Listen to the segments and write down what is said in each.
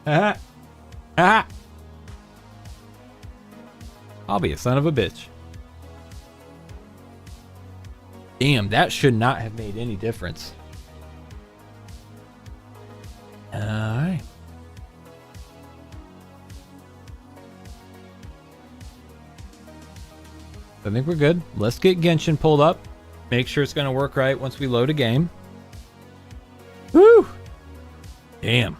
Ah. Ah. I'll be a son of a bitch. Damn, that should not have made any difference. Alright. I think we're good. Let's get Genshin pulled up. Make sure it's going to work right once we load a game. Woo! Damn.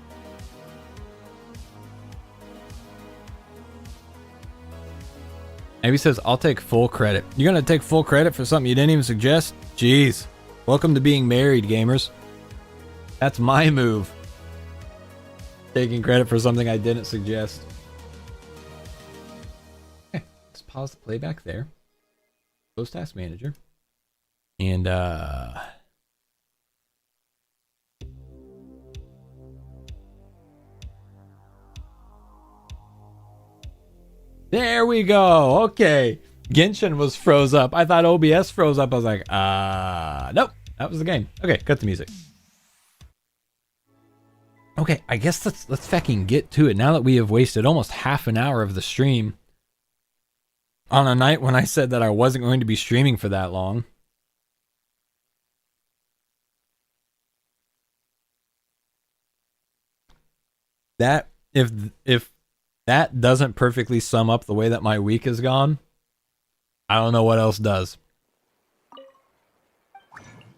Maybe says, I'll take full credit. You're going to take full credit for something you didn't even suggest? Jeez. Welcome to being married, gamers. That's my move. Taking credit for something I didn't suggest. Okay, let's pause the playback there. Close Task Manager. And, there we go. Okay. Genshin was froze up. I thought OBS froze up. I was like, nope. That was the game. Okay, cut the music. Okay, I guess let's fucking get to it. Now that we have wasted almost half an hour of the stream on a night when I said that I wasn't going to be streaming for that long. That if that doesn't perfectly sum up the way that my week has gone, I don't know what else does.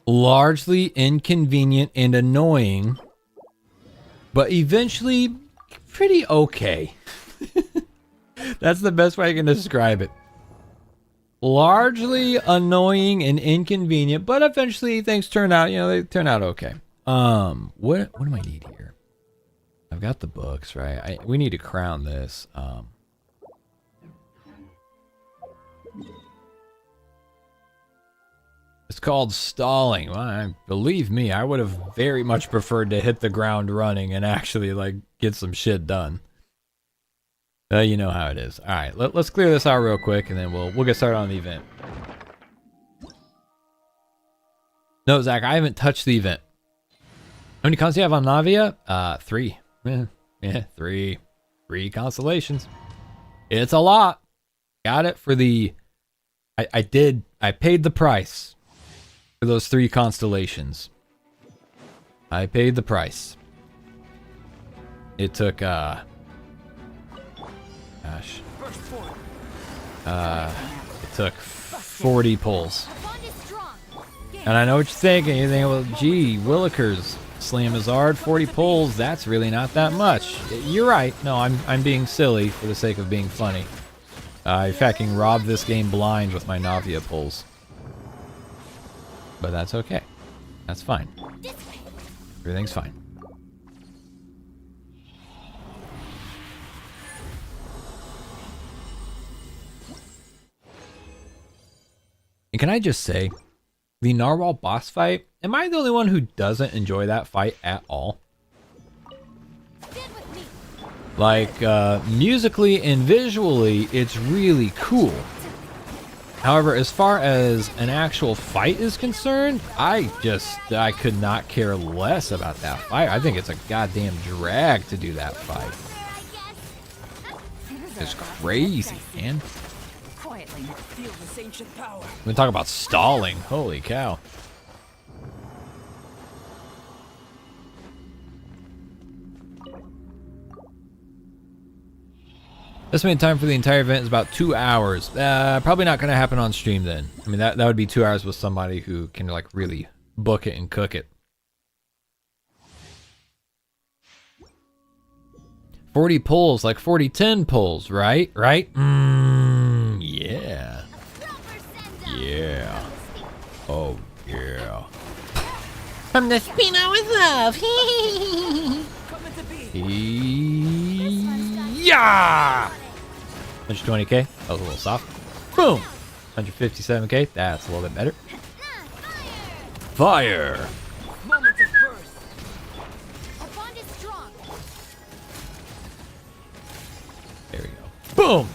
Largely inconvenient and annoying, but eventually pretty okay. That's the best way I can describe it. Largely annoying and inconvenient, but eventually things turn out, they turn out okay. What do I need here? I've got the books, right? We need to crown this. It's called stalling. Well, believe me, I would have very much preferred to hit the ground running and actually get some shit done. You know how it is. All right, let's clear this out real quick, and then we'll get started on the event. No, Zach, I haven't touched the event. How many cons do you have on Navia? 3. Yeah, 3 constellations. It's a lot. Got it for the. I paid the price for those 3 constellations. I paid the price. It took it took 40 pulls. And I know what you're thinking. You're thinking, well, gee, Willikers, Samizard, 40 pulls, that's really not that much. You're right. No, I'm being silly for the sake of being funny. I fucking robbed this game blind with my Navia pulls. But that's okay. That's fine. Everything's fine. And can I just say, the Narwhal boss fight, am I the only one who doesn't enjoy that fight at all? Musically and visually, it's really cool. However, as far as an actual fight is concerned, I could not care less about that fight. I think it's a goddamn drag to do that fight. It's crazy, man. We talk about stalling. Holy cow. Estimated time for the entire event is about 2 hours. Probably not going to happen on stream then. I mean, that would be 2 hours with somebody who can really book it and cook it. 40 pulls, like 40-10 pulls, right? Right? Yeah. Yeah. Oh, yeah. From the Spino with love. Yeah! 120k. That was a little soft. Boom! 157k. That's a little bit better. Fire! There we go. Boom!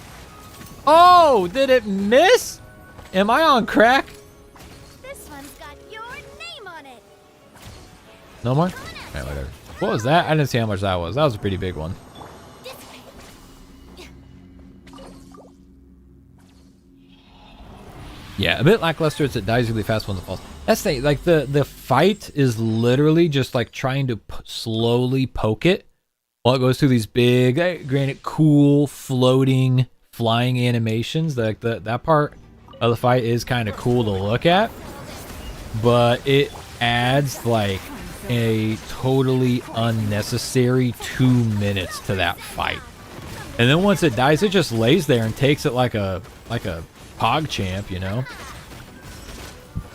Oh, did it miss? Am I on crack? This one's got your name on it. No more? Alright, whatever. What was that? I didn't see how much that was. That was a pretty big one. Yeah, a bit lackluster. It dies really fast when it falls. That's the thing. Like the fight is literally just like trying to slowly poke it while it goes through these big, granted, cool floating flying animations. Like that part of the fight is kind of cool to look at, but it adds like a totally unnecessary 2 minutes to that fight. And then once it dies, it just lays there and takes it like a Pog champ, you know?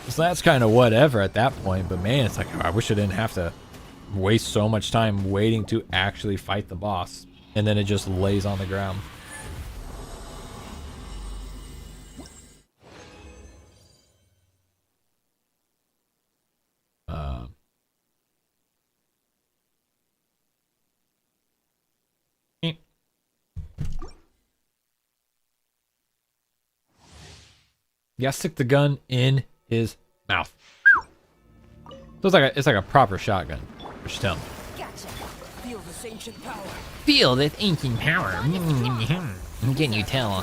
So that's kind of whatever at that point, but man, it's like, oh, I wish I didn't have to waste so much time waiting to actually fight the boss. And then it just lays on the ground. Yeah, stick the gun in his mouth. So it's like a proper shotgun. Just tell me. Gotcha. Feel this ancient power. Feel this ancient power. Can you tell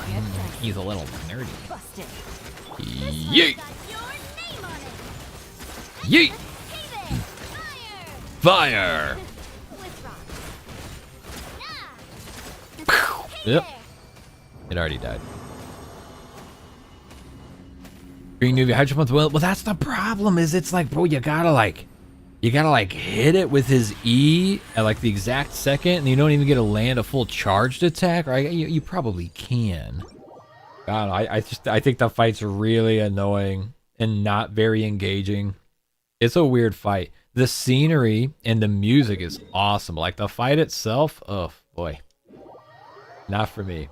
he's a little nerdy? Busted. Yeet! Yeet! Fire! Yep. It already died. Green Navia, how'd you put the well? Well, that's the problem. Is it's like, bro, you gotta like hit it with his E at like the exact second, and you don't even get to land a full charged attack. Right? You probably can. God, I think the fight's really annoying and not very engaging. It's a weird fight. The scenery and the music is awesome. Like the fight itself, oh boy, not for me.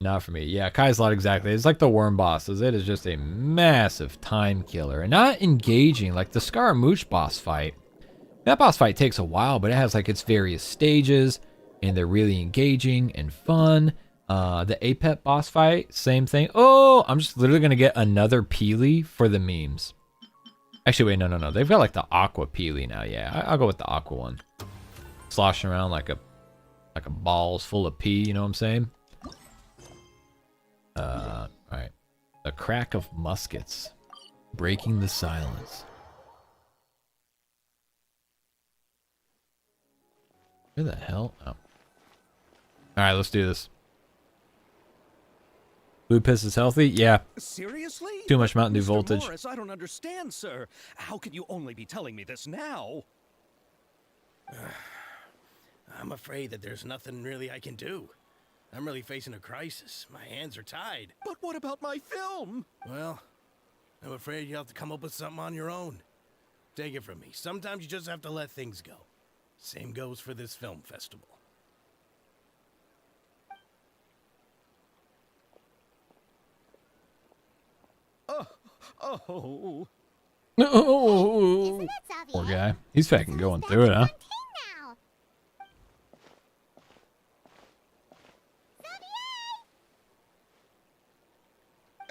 Not for me. Yeah, Kai's Lot, exactly. It's like the worm bosses. It is just a massive time killer. And not engaging. Like the Scaramouche boss fight. That boss fight takes a while, but it has like its various stages. And they're really engaging and fun. The Apep boss fight, same thing. Oh, I'm just literally going to get another Peely for the memes. Actually, wait, no. They've got like the Aqua Peely now. Yeah, I'll go with the Aqua one. Sloshing around like a balls full of pee, you know what I'm saying? Alright. The crack of muskets. Breaking the silence. Where the hell? Oh. Alright, let's do this. Blue piss is healthy? Yeah. Seriously? Too much Mountain Dew Mr. voltage. Morris, I don't understand, sir. How can you only be telling me this now? I'm afraid that there's nothing really I can do. I'm really facing a crisis. My hands are tied. But what about my film? Well, I'm afraid you'll have to come up with something on your own. Take it from me. Sometimes you just have to let things go. Same goes for this film festival. Oh. No. Poor guy. He's fucking going through it, huh?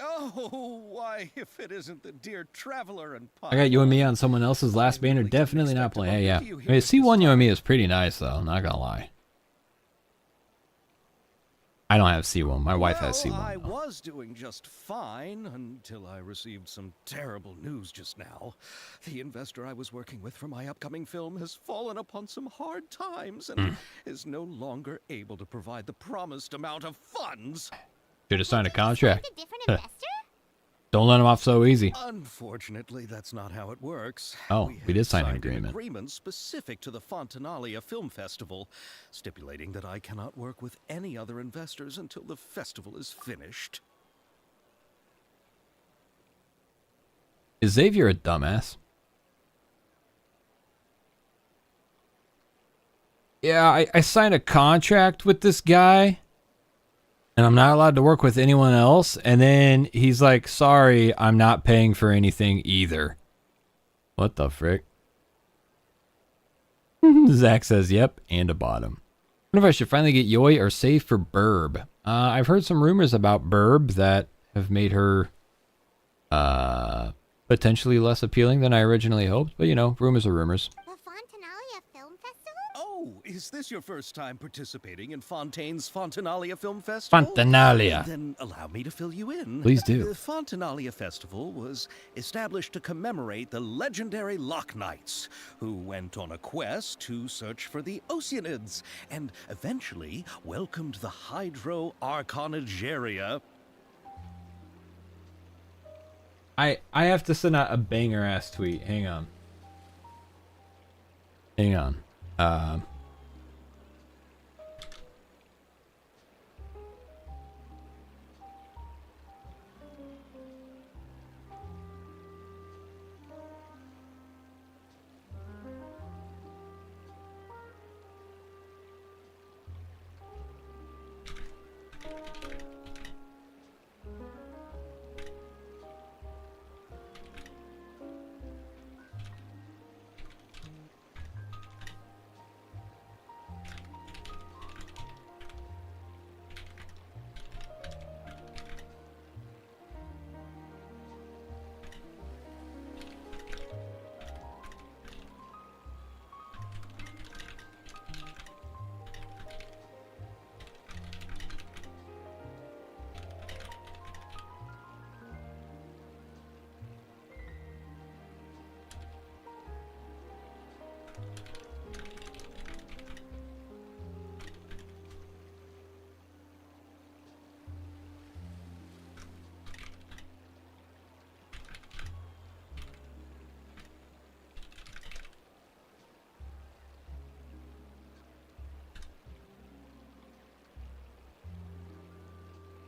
Oh, why, if it isn't the dear traveler and I got you and me on someone else's last banner. Definitely not playing. Hey, yeah. I mean, C1 you and me is pretty nice, though. Not gonna lie. I don't have C1. My wife has C1. I was doing just fine until I received some terrible news just now. The investor I was working with for my upcoming film has fallen upon some hard times and is no longer able to provide the promised amount of funds. Should have signed a contract. Don't let him off so easy. Unfortunately, that's not how it works. Oh, we did sign an signed agreement. An agreement specific to the Fontaine Film Festival, stipulating that I cannot work with any other investors until the festival is finished. Is Xavier a dumbass? Yeah, I signed a contract with this guy. And I'm not allowed to work with anyone else. And then he's like, sorry, I'm not paying for anything either. What the frick? Zach says, yep, and a bottom. I wonder if I should finally get Yoi or save for Burb. I've heard some rumors about Burb that have made her potentially less appealing than I originally hoped. But, you know, rumors are rumors. The Fontaine Film Festival? Oh, is this your first time participating in Fontaine's Fontanalia Film Festival? Fontanalia. Then allow me to fill you in. Please do. The Fontanalia Festival was established to commemorate the legendary Loch Knights, who went on a quest to search for the Oceanids, and eventually welcomed the Hydro Arconageria. I have to send out a banger ass tweet. Hang on. Hang on.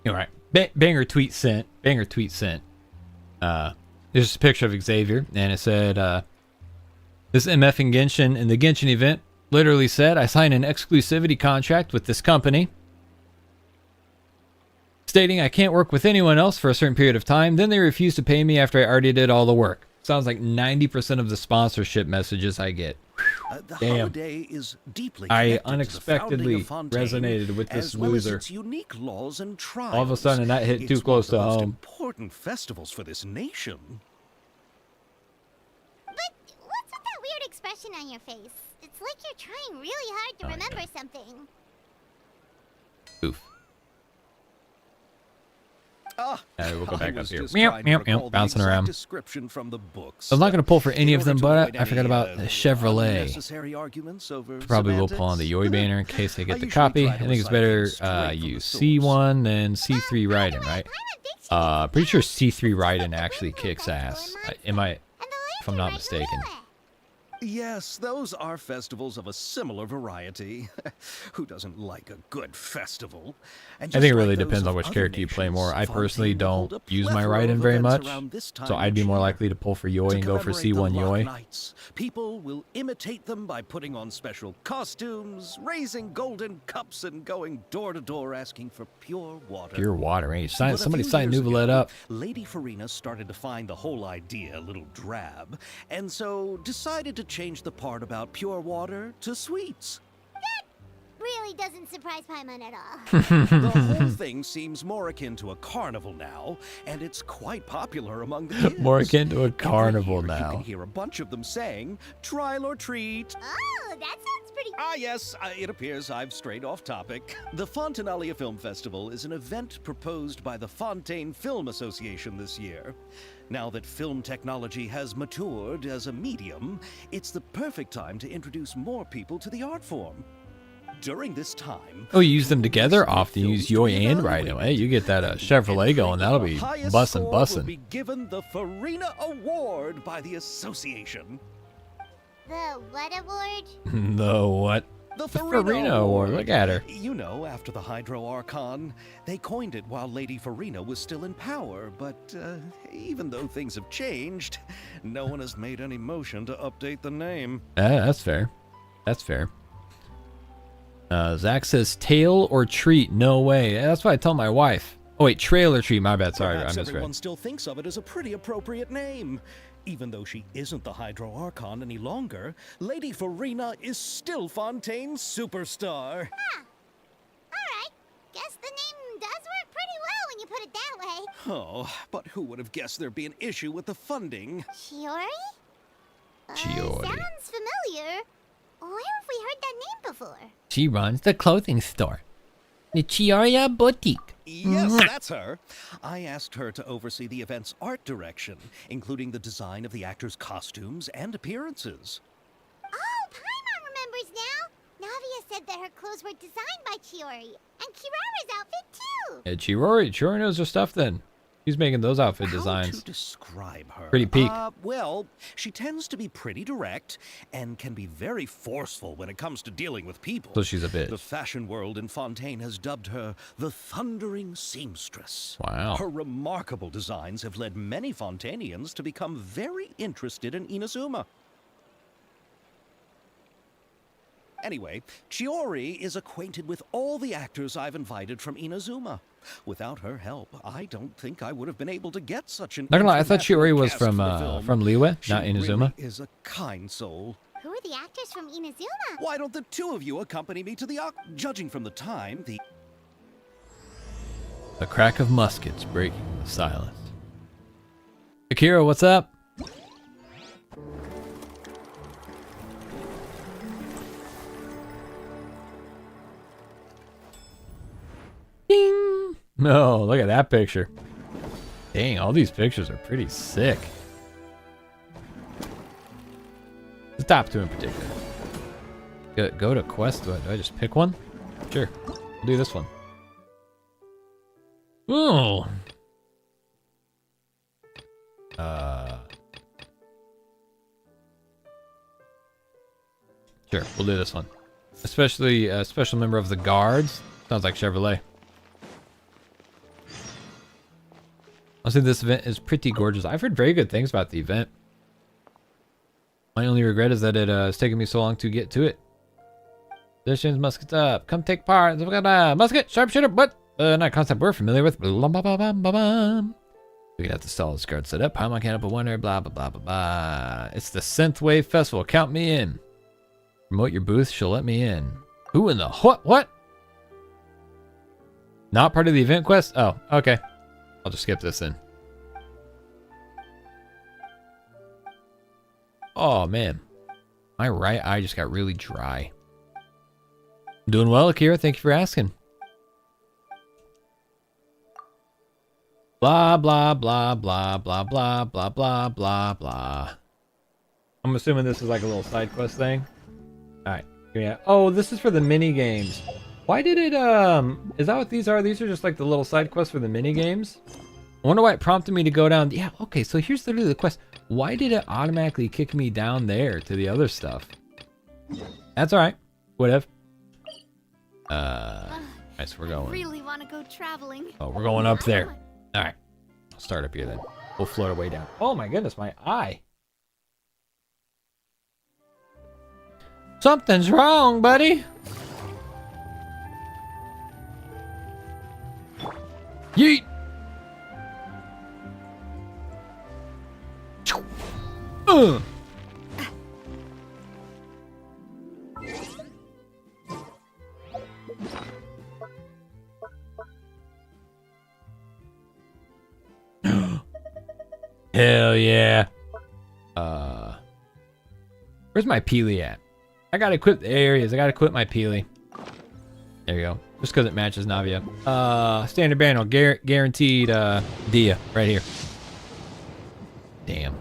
All right. Banger tweet sent. Banger tweet sent. There's a picture of Xavier, and it said, this MF in Genshin in the Genshin event literally said, I signed an exclusivity contract with this company, stating I can't work with anyone else for a certain period of time. Then they refused to pay me after I already did all the work. Sounds like 90% of the sponsorship messages I get. The Damn. holiday is deeply I connected to the unexpectedly founding of Fontaine, resonated with this as well as loser. its unique laws and trials. All of a sudden, that hit too It's close one to of the most home. important festivals for this nation. But what's with that weird expression on your face? It's like you're trying really hard to remember something. Oof. We'll go back I up was here. just Meow, trying to meow, recall meow, the bouncing exact around. description from the books. I was not going to pull for any In of them, order to but avoid I forgot any, about the Chevrolet. unnecessary arguments over Probably will pull on the semantics. Yoi banner in case I get the usually copy. try I to think it's recite better things straight from the use source. C1 than C3 Raiden, right? Pretty sure C3 Raiden actually kicks ass. If I'm not mistaken. Yes, those are festivals of a similar variety. Who doesn't like a good festival? And I just think it like really those depends on of which other character you play nations, more. I personally Fontaine will don't hold a use my plethora Raiden of very events much, around this time so I'd be each more year. likely to pull for Yoi To and go for commemorate the C1 Loch Yoi. Knights, people will imitate them by putting on special costumes, raising golden cups, and going door to door asking for pure water. Pure water, eh? But a Somebody few sign years Nuvalet ago, up. Lady Furina started to find the whole idea a little drab, and so decided to change the part about pure water to sweets. Really doesn't surprise Paimon at all. The whole thing seems more akin to a carnival now, and it's quite popular among the kids. More akin to a Every carnival year, You now. can hear a bunch of them saying, "Trial or treat." Oh, that sounds pretty... Ah, yes, it appears I've strayed off topic. The Fontanalia Film Festival is an event proposed by the Fontaine Film Association this year. Now that film technology has matured as a medium, it's the perfect time to introduce more people to the art form. During this time... Oh, you use them together? Often films use to Yoi be and evaluated. Raiden. Hey, you get that Chevrolet going, that'll be The highest bussin' score will bussin'. be given the Furina Award by the association. The what award? The what? The Furina Award, look at her. You know, after the Hydro Archon, they coined it while Lady Furina was still in power, but even though things have changed, no one has made any motion to update the name. That's fair. That's fair. Zach says tail or treat. No way. That's what I tell my wife. Oh wait, trail or treat. My bad. Sorry, I Perhaps misread. everyone still thinks of it as a pretty appropriate name. Even though she isn't the Hydro Archon any longer, Lady Furina is still Fontaine's superstar. Alright, guess the name does work pretty well when you put it that way. Oh, but who would have guessed there'd be an issue with the funding? Chiori? Chiori. Sounds familiar. Where have we heard that name before? She runs the clothing store, the Chiaria Boutique. Yes, that's her. I asked her to oversee the event's art direction, including the design of the actors' costumes and appearances. Oh, Paimon remembers now. Navia said that her clothes were designed by Chiori, and Kirara's outfit too. Yeah, Chiori knows her stuff then. She's making those outfit How designs. to describe her? Pretty peak. Well, she tends to be pretty direct and can be very forceful when it comes to dealing with people. So she's a The bitch. fashion world in Fontaine has dubbed her the Thundering Seamstress. Wow. Her remarkable designs have led many Fontainians to become very interested in Inazuma. Anyway, Chiori is acquainted with all the actors I've invited from Inazuma. Without her help, I don't think I would have been able to get such an. Not gonna lie, I thought international Chiori was cast for the film. from Liyue, She not Inazuma. really is a kind soul. Who are the actors from Inazuma? Why don't the two of you accompany me to the judging from the time, the The crack of muskets breaking the silence. Akira, what's up? Ding! No, look at that picture. Dang, all these pictures are pretty sick. The top two in particular. Go to quest. Do I just pick one? Sure. We'll do this one. Oh. Sure, we'll do this one. Especially a special member of the guards. Sounds like Chevrolet. Honestly, this event is pretty gorgeous. I've heard very good things about the event. My only regret is that it's taken me so long to get to it. Positions, muskets up. Come take part. Musket, sharpshooter, but not a concept we're familiar with. We can have to stall this guard set up. Paimon can't help but wonder. Blah, blah, blah, blah, blah. It's the Synthwave Festival. Count me in. Promote your booth. She'll let me in. Who in the what? Not part of the event quest? Oh, okay. I'll just skip this then. Oh, man. My right eye just got really dry. I'm doing well, Akira. Thank you for asking. Blah, blah, blah, blah, blah, blah, blah, blah, blah, blah. I'm assuming this is like a little side quest thing. Alright. Yeah. Oh, this is for the mini games. Why did it, is that what these are? These are just like the little side quests for the mini games? I wonder why it prompted me to go down. Yeah, okay, so here's literally the quest. Why did it automatically kick me down there to the other stuff? That's alright. Whatever. Alright, so we're going. Really want to go traveling. Oh, we're going up there. Alright. I'll start up here then. We'll float our way down. Oh my goodness, my eye. Something's wrong, buddy. Yeet. Hell yeah. Where's my Peely at? I gotta equip the areas. I gotta equip my Peely. There you go. Just because it matches Navia. Standard banner, guaranteed Dia right here. Damn.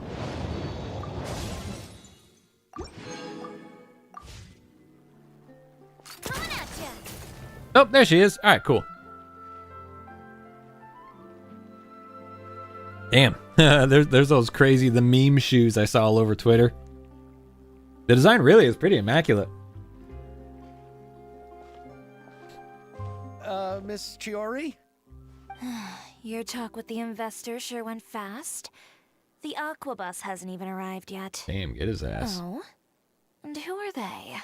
Oh, there she is. All right, cool. Damn. there's those crazy, the meme shoes I saw all over Twitter. The design really is pretty immaculate. Miss Chiori? Your talk with the investor sure went fast. The Aquabus hasn't even arrived yet. Damn, get his ass. Oh? And who are they?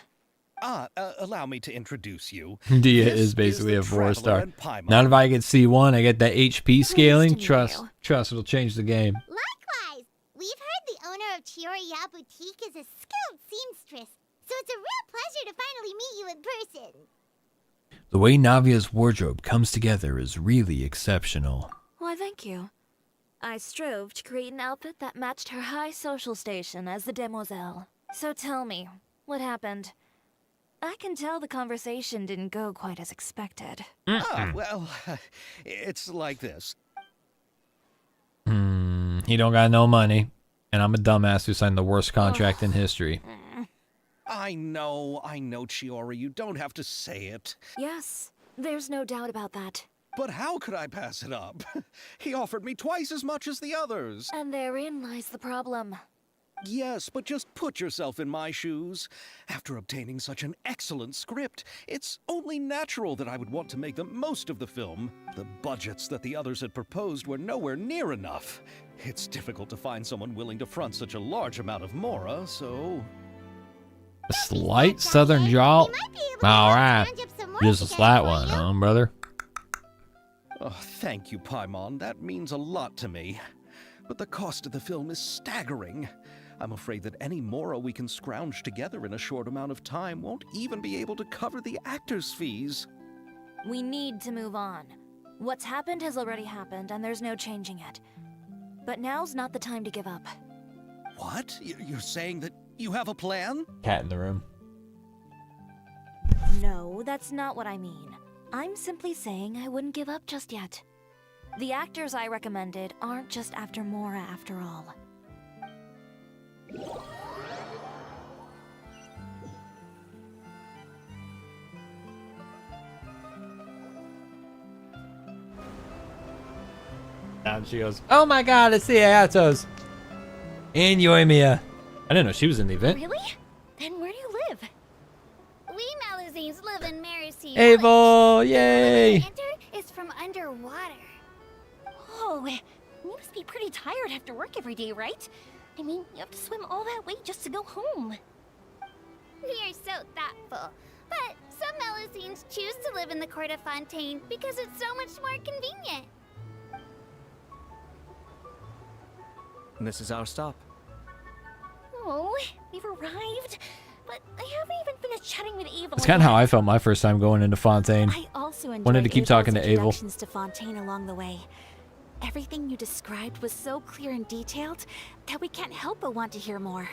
Allow me to introduce you. Dia This is basically the a 4-star. Traveler and Paimon. Now if I get C1, I get that HP scaling. meet Trust, you. trust, it'll change the game. Likewise, we've heard the owner of Chioriya Boutique is a skilled seamstress, so it's a real pleasure to finally meet you in person. The way Navia's wardrobe comes together is really exceptional. Why, thank you. I strove to create an outfit that matched her high social station as the demoiselle. So tell me, what happened? I can tell the conversation didn't go quite as expected. Ah, well, it's like this. He don't got no money, and I'm a dumbass who signed the worst contract in history. I know, Chiori, you don't have to say it. Yes, there's no doubt about that. But how could I pass it up? He offered me twice as much as the others. And therein lies the problem. Yes, but just put yourself in my shoes. After obtaining such an excellent script, it's only natural that I would want to make the most of the film. The budgets that the others had proposed were nowhere near enough. It's difficult to find someone willing to front such a large amount of mora, so... A slight southern drawl? Alright. Just a slight one, huh, brother? Oh, thank you, Paimon. That means a lot to me. But the cost of the film is staggering. I'm afraid that any mora we can scrounge together in a short amount of time won't even be able to cover the actors' fees. We need to move on. What's happened has already happened, and there's no changing it. But now's not the time to give up. What? You're saying that you have a plan? Cat in the room. No, that's not what I mean. I'm simply saying I wouldn't give up just yet. The actors I recommended aren't just after Mora after all. And she goes, "Oh my god, it's the Ayatos! And Yoimiya." I didn't know she was in the event. Really? Then where do you live? We Malazines live in Marcy. Avo, yay! Enter is from underwater. Oh, you must be pretty tired after work every day, right? I mean, you have to swim all that way just to go home. We are so thoughtful. But some Malazines choose to live in the court of Fontaine because it's so much more convenient. This is our stop. Oh, we've arrived. But I haven't even finished chatting with Abel. That's kind of how I felt my first time going into Fontaine. I also enjoyed Wanted to keep talking to Abel. introductions to Fontaine along the way. Everything you described was so clear and detailed that we can't help but want to hear more.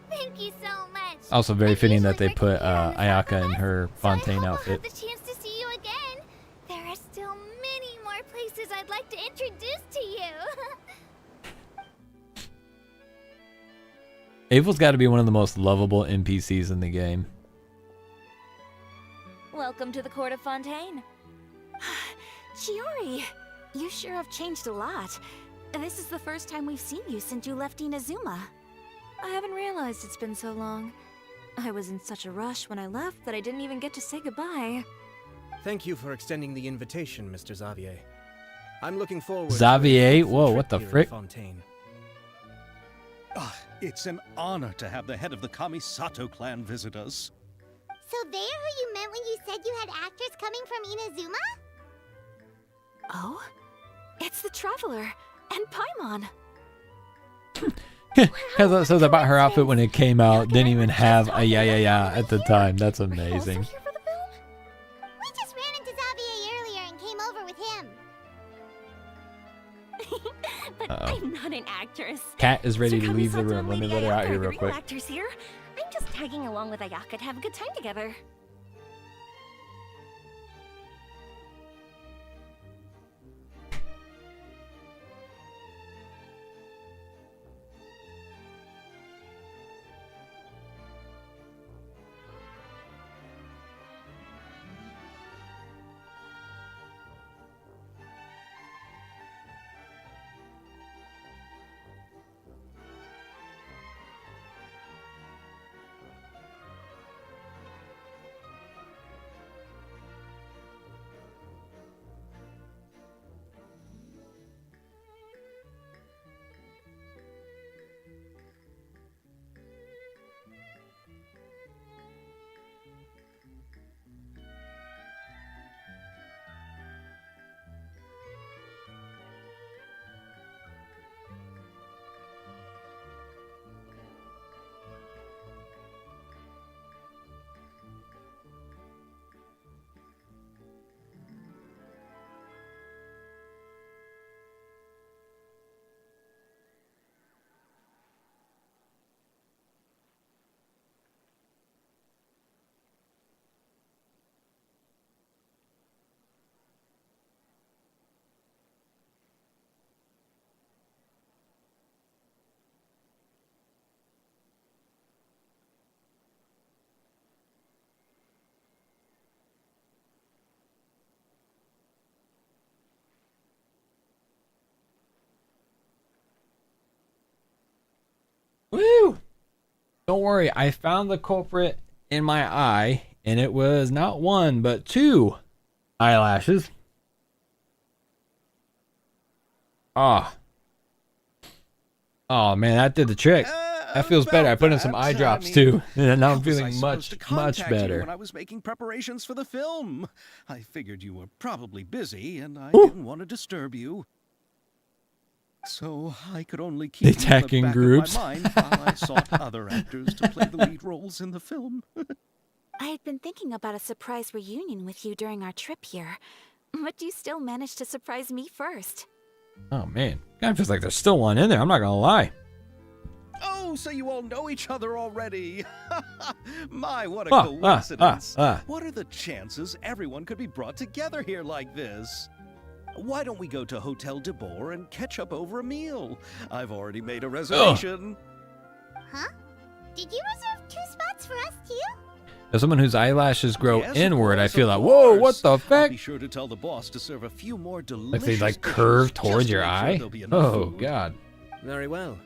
Thank you so much. Also very I'm fitting that usually they put working here on the Ayaka in Southwest, her so I Fontaine hope I'll outfit. have the chance to see you again. There are still many more places I'd like to introduce to you. Avel's got to be one of the most lovable NPCs in the game. Welcome to the court of Fontaine. Chiori, you sure have changed a lot. This is the first time we've seen you since you left Inazuma. I haven't realized it's been so long. I was in such a rush when I left that I didn't even get to say goodbye. Thank you for extending the invitation, Mr. Xavier. I'm looking forward Xavier? to a Whoa, trip what the here in frick? Fontaine. It's an honor to have the head of the Kamisato clan visit us. So they're who you meant when you said you had actors coming from Inazuma? Oh? It's the Traveler and Paimon. Because says about her outfit when it came out, didn't even have a yeah at the time. That's Are you also amazing. here for the film? We just ran into Xavier earlier and came over with him. But I'm not an actress. Cat is ready Sir to leave the Kamisato room. and Let me Lady let her out Ayaka here are the real real quick. actors here. I'm just tagging along with Ayaka to have a good time together. Don't worry, I found the culprit in my eye, and it was not one, but 2 eyelashes. Ah. Oh man, that did the trick. That feels better. I put in some eye drops too, and now I'm feeling much better. When I was making preparations for the film, I figured you were probably busy, and I didn't want to disturb you. So I could only keep you in the Attacking back groups. of my mind while I sought other actors to play the lead roles in the film. I had been thinking about a surprise reunion with you during our trip here, but you still managed to surprise me first. Oh man, kind of feels like there's still one in there. I'm not gonna lie. Oh, so you all know each other already. My, what a coincidence. What are the chances everyone could be brought together here like this? Why don't we go to Hotel de Boer and catch up over a meal? I've already made a reservation. Huh? Did you reserve 2 spots for us too? As someone whose eyelashes grow Yes, of inward, I course, feel of like, whoa, course. what the I'll fuck? be sure to tell the boss to serve a few more delicious Like they like dishes curve just towards to your make sure eye? there'll be enough Oh food. god. Very well.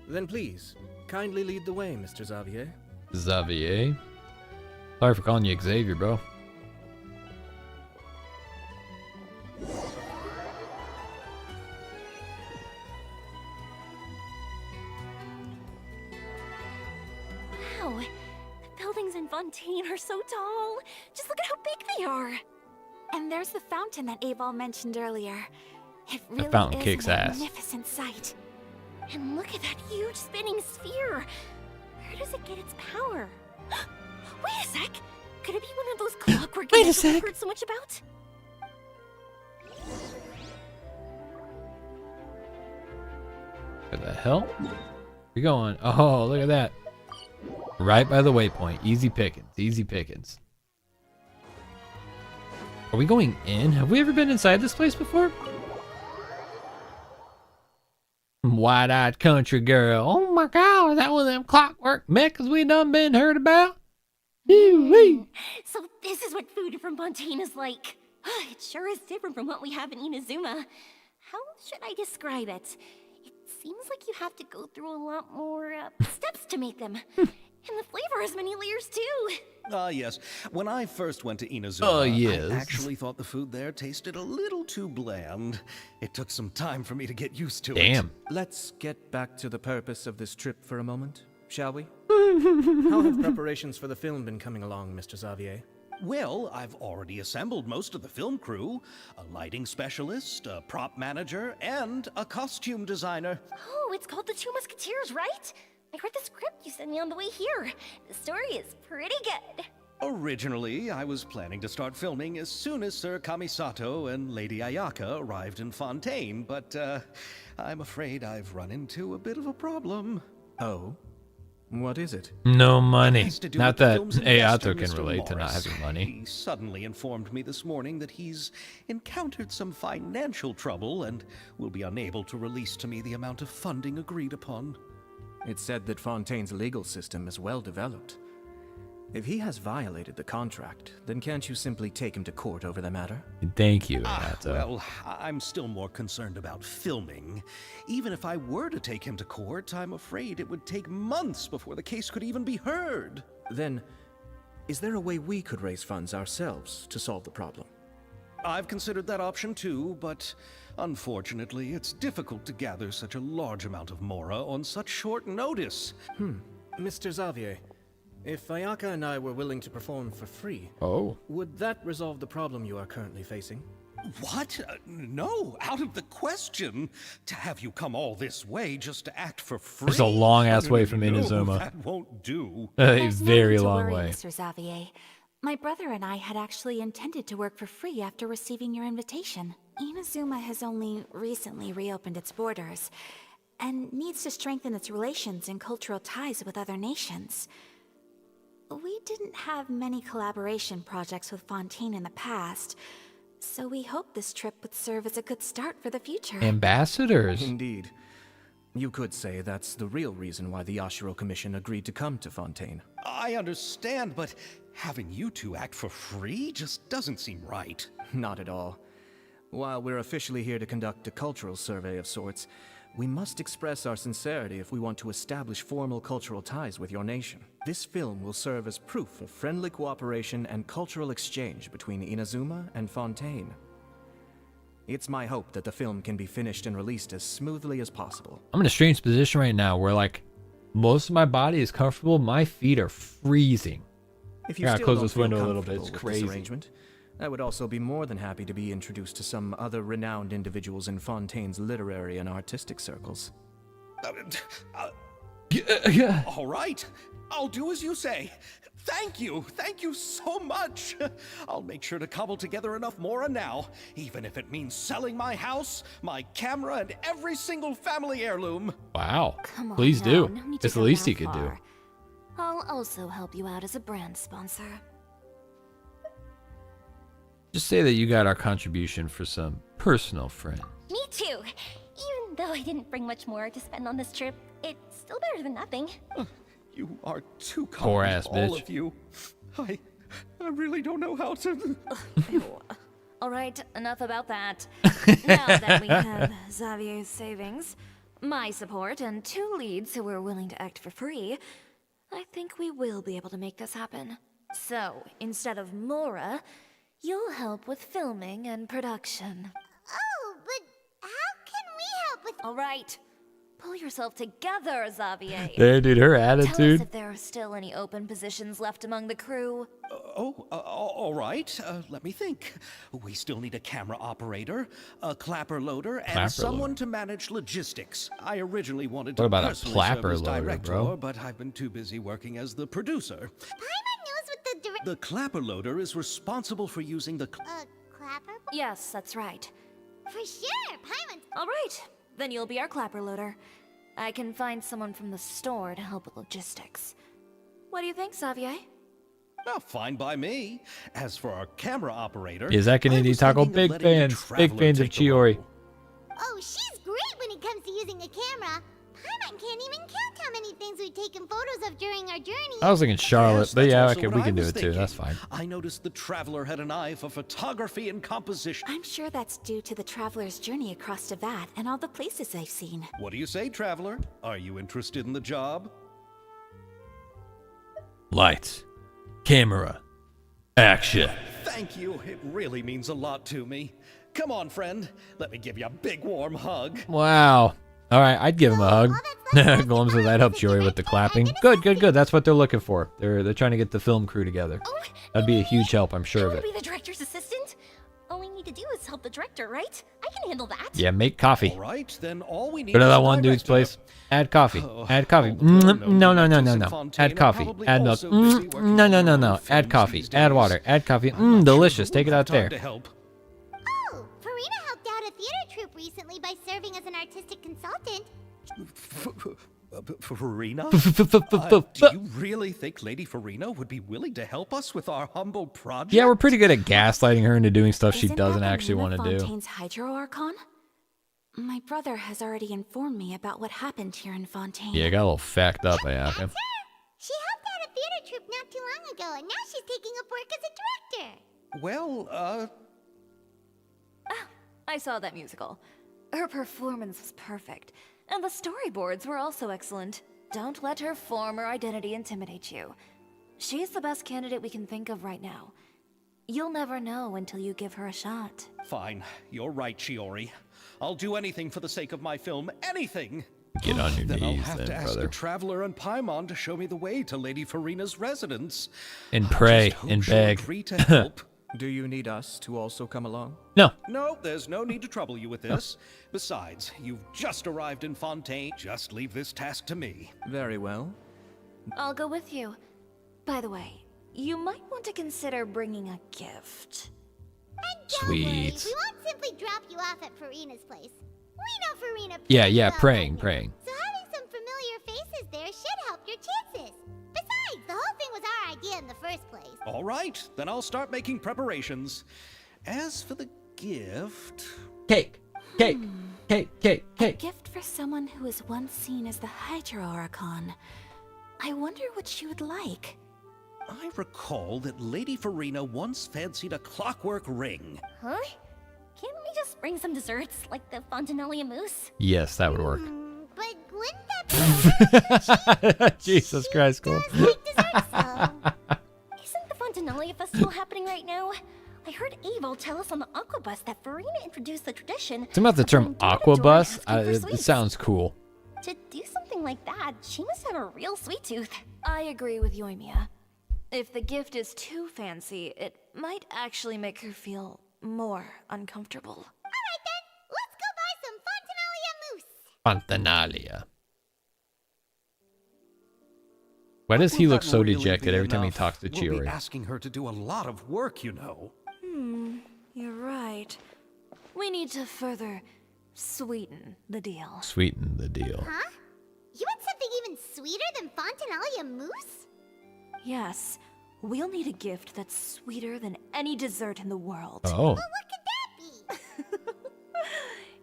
Then please, kindly lead the way, Mr. Xavier. Xavier? Sorry for calling you Xavier, bro. Wow, the buildings in Fontaine are so tall. Just look at how big they are. And there's the fountain that Aval mentioned earlier. It The really fountain is kicks a ass. magnificent sight. And look at that huge spinning sphere. Where does it get its power? Wait a sec. Could it be one of those clockwork Wait a events we've sec. heard so much about? Where the hell? We going? Oh, look at that. Right by the waypoint. Easy pickings. Easy pickings. Are we going in? Have we ever been inside this place before? Wide-eyed country girl. Oh my god, that was them clockwork mechas we done been heard about? Wee-wee. So this is what food from Fontaine is like. It sure is different from what we have in Inazuma. How should I describe it? It seems like you have to go through a lot more steps to make them. And the flavor has many layers too. Ah, yes. When I first went to Inazuma, Oh, yes. I actually thought the food there tasted a little too bland. It took some time for me to get used to it. Damn. Let's get back to the purpose of this trip for a moment, shall we? How have preparations for the film been coming along, Mr. Xavier? Well, I've already assembled most of the film crew. A lighting specialist, a prop manager, and a costume designer. Oh, it's called The Two Musketeers, right? I read the script you sent me on the way here. The story is pretty good. Originally, I was planning to start filming as soon as Sir Kamisato and Lady Ayaka arrived in Fontaine, but I'm afraid I've run into a bit of a problem. Oh? What is it? No It money. has to do Not with the that film's investor, Ayato can Mr. relate to not Morris. having money. He suddenly informed me this morning that he's encountered some financial trouble and will be unable to release to me the amount of funding agreed upon. It's said that Fontaine's legal system is well developed. If he has violated the contract, then can't you simply take him to court over the matter? Thank you, Ayato. Well, I'm still more concerned about filming. Even if I were to take him to court, I'm afraid it would take months before the case could even be heard. Then, is there a way we could raise funds ourselves to solve the problem? I've considered that option too, but unfortunately, it's difficult to gather such a large amount of mora on such short notice. Mr. Xavier, if Ayaka and I were willing to perform for free, Oh. would that resolve the problem you are currently facing? What? No, out of the question. To have you come all this way just to act for free. It's a long-ass way from No, Inazuma. that won't do. A There's no very need to long worry, way. Mr. Xavier. My brother and I had actually intended to work for free after receiving your invitation. Inazuma has only recently reopened its borders, and needs to strengthen its relations and cultural ties with other nations. We didn't have many collaboration projects with Fontaine in the past, so we hoped this trip would serve as a good start for the future. Ambassadors. Indeed. You could say that's the real reason why the Yashiro Commission agreed to come to Fontaine. I understand, but having you two act for free just doesn't seem right. Not at all. While we're officially here to conduct a cultural survey of sorts, We must express our sincerity if we want to establish formal cultural ties with your nation. This film will serve as proof of friendly cooperation and cultural exchange between Inazuma and Fontaine. It's my hope that the film can be finished and released as smoothly as possible. I'm in a strange position right now where, like, most of my body is comfortable. My feet are freezing. If you I gotta still close don't this feel window a little bit. comfortable It's with crazy. this arrangement, I would also be more than happy to be introduced to some other renowned individuals in Fontaine's literary and artistic circles. Yeah. All right, I'll do as you say. Thank you so much. I'll make sure to cobble together enough mora now, even if it means selling my house, my camera, and every single family heirloom. Wow. Come on Please now, do. no need to It's the go least that he could do. far. I'll also help you out as a brand sponsor. Just say that you got our contribution for some personal friends. Me too. Even though I didn't bring much more to spend on this trip, it's still better than nothing. You are too kind, Poor ass all bitch. of you. I really don't know how to. All right, enough about that. Now that we have Xavier's savings, my support, and 2 leads who are willing to act for free, I think we will be able to make this happen. So, instead of Mora, you'll help with filming and production. Oh, but how can we help with... All right, pull yourself together, Xavier. There, dude, her Tell us attitude. if there are still any open positions left among the crew. All right. Let me think. We still need a camera operator, a clapper loader, and Clapper someone loader. to manage logistics. I originally wanted What to about a personally clapper serve as loader, director, bro? but I've been too busy working as the producer. Paimon knows what the The clapper loader is responsible for using the. clapper? Yes, that's right. For sure, Paimon's... All right, then you'll be our clapper loader. I can find someone from the store to help with logistics. What do you think, Xavier? Oh, fine by me. As for our camera operator, Is that I Canadian was Taco? thinking of Big letting a fans. Big traveler fans of take the Chiori. role. Oh, she's great when it comes to using a camera. Paimon can't even count how many things we've taken photos of during our journey. I was thinking Charlotte, Yes, but that's yeah, also okay, what we I can do was it too. thinking. That's fine. I noticed the traveler had an eye for photography and composition. I'm sure that's due to the traveler's journey across Teyvat and all the places they've seen. What do you say, traveler? Are you interested in the job? Lights, camera, action. Thank you. It really means a lot to me. Come on, friend. Let me give you a big warm hug. Wow. All right, I'd give him a hug. Glum says I'd help Jory with the clapping. Good, good, good. That's what they're looking for. They're trying to get the film crew together. Oh, That'd be a huge help, I'm sure I of want it. to be the director's assistant. All we need to do is help the director, right? I can handle that. Yeah, make coffee. All right, then all we need Go to is that a one dude's director. place. Add coffee. Add coffee. all the well-known No. directors in No. Fontaine Add are coffee. probably Add milk. also busy working No. on their own Add films coffee. these Add days. water. Add coffee. I'm not sure Delicious. who Take it would have out there. time to help. Oh, Furina helped out a theater troupe recently by serving as an artistic consultant. Furina? Do you really think Lady Furina would be willing to help us with our humble project? Yeah, we're pretty good at gaslighting her into doing stuff she Isn't doesn't that the actually name want of to do. Fontaine's Hydro Archon? My brother has already informed me about what happened here in Fontaine. Yeah, got a little fact up, Ayaka. That's her. She helped out a theater troupe not too long ago, and now she's taking up work as a director. Well, I saw that musical. Her performance was perfect, and the storyboards were also excellent. Don't let her former identity intimidate you. She's the best candidate we can think of right now. You'll never know until you give her a shot. fine. You're right, Chiori. I'll do anything for the sake of my film. Anything! Get on your Then I'll knees have then, to ask brother. the Traveler and Paimon to show me the way to Lady Furina's residence. And I pray just hope and she'll beg. agree to help. Do you need us to also come along? No. No, there's no need to trouble you with this. Besides, you've just arrived in Fontaine. Just leave this task to me. Very well. I'll go with you. By the way, you might want to consider bringing a gift. And don't worry, Sweet. we won't simply drop you off at Furina's place. We know Furina Yeah, pretty yeah, well praying, by now. praying. So having some familiar faces there should help your chances. Besides, the whole thing was our idea in the first place. All right, then I'll start making preparations. As for the gift... Cake. Cake. Cake. Cake. A Cake. gift for someone who was once seen as the Hydro Archon. I wonder what she would like. I recall that Lady Furina once fancied a clockwork ring. Huh? Can't we just bring some desserts, like the Fontaine mousse? Yes, that would work. But wouldn't that be Jesus Christ, Cole. does like desserts, though? Isn't the Fontaine festival happening right now? I heard Abel tell us on the Aquabus that Furina introduced the tradition. It's about the of term going door to door Aquabus. asking for It sweets. sounds cool. To do something like that, she must have a real sweet tooth. I agree with Yoimiya. If the gift is too fancy, it might actually make her feel more uncomfortable. Alright then, let's go buy some Fontanalia mousse. Fontanalia. Why does he Would look that so really dejected be every time he enough? talks to We'll be Chiori? asking her to do a lot of work, you know. You're right. We need to further sweeten the deal. Sweeten the deal. Huh? You want something even sweeter than Fontanalia mousse? Yes, we'll need a gift that's sweeter than any dessert in the world. Oh, What could that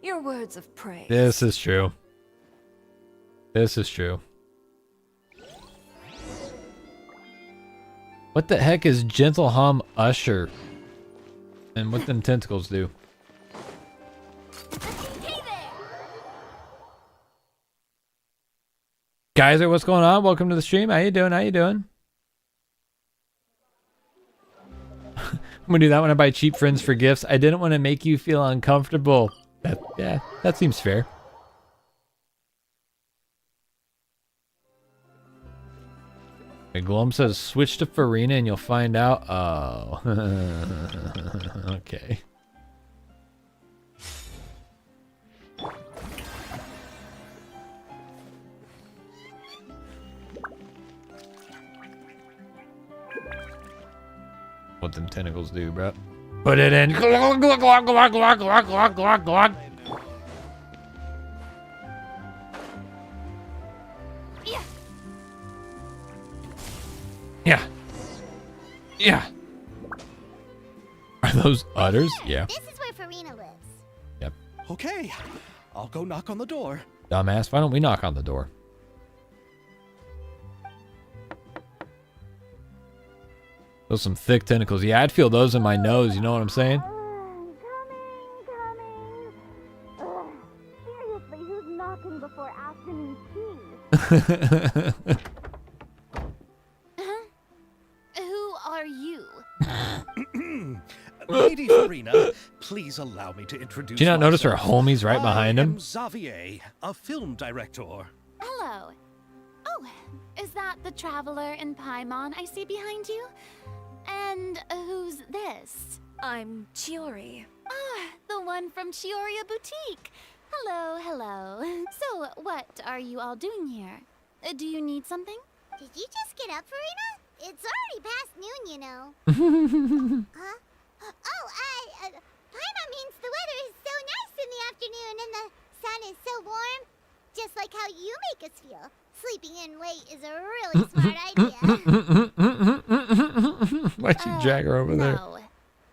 be? Your words of praise. this is true. This is true. What the heck is Gentle Hum Usher? And what them tentacles do? Geyser, what's going on? Welcome to the stream. How you doing? How you doing? I'm gonna do that when I buy cheap friends for gifts. I didn't want to make you feel uncomfortable. Yeah, that seems fair. Glum says switch to Furina and you'll find out. Oh. Okay. What them tentacles do, bro? Put it in. Glug, glug, glug, glug, glug, glug, glug, glug, glug. Yeah. Yeah. Are those udders? Yeah. This is where Furina lives. Yep. Okay, I'll go knock on the door. Dumbass, why don't we knock on the door? Those some thick tentacles. Yeah, I'd feel those in my nose, you know what I'm saying? Seriously, who's knocking before afternoon tea? Who are you? Lady Furina, please allow me to introduce Did you not notice her myself. homies right behind I him? am Xavier, a film director. Hello. Oh, is that the traveler in Paimon I see behind you? And who's this? I'm Chiori. Ah, the one from Chioria Boutique. Hello, hello. So, what are you all doing here? Do you need something? Did you just get up, Furina? It's already past noon, you know. Huh? Oh, Paimon means the weather is so nice in the afternoon and the sun is so warm. Just like how you make us feel. Sleeping in late is a really smart idea. Why'd you drag her over there? No.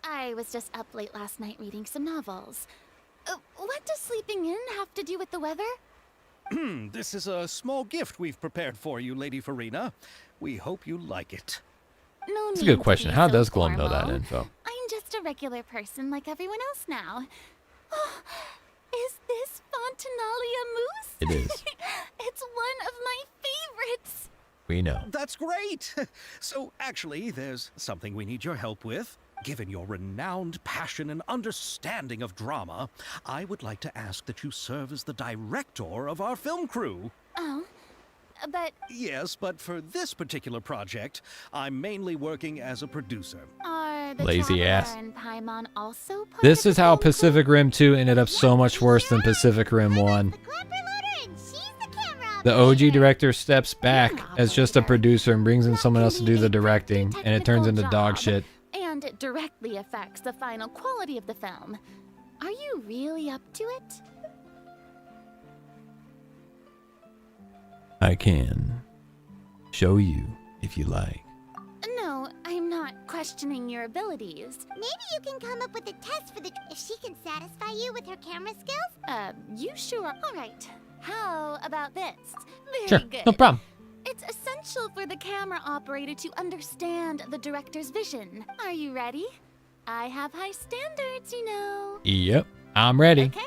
I was just up late last night reading some novels. What does sleeping in have to do with the weather? This is a small gift we've prepared for you, Lady Furina. We hope you like it. No That's a need good to question. be How so does Glum know that formal. info? I'm just a regular person like everyone else now. Oh, is this Fontanalia mousse? It is. It's one of my favorites. We know. That's great! So, actually, there's something we need your help with. Given your renowned passion and understanding of drama, I would like to ask that you serve as the director of our film crew. Oh, but Yes, but for this particular project, I'm mainly working as a producer. are the Lazy Traveler ass. and Paimon also part This of is the how film crew? Pacific Rim 2 ended up so much worse than Pacific Rim 1. The clapper loader and she's the camera The operator. OG director steps back as just a producer and brings in someone else to do the directing, and it turns into dog shit. And it directly affects the final quality of the film. Are you really up to it? I can show you if you like. No, I'm not questioning your abilities. Maybe you can come up with a test for the if she can satisfy you with her camera skills. You sure? All right. How about this? Very Sure, good. no problem. It's essential for the camera operator to understand the director's vision. Are you ready? I have high standards, you know. Yep. I'm ready. Okay,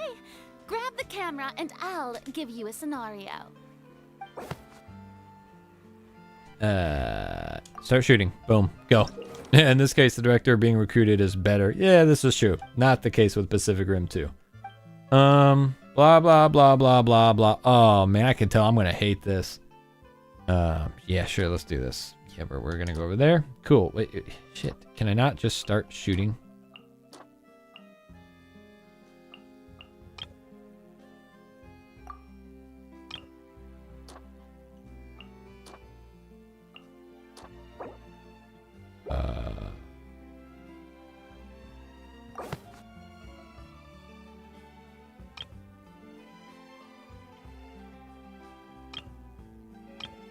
grab the camera and I'll give you a scenario. Start shooting. Boom. Go. In this case, the director being recruited is better. Yeah, this is true. Not the case with Pacific Rim 2. Blah, blah, blah, blah, blah, blah. Oh, man, I can tell I'm going to hate this. Yeah, sure, let's do this. Yeah, but we're going to go over there. Cool. Wait, shit. Can I not just start shooting?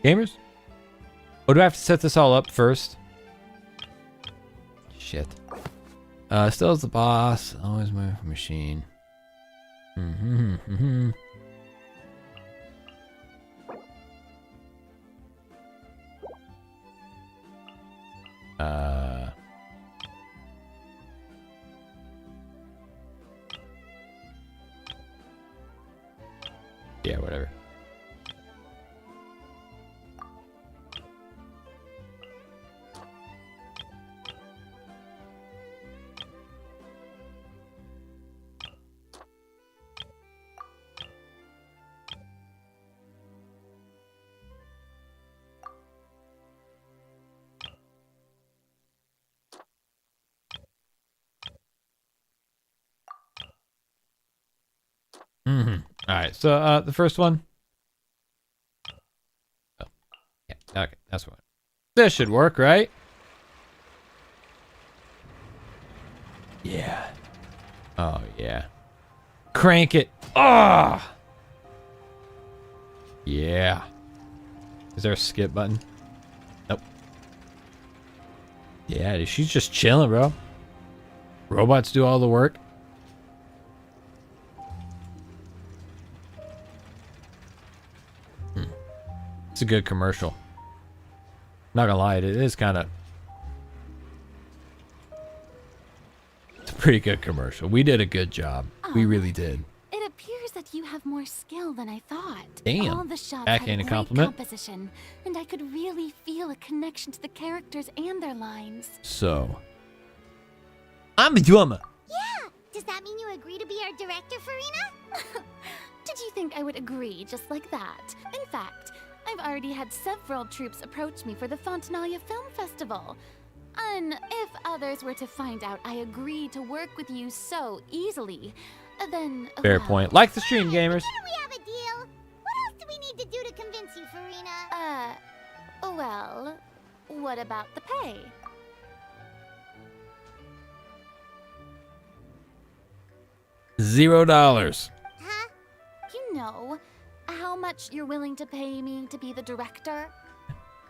Gamers? Oh, do I have to set this all up first? Shit. Still as the boss. Always my machine. Yeah, whatever. All right, so the first one. Oh, yeah, okay, that's one. This should work, right? Yeah. Oh yeah. Crank it. Ah. Oh! Yeah. Is there a skip button? Nope. Yeah, dude, she's just chilling, bro. Robots do all the work. It's a good commercial. Not gonna lie, it is kind of... It's a pretty good commercial. We did a good job. We really did. It appears that you have more skill than I thought. Damn. All the shots Backhanded had great compliment. composition, and I could really feel a connection to the characters and their lines. So... I'm a drummer. Yeah! Does that mean you agree to be our director, Furina? Did you think I would agree just like that? In fact, I've already had several troops approach me for the Fontaine Film Festival. And if others were to find out I agreed to work with you so easily, then... Fair well, point. Like the stream, gamers. We have a deal. What else do we need to do to convince you, Furina? Well, what about the pay? $0. Huh? You know how much you're willing to pay me to be the director?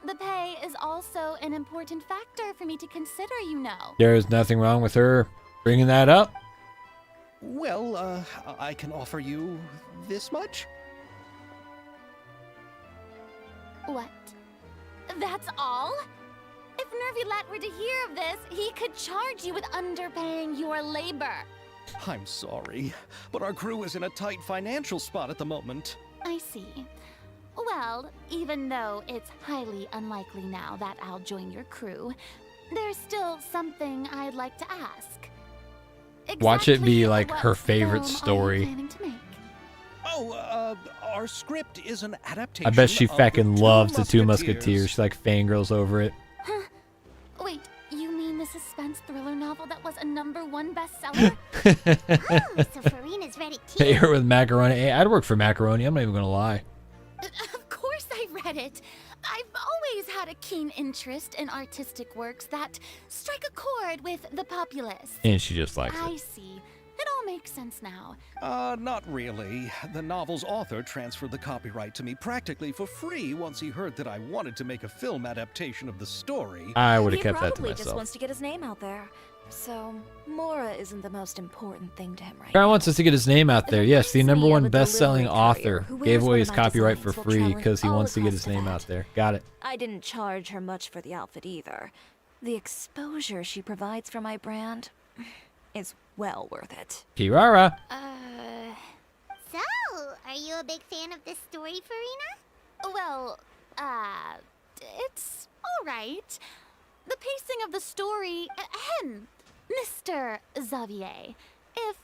The pay is also an important factor for me to consider, you know. There is nothing wrong with her bringing that up. Well, I can offer you this much. What? That's all? If Nervilat were to hear of this, he could charge you with underpaying your labor. I'm sorry, but our crew is in a tight financial spot at the moment. I see. Well, even though it's highly unlikely now that I'll join your crew, there's still something I'd like to ask. Watch it be Exactly like what her favorite film are you story. planning to make? Oh, our script is an adaptation. I bet she of the fucking Two loves the Two Musketeers. Musketeers. She like fangirls over it. Huh? Wait, you mean the suspense thriller novel that was a #1 bestseller? Oh, so Furina's read it too. Pay her with macaroni. Hey, I'd work for macaroni. I'm not even gonna lie. Of course I read it. I've always had a keen interest in artistic works that strike a chord with the populace. And she just likes I it. see. It all makes sense now. Not really. The novel's author transferred the copyright to me practically for free once he heard that I wanted to make a film adaptation of the story. I would have He kept that to probably just myself. wants to get his name out there. So, Mora isn't the most important thing to him right Brian now. wants us to get his name out there. Yes, the Reminds me #1 of a best-selling delivery author courier who gave wears away one his of my copyright for designs while free traveling because he all wants to get across his name Tibet. out there. Got it. I didn't charge her much for the outfit either. The exposure she provides for my brand, is well worth it. Kirara. So, are you a big fan of this story, Furina? Well, it's alright. The pacing of the story, Mr. Xavier, if,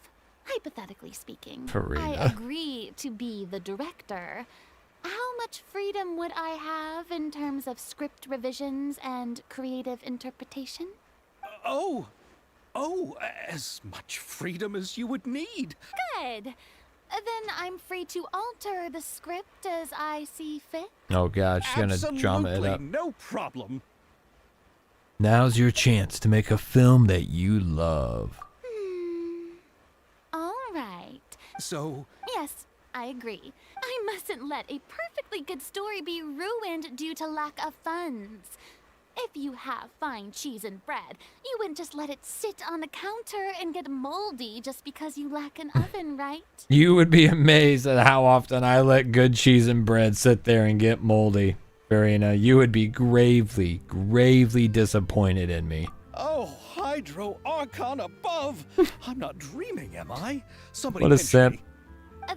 hypothetically speaking, I Furina. agree to be the director, how much freedom would I have in terms of script revisions and creative interpretation? Oh, as much freedom as you would need. Good. Then I'm free to alter the script as I see fit. Oh god, she's gonna drama it up. No problem. Now's your chance to make a film that you love. All right. So, Yes, I agree. I mustn't let a perfectly good story be ruined due to lack of funds. If you have fine cheese and bread, you wouldn't just let it sit on the counter and get moldy just because you lack an oven, right? You would be amazed at how often I let good cheese and bread sit there and get moldy. Furina, you would be gravely, gravely disappointed in me. oh, Hydro Archon above. I'm not dreaming, am I? Somebody What a pinch simp. me.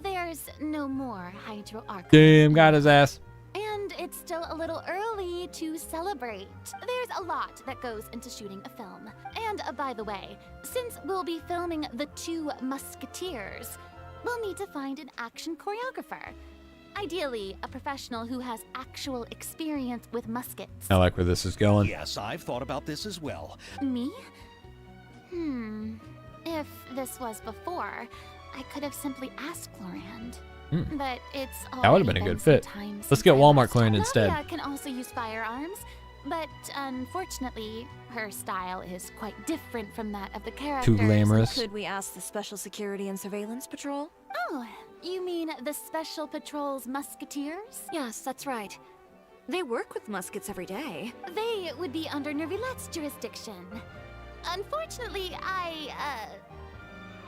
There's no more Hydro Archon. Damn, got his ass. And it's still a little early to celebrate. There's a lot that goes into shooting a film. And by the way, since we'll be filming The Two Musketeers, we'll need to find an action choreographer. Ideally, a professional who has actual experience with muskets. I like where this is going. Yes, I've thought about this as well. Me? If this was before, I could have simply asked Florand. But it's That would have been a good fit. Let's get Walmart Clearing instead. Navia can also use firearms, but unfortunately, her style is quite different from that of the characters. Too glamorous. Could we ask the Special Security and Surveillance Patrol? Oh, you mean the Special Patrol's Musketeers? Yes, that's right. They work with muskets every day. They would be under Nervilette's jurisdiction. Unfortunately, I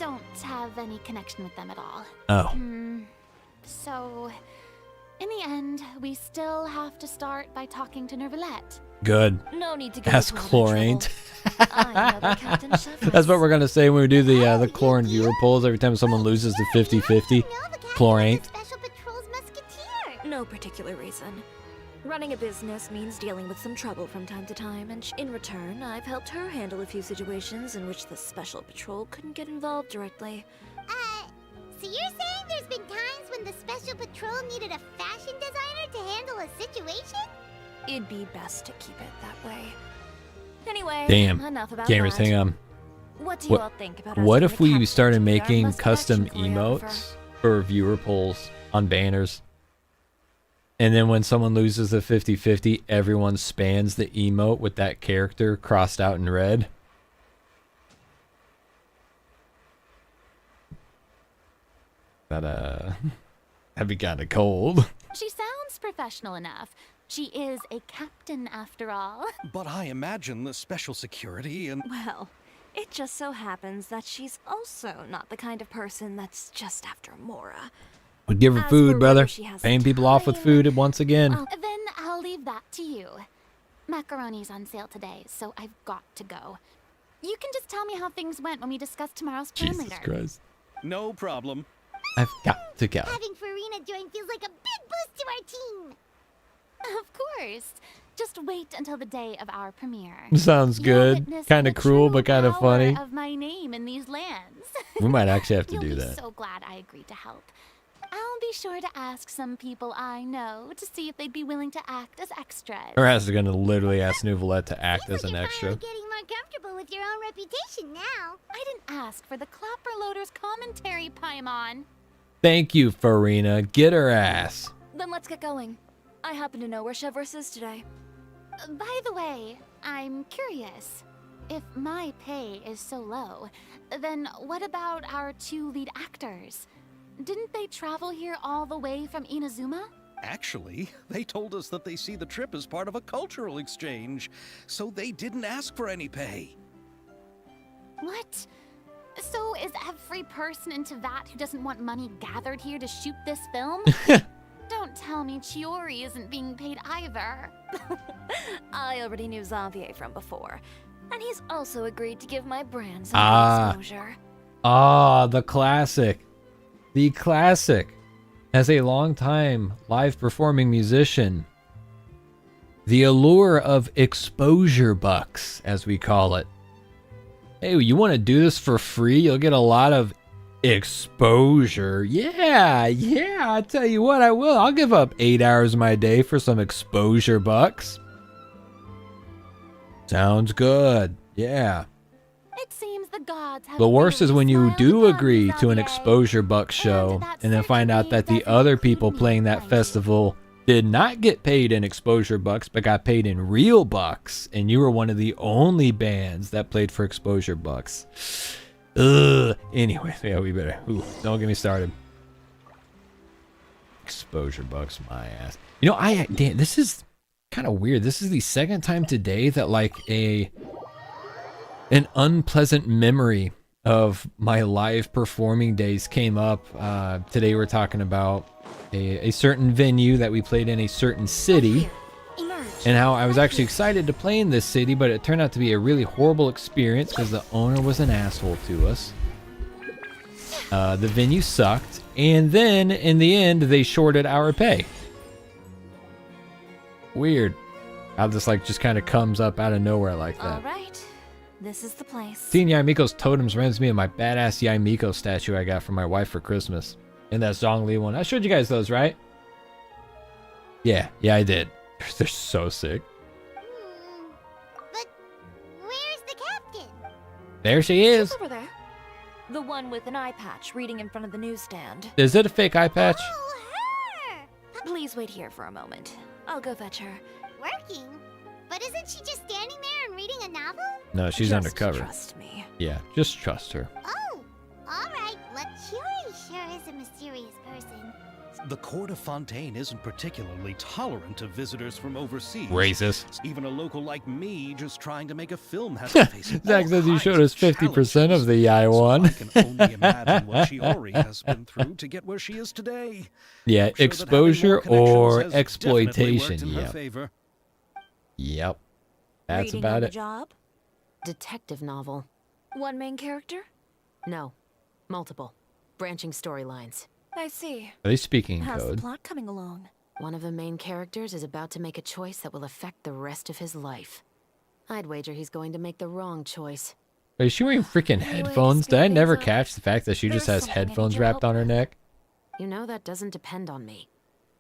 don't have any connection with them at all. Oh. So, in the end, we still have to start by talking to Nervilette. Good. No need to get Ask into Chlorine. I know that Captain Chevreuse. That's what we're gonna say when we do the Chlorine viewer polls. Every time someone loses the 50-50, Chlorine. Special Patrol's Musketeer. No particular reason. Running a business means dealing with some trouble from time to time, and in return, I've helped her handle a few situations in which the Special Patrol couldn't get involved directly. So you're saying there's been times when the Special Patrol needed a fashion designer to handle a situation? It'd be best to keep it that way. Anyway, Damn. enough about Gamers, that. hang on. What do you all think about us What getting if a we captain started to be our making musket custom action choreographer? emotes for viewer polls on banners? And then when someone loses the 50-50, everyone spans the emote with that character crossed out in red? That'd be kind of cold. She sounds professional enough. She is a captain after all. But I imagine the special security and... Well, it just so happens that she's also not the kind of person that's just after Mora. We'd give her As food, for brother. whether she has Paying people off with time- food once again. Then I'll leave that to you. Macaroni's on sale today, so I've got to go. You can just tell me how things went when we discuss tomorrow's plan Jesus later. Christ. No problem. I've got to go. Having Furina join feels like a big boost to our team. Of course. Just wait until the day of our premiere. Sounds You'll good. witness Kind of the cruel, true but kind of power funny. Of my name in these lands. We might actually have to You'll do be that. so glad I agreed to help. I'll be sure to ask some people I know to see if they'd be willing to act as extras. Or is going to literally ask Nouvelette to act as an You're extra. finally getting more comfortable with your own reputation now. I didn't ask for the Clapper Loader's commentary, Paimon. Thank you, Furina. Get her ass. Then let's get going. I happen to know where Chevreuse is today. By the way, I'm curious. If my pay is so low, then what about our two lead actors? Didn't they travel here all the way from Inazuma? Actually, they told us that they see the trip as part of a cultural exchange, so they didn't ask for any pay. What? So is every person in Tevat who doesn't want money gathered here to shoot this film? Don't tell me Chiori isn't being paid either. I already knew Xavier from before. And he's also agreed to give my brand some exposure. The classic. The classic. As a long-time live performing musician, the allure of exposure bucks, as we call it. Hey, you want to do this for free? You'll get a lot of exposure. Yeah, I tell you what, I will. I'll give up 8 hours of my day for some exposure bucks. Sounds good. Yeah. It seems the gods have The worst is when you do smiled agree upon to an Xavier. exposure buck show and then find out that the other people playing that festival did not get paid in exposure bucks but got paid in real bucks, and you were one of the only bands that played for exposure bucks. Ugh. Anyway, yeah, we better. Ooh, don't get me started. Exposure bucks, my ass. You know, damn, this is kind of weird. This is the second time today that like an unpleasant memory of my live performing days came up. Today we're talking about a certain venue that we played in a certain city, and how I was actually excited to play in this city, but it turned out to be a really horrible experience because the owner was an asshole to us. The venue sucked, and then in the end they shorted our pay. Weird how this like just kind of comes up out of nowhere like that. All right, this is the place. Seeing Yaimiko's totems reminds me of my badass Yaimiko statue I got from my wife for Christmas. And that Zhongli one. I showed you guys those, right? Yeah, I did. They're so sick. But where's the captain? There she is. Over there. The one with an eye patch reading in front of the newsstand. Is it a fake eye patch? Oh, her! Please wait here for a moment. I'll go fetch her. Working? But isn't she just standing there and reading a novel? No, she's Just undercover. Trust me. Yeah, just trust her. Oh, alright. Luxury sure is a mysterious person. The court of Fontaine isn't particularly tolerant of visitors from overseas. Racist. Even a local like me just trying to make a film has to face Zach all says you showed us kinds of 50% of the Yai challenges. one. So I can only imagine what Shiori has been through to get where she is today. Yeah, I'm sure that exposure having more or connections has exploitation. definitely worked in her Yep. favor. Yep. That's Reading about on the it. job? Detective novel. One main character? No. Multiple. Branching storylines. I see. Are they speaking in How's the code? plot coming along? One of the main characters is about to make a choice that will affect the rest of his life. I'd wager he's going to make the wrong choice. Wait, is she wearing freaking headphones? Did I never catch the fact that she just has headphones wrapped on her neck? You know, that doesn't depend on me.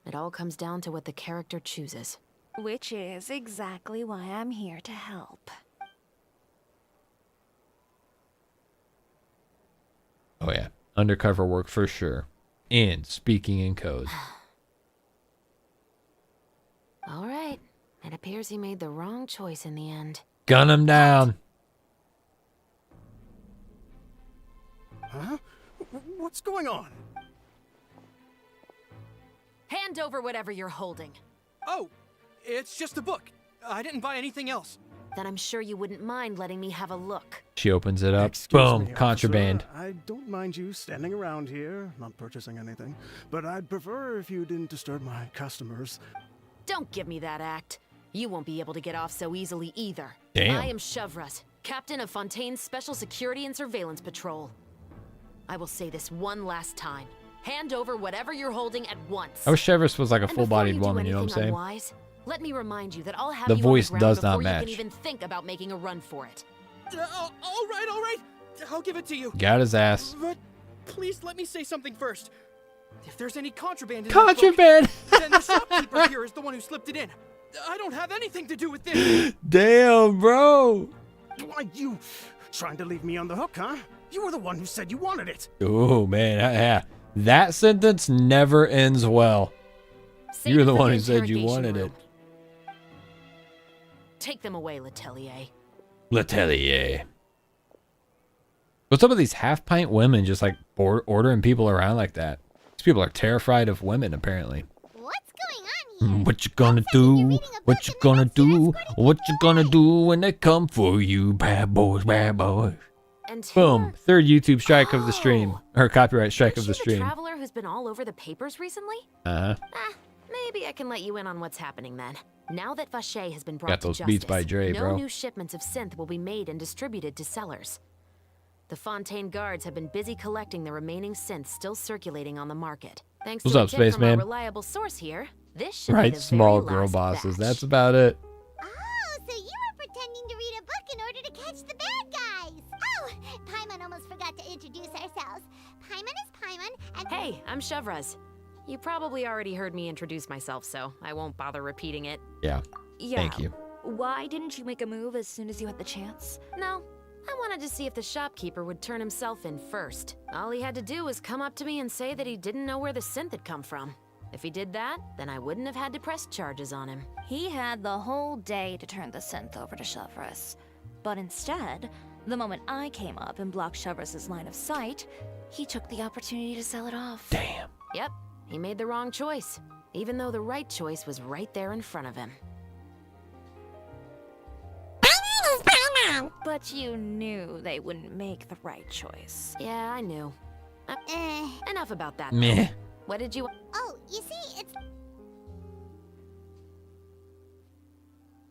It all comes down to what the character chooses. Which is exactly why I'm here to help. Oh yeah, undercover work for sure. And speaking in code. All right. It appears he made the wrong choice in the end. Gun him down. Huh? What's going on? Hand over whatever you're holding. Oh, it's just a book. I didn't buy anything else. Then I'm sure you wouldn't mind letting me have a look. She opens it up. Excuse Boom, me, contraband. officer. I don't mind you standing around here, not purchasing anything, but I'd prefer if you didn't disturb my customers. Don't give me that act. You won't be able to get off so easily either. Damn. I am Chevreuse, captain of Fontaine's Special Security and Surveillance Patrol. I will say this one last time. Hand over whatever you're holding at once. I wish Chevreuse was like a And before full-bodied you do woman, you know what I'm anything saying? unwise, let me remind you that I'll have The you voice on the ground does not before match. you can even think about making a run for it. All right. I'll give it to you. Got his ass. But please let me say something first. If there's any contraband in Contraband! this book, then the shopkeeper here is the one who slipped it in. I don't have anything to do with this. Damn, bro. Why, you trying to leave me on the hook, huh? You were the one who said you wanted it. Oh, man. Yeah. That sentence never ends well. Save You're it the for one who said you interrogation wanted room. it. Take them away, Letelier. Letelier. What's up with these half-pint women just like ordering people around like that? These people are terrified of women, apparently. What's going on here? What you gonna do? What you gonna do? What you gonna do when they come for you, bad boys, bad boys? And Boom. Third YouTube strike of the stream. Or copyright strike of the the stream. traveler who's been all over the papers recently? Uh-huh. Maybe I can let you in on what's happening then. Now that Vache has been brought Got to those justice, beats by Dre, no bro. new shipments of synth will be made and distributed to sellers. The Fontaine guards have been busy collecting the remaining synths still circulating on the market. Thanks What's to a up, tip from Spaceman? our reliable source here, this should be Right, the small very girl last bosses. batch. That's about it. Oh, so you were pretending to read a book in order to catch the bad guys. Oh, Paimon almost forgot to introduce ourselves. Paimon is Paimon, and Hey, I'm Chevreuse. You probably already heard me introduce myself, so I won't bother repeating it. Yeah. Yeah. Thank you. Why didn't you make a move as soon as you had the chance? No, I wanted to see if the shopkeeper would turn himself in first. All he had to do was come up to me and say that he didn't know where the synth had come from. If he did that, then I wouldn't have had to press charges on him. He had the whole day to turn the synth over to Chevreuse. But instead, the moment I came up and blocked Chevreuse's line of sight, he took the opportunity to sell it off. Damn. Yep, he made the wrong choice, even though the right choice was right there in front of him. But you knew they wouldn't make the right choice. Yeah, I knew. Enough about that. Meh. What did you... oh, you see, it's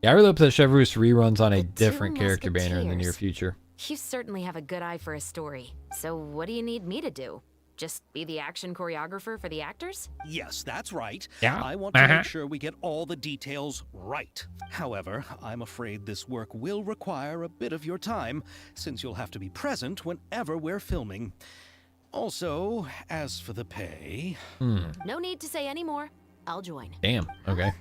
Yeah, I really hope that Chevreuse reruns on a The different Two character banner in the near Musketeers. future. You certainly have a good eye for a story. So what do you need me to do? Just be the action choreographer for the actors? Yes, that's right. Yeah. I want to make sure we get all the details right. However, I'm afraid this work will require a bit of your time, since you'll have to be present whenever we're filming. Also, as for the pay... No need to say any more. I'll join. Damn. Okay.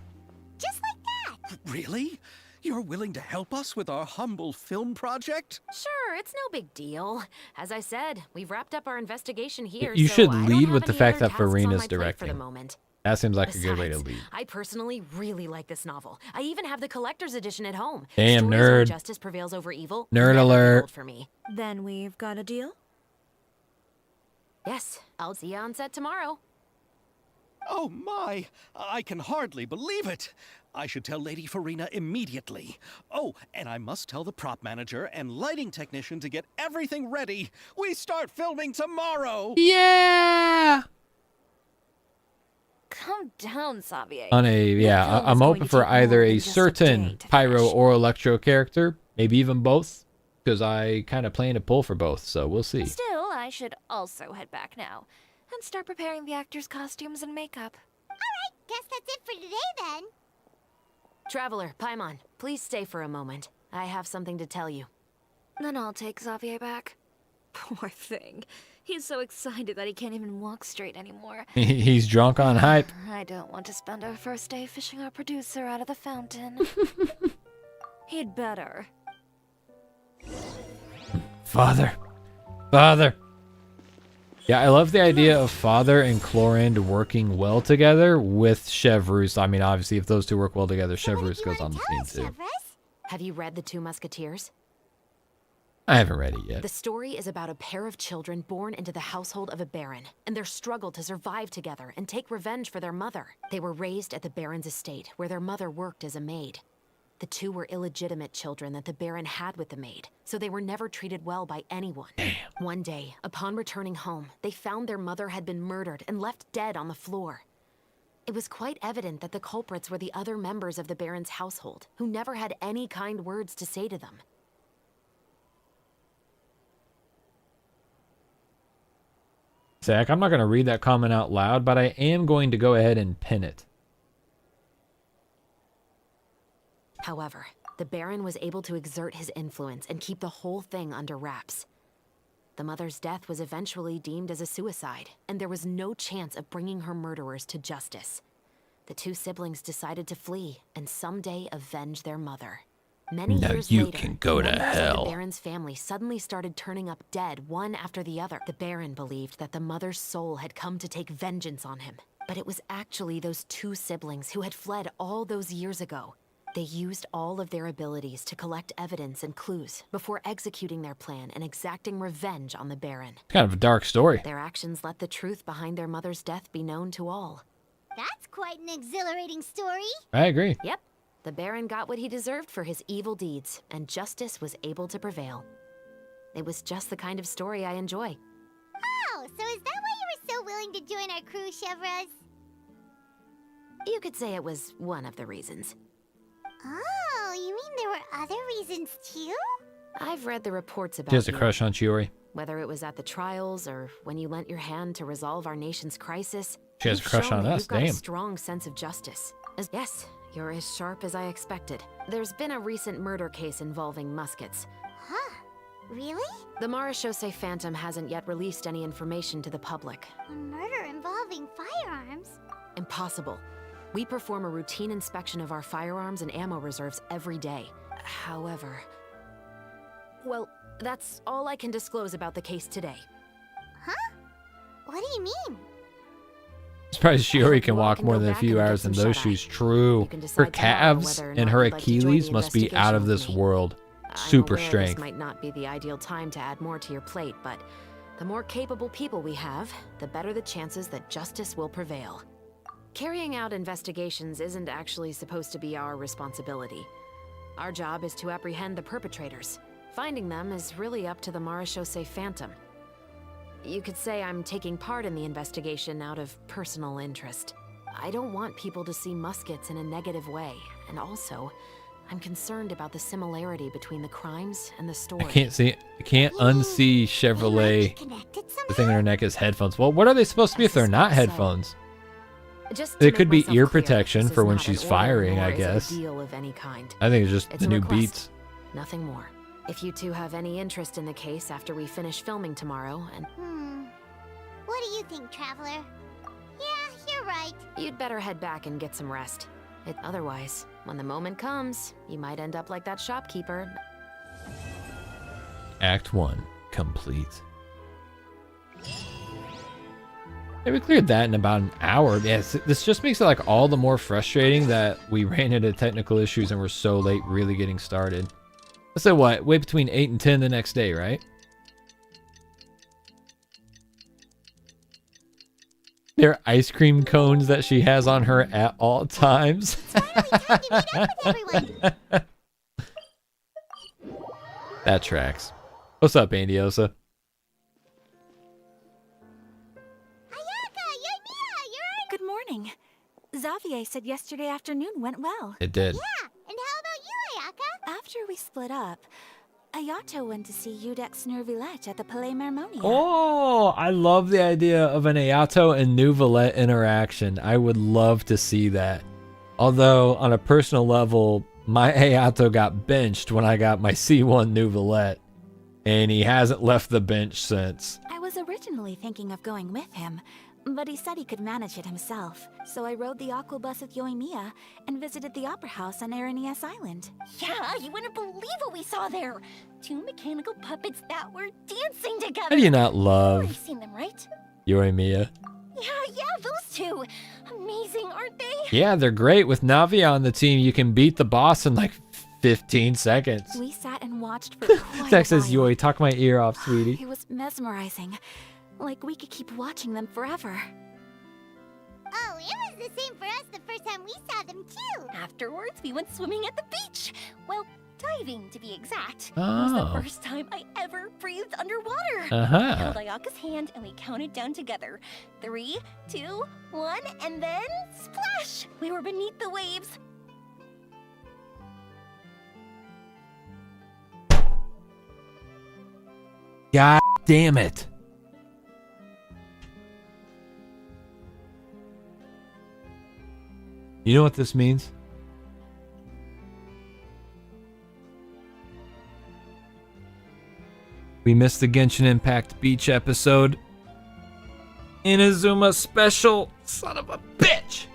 just like that. Really? You're willing to help us with our humble film project? Sure, it's no big deal. As I said, we've wrapped up our investigation here. You so should I don't lead have with the any fact other that tasks on Furina's my plate for directing. the moment. That seems like a good way to Besides, lead. I personally really like this novel. I even have the collector's edition at home. Damn, Stories where nerd. Justice prevails over evil. Nerd never alert. failed for me. Then we've got a deal? Yes, I'll see you on set tomorrow. Oh my! I can hardly believe it! I should tell Lady Furina immediately. Oh, and I must tell the prop manager and lighting technician to get everything ready. We start filming tomorrow! Yeah! Calm down, Xavier. On a, yeah, film is I'm going hoping to for take more either than a just a certain day to pyro finish. or electro character, maybe even both, because I kind of plan to pull for both, so we'll see. Still, I should also head back now and start preparing the actors' costumes and makeup. Alright, guess that's it for today then. Traveler, Paimon, please stay for a moment. I have something to tell you. Then I'll take Xavier back. Poor thing. He's so excited that he can't even walk straight anymore. He's drunk on hype. I don't want to spend our first day fishing our producer out of the fountain. He'd better. Father. Father. Yeah, I love the idea of Father and Clorinde working well together with Chevreuse. I mean, obviously, if those two work well together, Chevreuse goes on the scene too. Have you read The Two Musketeers? I haven't read it yet. The story is about a pair of children born into the household of a baron, and their struggle to survive together and take revenge for their mother. They were raised at the baron's estate, where their mother worked as a maid. The two were illegitimate children that the baron had with the maid, so they were never treated well by anyone. Damn. One day, upon returning home, they found their mother had been murdered and left dead on the floor. It was quite evident that the culprits were the other members of the baron's household, who never had any kind words to say to them. Zach, I'm not going to read that comment out loud, but I am going to go ahead and pin it. However, the Baron was able to exert his influence and keep the whole thing under wraps. The mother's death was eventually deemed as a suicide, and there was no chance of bringing her murderers to justice. The two siblings decided to flee and someday avenge their mother. Many Now years you later, can go to members of hell. the Baron's family suddenly started turning up dead one after the other. The Baron believed that the mother's soul had come to take vengeance on him, but it was actually those two siblings who had fled all those years ago. They used all of their abilities to collect evidence and clues before executing their plan and exacting revenge on the Baron. Kind of a dark story. Their actions let the truth behind their mother's death be known to all. That's quite an exhilarating story. I agree. Yep, the Baron got what he deserved for his evil deeds, and justice was able to prevail. It was just the kind of story I enjoy. Oh, so is that why you were so willing to join our crew, Chevreuse? You could say it was one of the reasons. Oh, you mean there were other reasons too? I've read the reports about She has a you. crush on Chiori. Whether it was at the trials or when you lent your hand to resolve our nation's crisis, She has a you've crush shown on that us, you've got a damn. strong sense of justice. Yes, you're as sharp as I expected. There's been a recent murder case involving muskets. Huh? Really? The Marechaussee Phantom hasn't yet released any information to the public. A murder involving firearms? Impossible. We perform a routine inspection of our firearms and ammo reserves every day. However... Well, that's all I can disclose about the case today. Huh? What do you mean? Surprised Shiori can You all walk can more go than a back few and get hours in some those shut-eye. shoes. True. You can decide Her tomorrow calves whether or and not her you'd like to join the Achilles must be out of investigation this with me. world. I'm Super aware strength. This might not be the ideal time to add more to your plate, but the more capable people we have, the better the chances that justice will prevail. Carrying out investigations isn't actually supposed to be our responsibility. Our job is to apprehend the perpetrators. Finding them is really up to the Marechaussee Phantom. You could say I'm taking part in the investigation out of personal interest. I don't want people to see muskets in a negative way, and also, I'm concerned about the similarity between the crimes and the story. I can't unsee Chevrolet. The thing on her neck is headphones. Well, what are they supposed to be if they're not headphones? Just to It make could be myself ear clear, protection this for is when not an she's order, firing, nor I is it a guess. deal of any kind. I think it's just It's the a new request, beats. Nothing more. If you two have any interest in the case after we finish filming tomorrow, and What do you think, Traveler? Yeah, you're right. you'd better head back and get some rest. Otherwise, when the moment comes, you might end up like that shopkeeper. Act 1 complete. Hey, we cleared that in about an hour. Yes, this just makes it like all the more frustrating that we ran into technical issues and we're so late really getting started. So what? Wait between 8 and 10 the next day, right? There are ice cream cones that she has on her at all times. That tracks. What's up, Andiosa? Good morning. Xavier said yesterday afternoon went well. It did. Yeah, and how about you, Ayaka? After we split up, Ayato went to see Udex Nervillette at the Palais Mermonia. Oh, I love the idea of an Ayato and Neuvillette interaction. I would love to see that. Although, on a personal level, my Ayato got benched when I got my C1 Neuvillette, and he hasn't left the bench since. I was originally thinking of going with him, but he said he could manage it himself. So I rode the Aquabus with Yoimiya and visited the Opera House on Aranias Island. Yeah, you wouldn't believe what we saw there. Two mechanical puppets that were dancing together. How do you not love You've seen them, right? Yoimiya? Yeah, those two. Amazing, aren't they? Yeah, they're great. With Navia on the team, you can beat the boss in like 15 seconds. We sat and watched for quite Tex a says, while. Yoi, talk my ear off, sweetie. It was mesmerizing. Like we could keep watching them forever. Oh, it was the same for us the first time we saw them too. Afterwards, we went swimming at the beach. Well, diving to be exact. It Oh. was the first time I ever breathed underwater. Uh-huh. I held Ayaka's hand and we counted down together. 3, 2, 1, and then splash! We were beneath the waves. God damn it. You know what this means? We missed the Genshin Impact Beach episode. Inazuma special. Son of a bitch.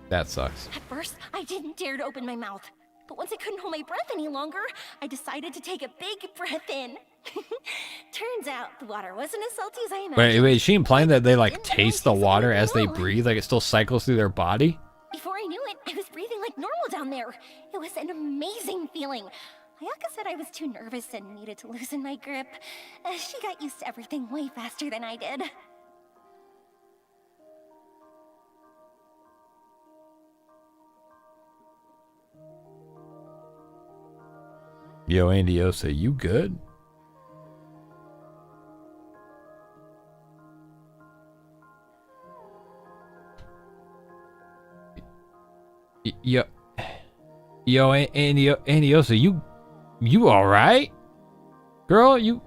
That sucks. At first, I didn't dare to open my mouth. But once I couldn't hold my breath any longer, I decided to take a big breath in. Turns out the water wasn't as salty as I imagined. Wait, is she implying that they like taste the water as they breathe? Like it still cycles through their body? Before I knew it, I was breathing like normal down there. It was an amazing feeling. Ayaka said I was too nervous and needed to loosen my grip. She got used to everything way faster than I did. Yo, Andy Osa, you good? Yo, Andy Osa, you all right, girl? You're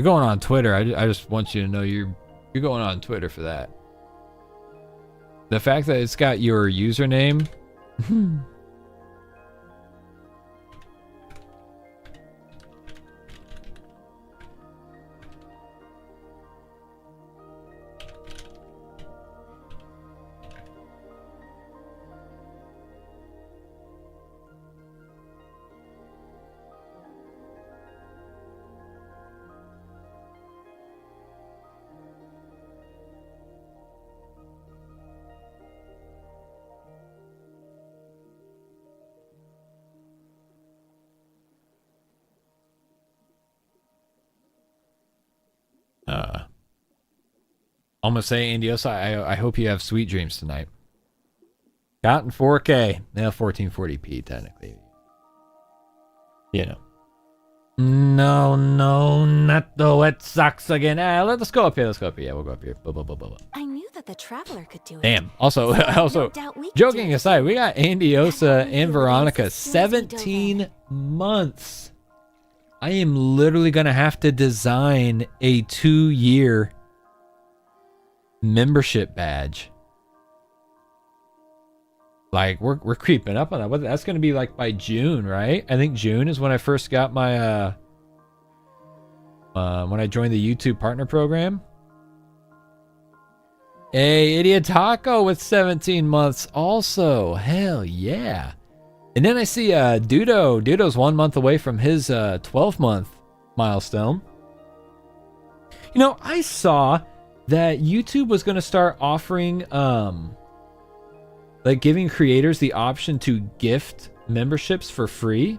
going on Twitter. I just want you to know you're going on Twitter for that. The fact that it's got your username. I'm gonna say, Andy Osa, I hope you have sweet dreams tonight. Got in 4K. Now 1440p technically. You know. No, not the wet socks again. Let's go up here. Yeah, we'll go up here. I knew that the traveler could do it. Damn. Also, joking aside, we got Andy Osa and Veronica 17 months. I am literally gonna have to design a 2-year membership badge. Like we're creeping up on that. But that's gonna be like by June, right? I think June is when I first got my when I joined the YouTube partner program. Hey, Idiot Taco with 17 months also. Hell yeah. And then I see Dudo. Dudo's 1 month away from his 12-month milestone. You know, I saw that YouTube was going to start offering like giving creators the option to gift memberships for free.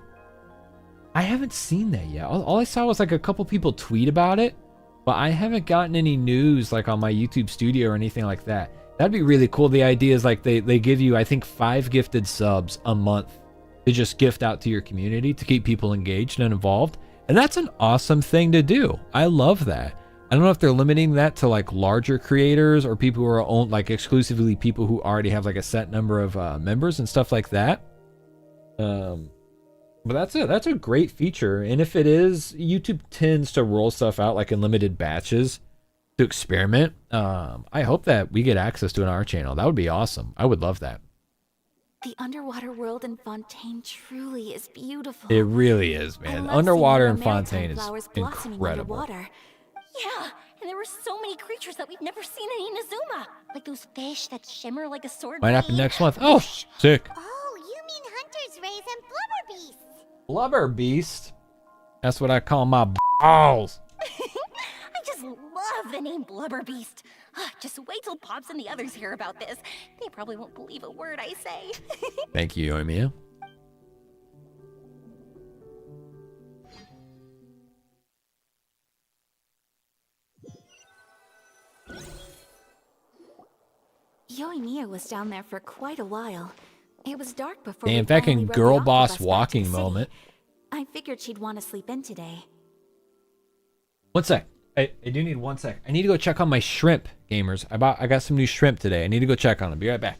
I haven't seen that yet. All I saw was like a couple people tweet about it, but I haven't gotten any news like on my YouTube studio or anything like that. That'd be really cool. The idea is like they give you, I think, 5 gifted subs a month to just gift out to your community to keep people engaged and involved. And that's an awesome thing to do. I love that. I don't know if they're limiting that to like larger creators or people who are owned like exclusively people who already have like a set number of members and stuff like that. But that's a great feature. And if it is, YouTube tends to roll stuff out like in limited batches to experiment. I hope that we get access to it on our channel. That would be awesome. I would love that. The underwater world in Fontaine truly is beautiful. It really is, man. Underwater in Fontaine is incredible. Yeah, and there were so many creatures that we've never seen in Inazuma. Like those fish that shimmer like a sword. Might happen next month. Oh, sick. Oh, you mean Hunter's Rays and Blubber Beasts? Blubber Beast? That's what I call my balls. I just love the name Blubber Beast. Just wait till Pops and the others hear about this. They probably won't believe a word I say. Thank you, Yoimiya. Yoimiya was down there for quite a while. It was dark before Damn, we back finally in rode girl the boss aquabus back to walking the city. moment. I figured she'd want to sleep in today. 1 sec. I do need 1 sec. I need to go check on my shrimp, gamers. I got some new shrimp today. I need to go check on them. Be right back.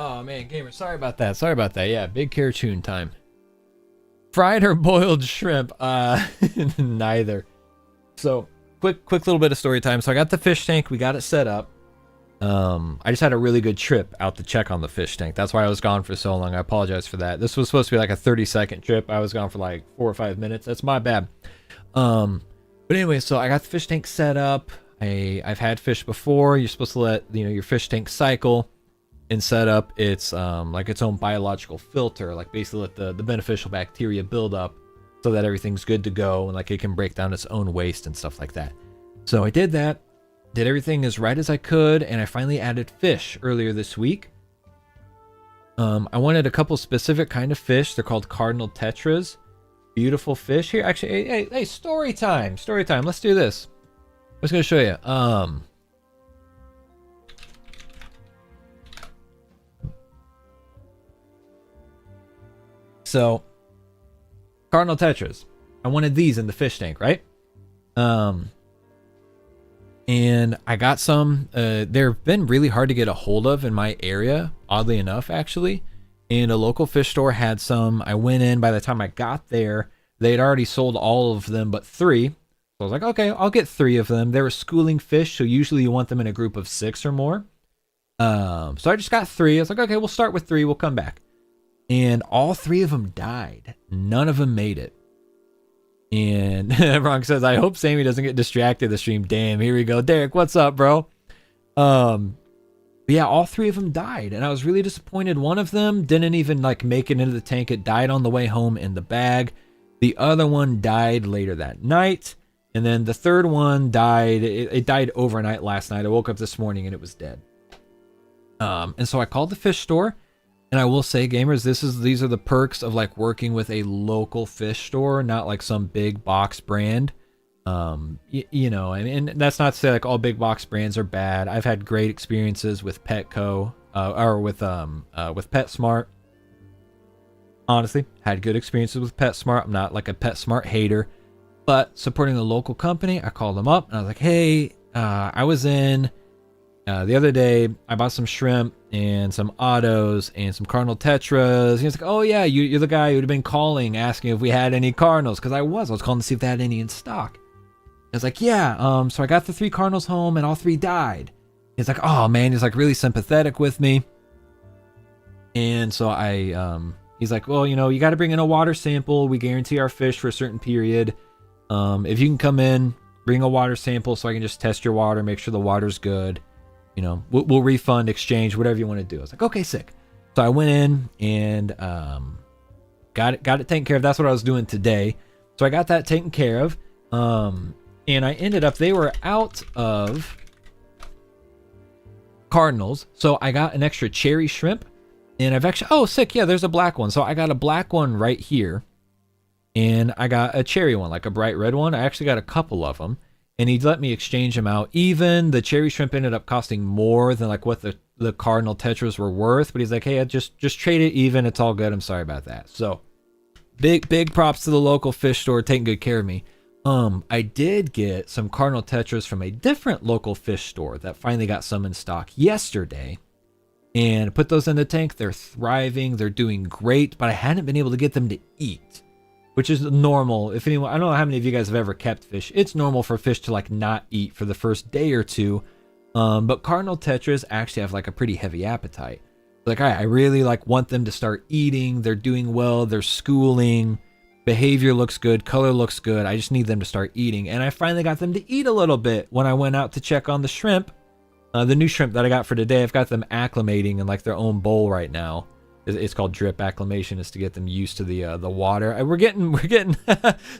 Oh man, gamer, sorry about that. Sorry about that. Yeah, big cartoon time. Fried or boiled shrimp? Neither. So, quick little bit of story time. So I got the fish tank. We got it set up. I just had a really good trip out to check on the fish tank. That's why I was gone for so long. I apologize for that. This was supposed to be like a 30-second trip. I was gone for like 4 or 5 minutes. That's my bad. But anyway, so I got the fish tank set up. I've had fish before. You're supposed to let your fish tank cycle and set up its like its own biological filter, like basically let the beneficial bacteria build up so that everything's good to go and like it can break down its own waste and stuff like that. So I did that. Did everything as right as I could, and I finally added fish earlier this week. I wanted a couple specific kind of fish. They're called cardinal tetras. Beautiful fish. Here, actually, hey, story time. Story time. Let's do this. I'm just gonna show you. So, cardinal tetras. I wanted these in the fish tank, right? And I got some. They've been really hard to get a hold of in my area, oddly enough, actually. And a local fish store had some. I went in. By the time I got there, they had already sold all of them but 3. So I was like, okay, I'll get 3 of them. They were schooling fish, so usually you want them in a group of 6 or more. So I just got 3. I was like, okay, we'll start with 3. We'll come back. And all 3 of them died. None of them made it. And Ron says, I hope Sammy doesn't get distracted the stream. Damn, here we go. Derek, what's up, bro? But yeah, all 3 of them died. And I was really disappointed. One of them didn't even like make it into the tank. It died on the way home in the bag. The other one died later that night. And then the third one died. It died overnight last night. I woke up this morning and it was dead. And so I called the fish store. And I will say, gamers, these are the perks of like working with a local fish store, not like some big box brand. And that's not to say like all big box brands are bad. I've had great experiences with Petco, or with PetSmart. Honestly, had good experiences with PetSmart. I'm not like a PetSmart hater, but supporting a local company, I called them up and I was like, hey, I was in the other day, I bought some shrimp and some autos and some cardinal tetras. And he's like, oh yeah, you're the guy who'd have been calling asking if we had any cardinals. Because I was calling to see if they had any in stock. I was like, yeah. So I got the 3 cardinals home and all 3 died. He's like, oh man, he's like really sympathetic with me. And so he's like, well, you got to bring in a water sample. We guarantee our fish for a certain period. If you can come in, bring a water sample so I can just test your water, make sure the water's good. We'll refund, exchange, whatever you want to do. I was like, okay, sick. So I went in and got it taken care of. That's what I was doing today. So I got that taken care of. And I ended up, they were out of cardinals. So I got an extra cherry shrimp. And I've actually, oh, sick. Yeah, there's a black one. So I got a black one right here. And I got a cherry one, like a bright red one. I actually got a couple of them. And he let me exchange them out. Even the cherry shrimp ended up costing more than like what the cardinal tetras were worth. But he's like, hey, just trade it even. It's all good. I'm sorry about that. So big props to the local fish store taking good care of me. I did get some cardinal tetras from a different local fish store that finally got some in stock yesterday. And put those in the tank. They're thriving. They're doing great. But I hadn't been able to get them to eat. Which is normal. If anyone, I don't know how many of you guys have ever kept fish. It's normal for fish to like not eat for the first day or 2. But cardinal tetras actually have like a pretty heavy appetite. Like I really like want them to start eating. They're doing well. They're schooling. Behavior looks good. Color looks good. I just need them to start eating. And I finally got them to eat a little bit when I went out to check on the shrimp. The new shrimp that I got for today, I've got them acclimating in like their own bowl right now. It's called drip acclimation, is to get them used to the water. We're getting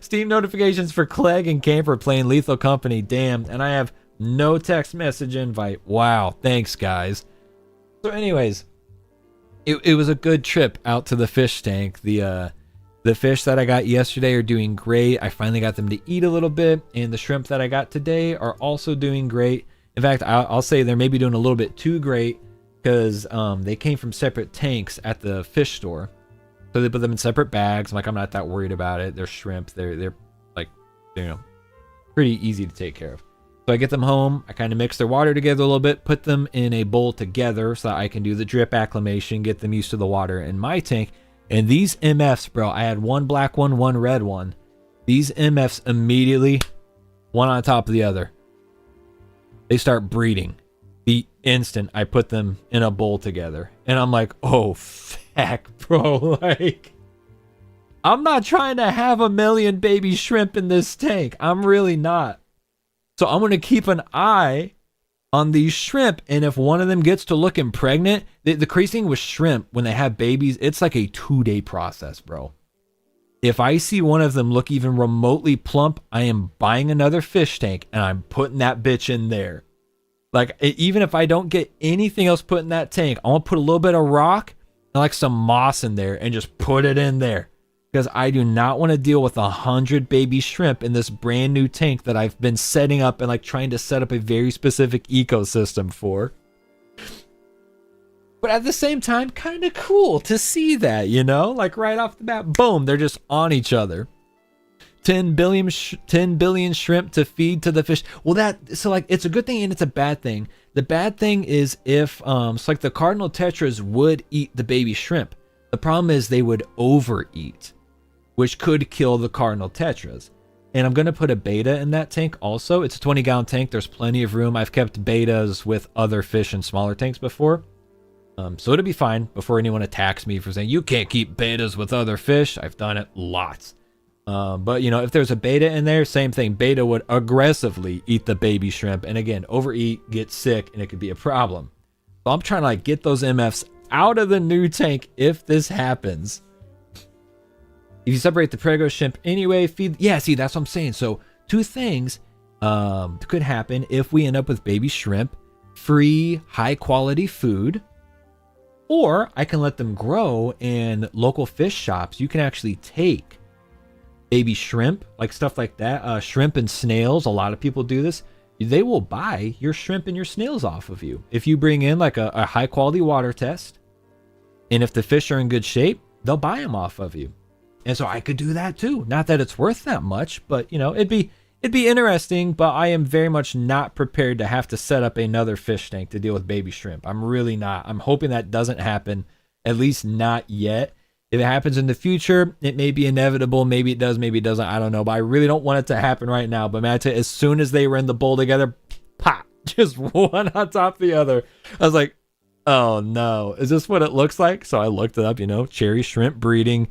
Steam notifications for Clegg and Camper playing Lethal Company. Damn, and I have no text message invite. Wow, thanks guys. So, anyways, it was a good trip out to the fish tank. The fish that I got yesterday are doing great. I finally got them to eat a little bit, and the shrimp that I got today are also doing great. In fact, I'll say they're maybe doing a little bit too great. Because they came from separate tanks at the fish store. So they put them in separate bags. I'm not that worried about it. They're shrimp. They're like, pretty easy to take care of. So I get them home, I kind of mix their water together a little bit, put them in a bowl together so that I can do the drip acclimation, get them used to the water in my tank. And these MFs, bro, I had one black one, one red one. These MFs immediately, one on top of the other, they start breeding the instant I put them in a bowl together. And I'm like, oh, fuck, bro. Like, I'm not trying to have a million baby shrimp in this tank. I'm really not. So I'm going to keep an eye on these shrimp. And if one of them gets to looking pregnant, the crazy thing with shrimp, when they have babies, it's like a 2-day process, bro. If I see one of them look even remotely plump, I am buying another fish tank and I'm putting that bitch in there. Like, even if I don't get anything else put in that tank, I want to put a little bit of rock and like some moss in there and just put it in there. Because I do not want to deal with 100 baby shrimp in this brand new tank that I've been setting up and like trying to set up a very specific ecosystem for. But at the same time, kind of cool to see that, you know? Like right off the bat, boom, they're just on each other. 10 billion shrimp to feed to the fish. Well, so like it's a good thing and it's a bad thing. The bad thing is if so like the cardinal tetras would eat the baby shrimp. The problem is they would overeat, which could kill the cardinal tetras. And I'm going to put a beta in that tank also. It's a 20-gallon tank. There's plenty of room. I've kept betas with other fish in smaller tanks before. So it'll be fine before anyone attacks me for saying, you can't keep betas with other fish. I've done it lots. But, you know, if there's a beta in there, same thing. Beta would aggressively eat the baby shrimp. And again, overeat, get sick, and it could be a problem. So I'm trying to like get those MFs out of the new tank if this happens. If you separate the prego shrimp anyway, feed... Yeah, see, that's what I'm saying. So, two things could happen if we end up with baby shrimp. Free, high-quality food. Or I can let them grow in local fish shops. You can actually take baby shrimp, like stuff like that. Shrimp and snails, a lot of people do this. They will buy your shrimp and your snails off of you. If you bring in like a high-quality water test, and if the fish are in good shape, they'll buy them off of you. And so I could do that too. Not that it's worth that much, but you know, it'd be interesting, but I am very much not prepared to have to set up another fish tank to deal with baby shrimp. I'm really not. I'm hoping that doesn't happen, at least not yet. If it happens in the future, it may be inevitable. Maybe it does, maybe it doesn't. I don't know, but I really don't want it to happen right now. But man, I tell you, as soon as they were in the bowl together, pop, just one on top of the other. I was like, oh no, is this what it looks like? So I looked it up, you know, cherry shrimp breeding.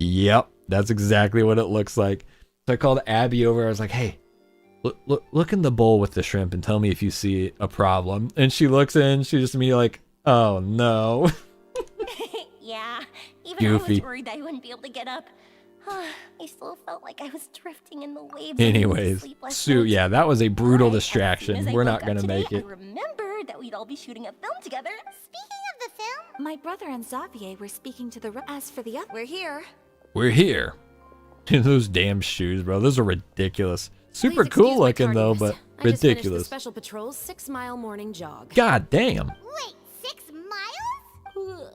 Yep, that's exactly what it looks like. So I called Abby over. I was like, hey, look in the bowl with the shrimp and tell me if you see a problem. And she looks in, she just me like, oh no. Yeah, even Goofy. I was worried I wouldn't be able to get up. I still felt like I was drifting in the waves. Anyways, Sue, yeah, that was a brutal distraction. We're not going to make it. I remembered that we'd all be shooting a film together. Speaking of the film, My brother and Xavier were speaking to the As for the other, we're here. We're here. Those damn shoes, bro. Those are ridiculous. Super Please cool excuse my looking though, tardiness. but I just finished the ridiculous. special patrol's 6-mile morning jog. God damn. wait, 6 miles?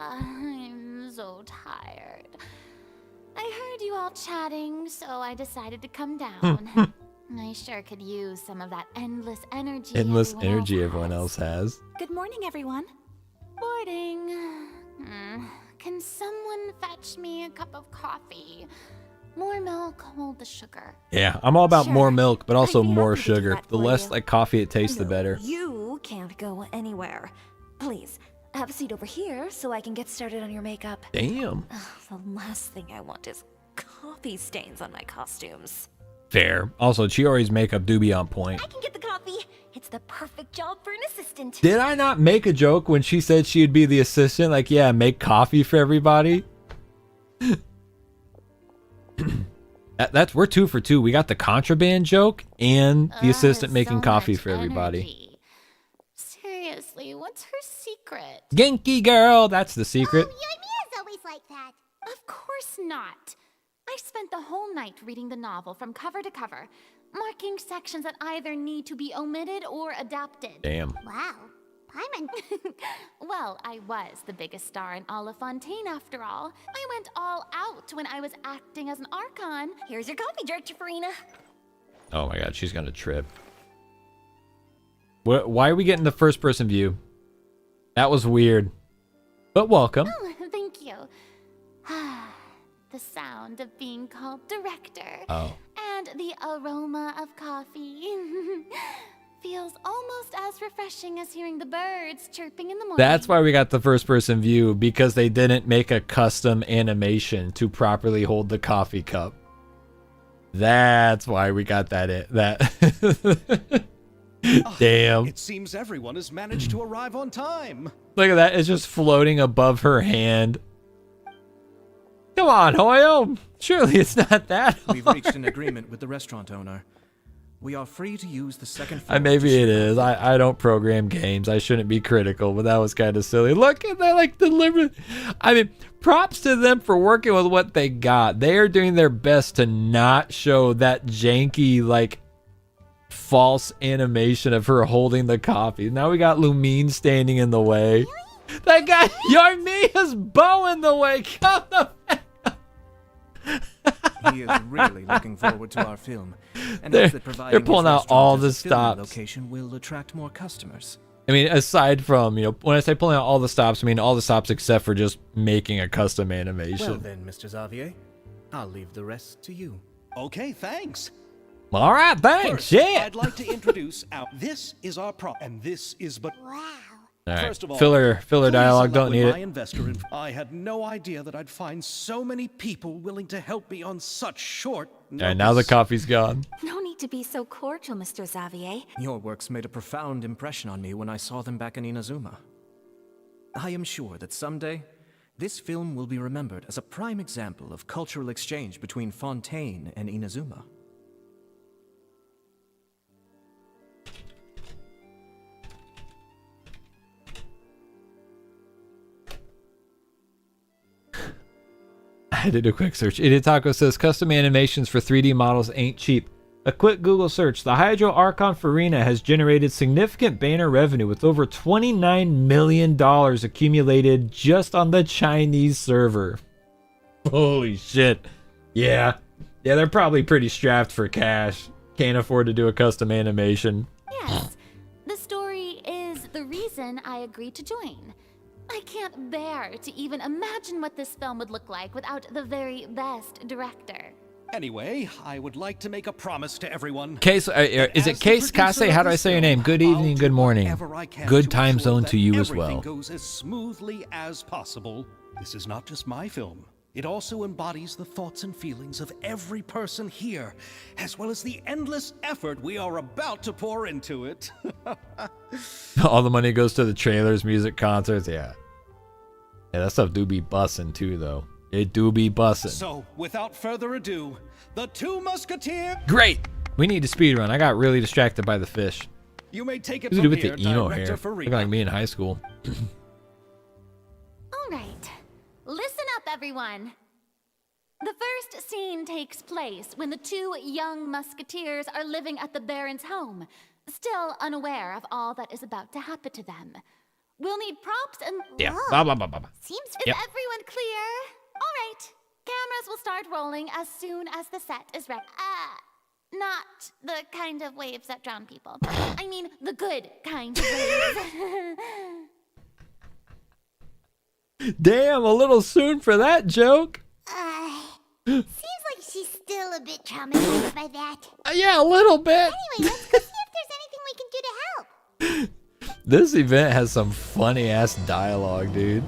I'm so tired. I heard you all chatting, so I decided to come down. I sure could use some of that endless energy. Endless everyone energy else everyone has. else has. Good morning, everyone. Morning. Can someone fetch me a cup of coffee? More milk, hold the sugar. Yeah, I'm all about Sure. more milk, but also I'd be more happy to do sugar. that The for less you. like coffee it tastes, the better. You can't go anywhere. Please, have a seat over here so I can get started on your makeup. Damn. The last thing I want is coffee stains on my costumes. Fair. Also, Chiori's makeup do be on point. I can get the coffee. It's the perfect job for an assistant. Did I not make a joke when she said she'd be the assistant? Like, yeah, make coffee for everybody. We're 2 for 2. We got the contraband joke and the assistant making So coffee much for everybody. energy. Seriously, what's her secret? Genki girl, that's the secret. Oh, Yoimiya's always like that. Of course not. I spent the whole night reading the novel from cover to cover, marking sections that either need to be omitted or adapted. Damn. Wow. Paimon. Well, I was the biggest star in all of Fontaine after all. I went all out when I was acting as an Archon. Here's your coffee, Director Furina. Oh my god, she's gonna trip. Why are we getting the first person view? That was weird. But welcome. Oh, thank you. The sound of being called director. Oh. And the aroma of coffee. Feels almost as refreshing as hearing the birds chirping in the morning. That's why we got the first person view, because they didn't make a custom animation to properly hold the coffee cup. That's why we got that. Damn. It seems everyone has managed to arrive on time. Look at that. It's just floating above her hand. Come on, Hoyo. Surely it's not that hard. We've reached an agreement with the restaurant owner. We are free to use the second floor. Maybe it is. I don't program games. I shouldn't be critical, but that was kind of silly. Look at that, like deliberate. I mean, props to them for working with what they got. They are doing their best to not show that janky, like, false animation of her holding the coffee. Now we got Lumine standing in the way. That guy, Yarmia's bow in the way. Come the He is really looking forward to our film, and They're- hopes that providing they're pulling his out restaurant all as the a filming stops. location will attract more customers. I mean, aside from, you know, when I say pulling out all the stops, I mean all the stops except for just making a custom animation. Well then, Mr. Xavier, I'll leave the rest to you. Okay, thanks. All right, thanks. First, Shit. I'd like to introduce this is our prop, and this is but. Wow. All right. First of all, Filler please dialogue. allow Don't with need my it. investor I had no idea that I'd find so many people willing to help me on such short notice. And now the coffee's gone. No need to be so cordial, Mr. Xavier. Your works made a profound impression on me when I saw them back in Inazuma. I am sure that someday, this film will be remembered as a prime example of cultural exchange between Fontaine and Inazuma. I did a quick search. Idiot Taco says custom animations for 3D models ain't cheap. A quick Google search. The Hydro Archon Furina has generated significant banner revenue with over $29 million accumulated just on the Chinese server. Holy shit. Yeah. Yeah, they're probably pretty strapped for cash. Can't afford to do a custom animation. Yes, the story is the reason I agreed to join. I can't bear to even imagine what this film would look like without the very best director. Anyway, I would like to make a promise to everyone. Case, is it Case Kase? How do I say your name? Good evening, good morning. Good time zone to you as well. Everything goes as smoothly as possible. This is not just my film. It also embodies the thoughts and feelings of every person here, as well as the endless effort we are about to pour into it. All the money goes to the trailers, music, concerts. Yeah. Yeah, that stuff do be bussin' too, though. It do be bussin'. So, without further ado, the Two Musketeers. Great! We need to speedrun. I got really distracted by the fish. You may take it What from do with here, the emo Director hair? Furina. Look like me in high school. All right, listen up, everyone. The first scene takes place when the two young musketeers are living at the Baron's home, still unaware of all that is about to happen to them. We'll need props and... Yeah. Blah, blah, blah, blah, blah. Is Yep. everyone clear? All right, cameras will start rolling as soon as the set is ready. Not the kind of waves that drown people. I mean, the good kind of waves. Damn, a little soon for that joke. Seems like she's still a bit traumatized by that. Yeah, a little bit. Anyway, let's go see if there's anything we can do to help. This event has some funny ass dialogue, dude.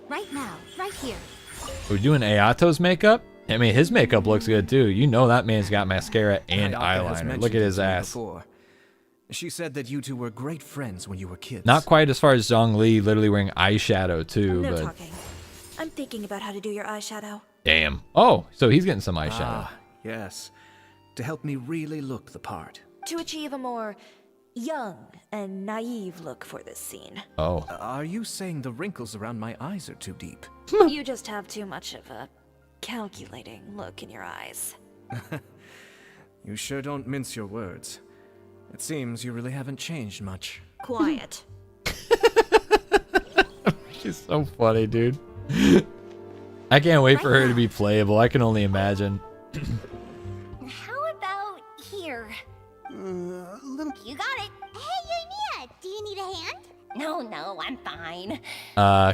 Right now, right here. We're doing Ayato's makeup? I mean, his makeup looks good too. You know that man's got mascara and Ayaka has eyeliner. mentioned Look at it his to me ass. before. She said that you two were great friends when you were kids. Not quite as far as Zhong Li, literally wearing eyeshadow too, No but talking. I'm thinking about how to do your eyeshadow. damn. Oh, so he's getting some eyeshadow. Ah, yes. To help me really look the part. To achieve a more young and naive look for this scene. Oh. Are you saying the wrinkles around my eyes are too deep? You just have too much of a calculating look in your eyes. You sure don't mince your words. It seems you really haven't changed much. Quiet. She's so funny, dude. I can't wait for her to be playable. I can only imagine. How about here? You got it. Hey, Unia, do you need a hand? No, I'm fine.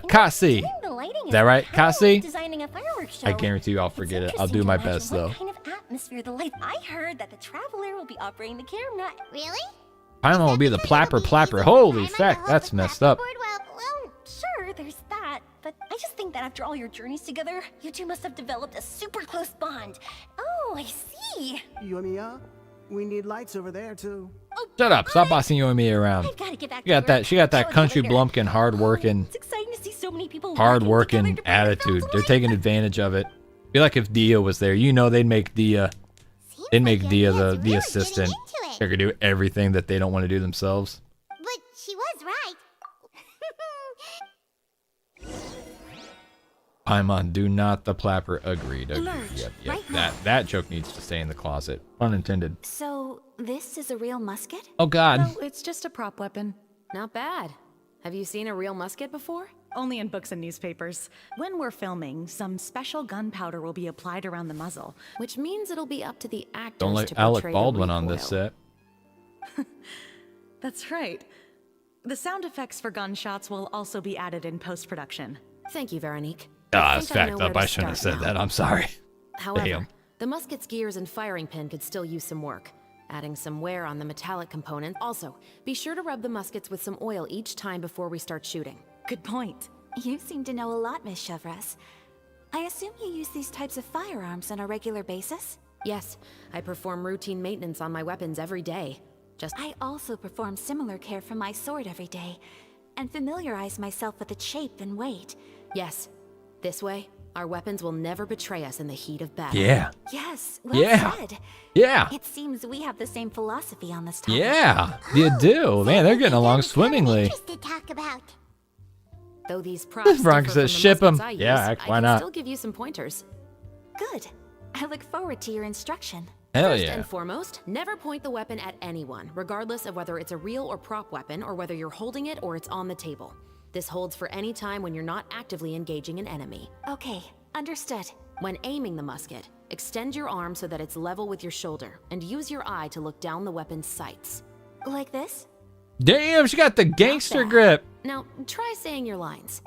Cassie. The lighting Is that right? Cassie? Designing a fireworks show. I guarantee you I'll forget it. I'll do my best, though. What kind of atmosphere the light? I heard that the Traveler will be operating the camera. Really? Paimon will be the plapper. Holy feck, that's messed up. Well, sure, there's that. But I just think that after all your journeys together, you two must have developed a super close bond. Oh, I see. Yumiya, we need lights over there too. Shut up. Stop bossing you and me around. I've got to get back She got to work. that. She got that Tell you country later. blumpkin, hard-working, It's exciting to see so many people hard-working attitude. They're taking advantage of it. Be like if Dia was there. You know they'd make Dia. They'd make Dia the assistant. They could do everything that they don't want to do themselves. But she was right. Paimon, do not the plapper. Agreed. Alert, Yep. right That joke needs to stay in the closet. Unintended. So, this is a real musket? Oh God. No, it's just a prop weapon. Not bad. Have you seen a real musket before? Only in books and newspapers. When we're filming, some special gunpowder will be applied around the muzzle. Which means it'll be up to the actors Don't to let portray Alec the Baldwin on this recoil. set. That's right. The sound effects for gunshots will also be added in post-production. Thank you, Veronique. Ah, I it's think I know fact where up. to I shouldn't have start said now. that. I'm sorry. However, Damn. the musket's gears and firing pin could still use some work. Adding some wear on the metallic component. Also, be sure to rub the muskets with some oil each time before we start shooting. Good point. You seem to know a lot, Miss Chevreuse. I assume you use these types of firearms on a regular basis? Yes, I perform routine maintenance on my weapons every day. I also perform similar care for my sword every day, and familiarize myself with its shape and weight. Yes. This way, our weapons will never betray us in the heat of battle. Yeah. Yes, well said. Yeah. It seems we have the same philosophy on this topic. Yeah. You do. Man, they're getting along swimmingly. To talk about. Though these props Veronica differ says from the ship 'em. muskets I use, Yeah, heck, why I can not? still give you some pointers. Good. I look forward to your instruction. Hell First yeah. and foremost, never point the weapon at anyone, regardless of whether it's a real or prop weapon or whether you're holding it or it's on the table. This holds for any time when you're not actively engaging an enemy. Okay, understood. When aiming the musket, extend your arm so that it's level with your shoulder, and use your eye to look down the weapon's sights. Like this? Damn, she got the gangster grip. Now, try saying your lines.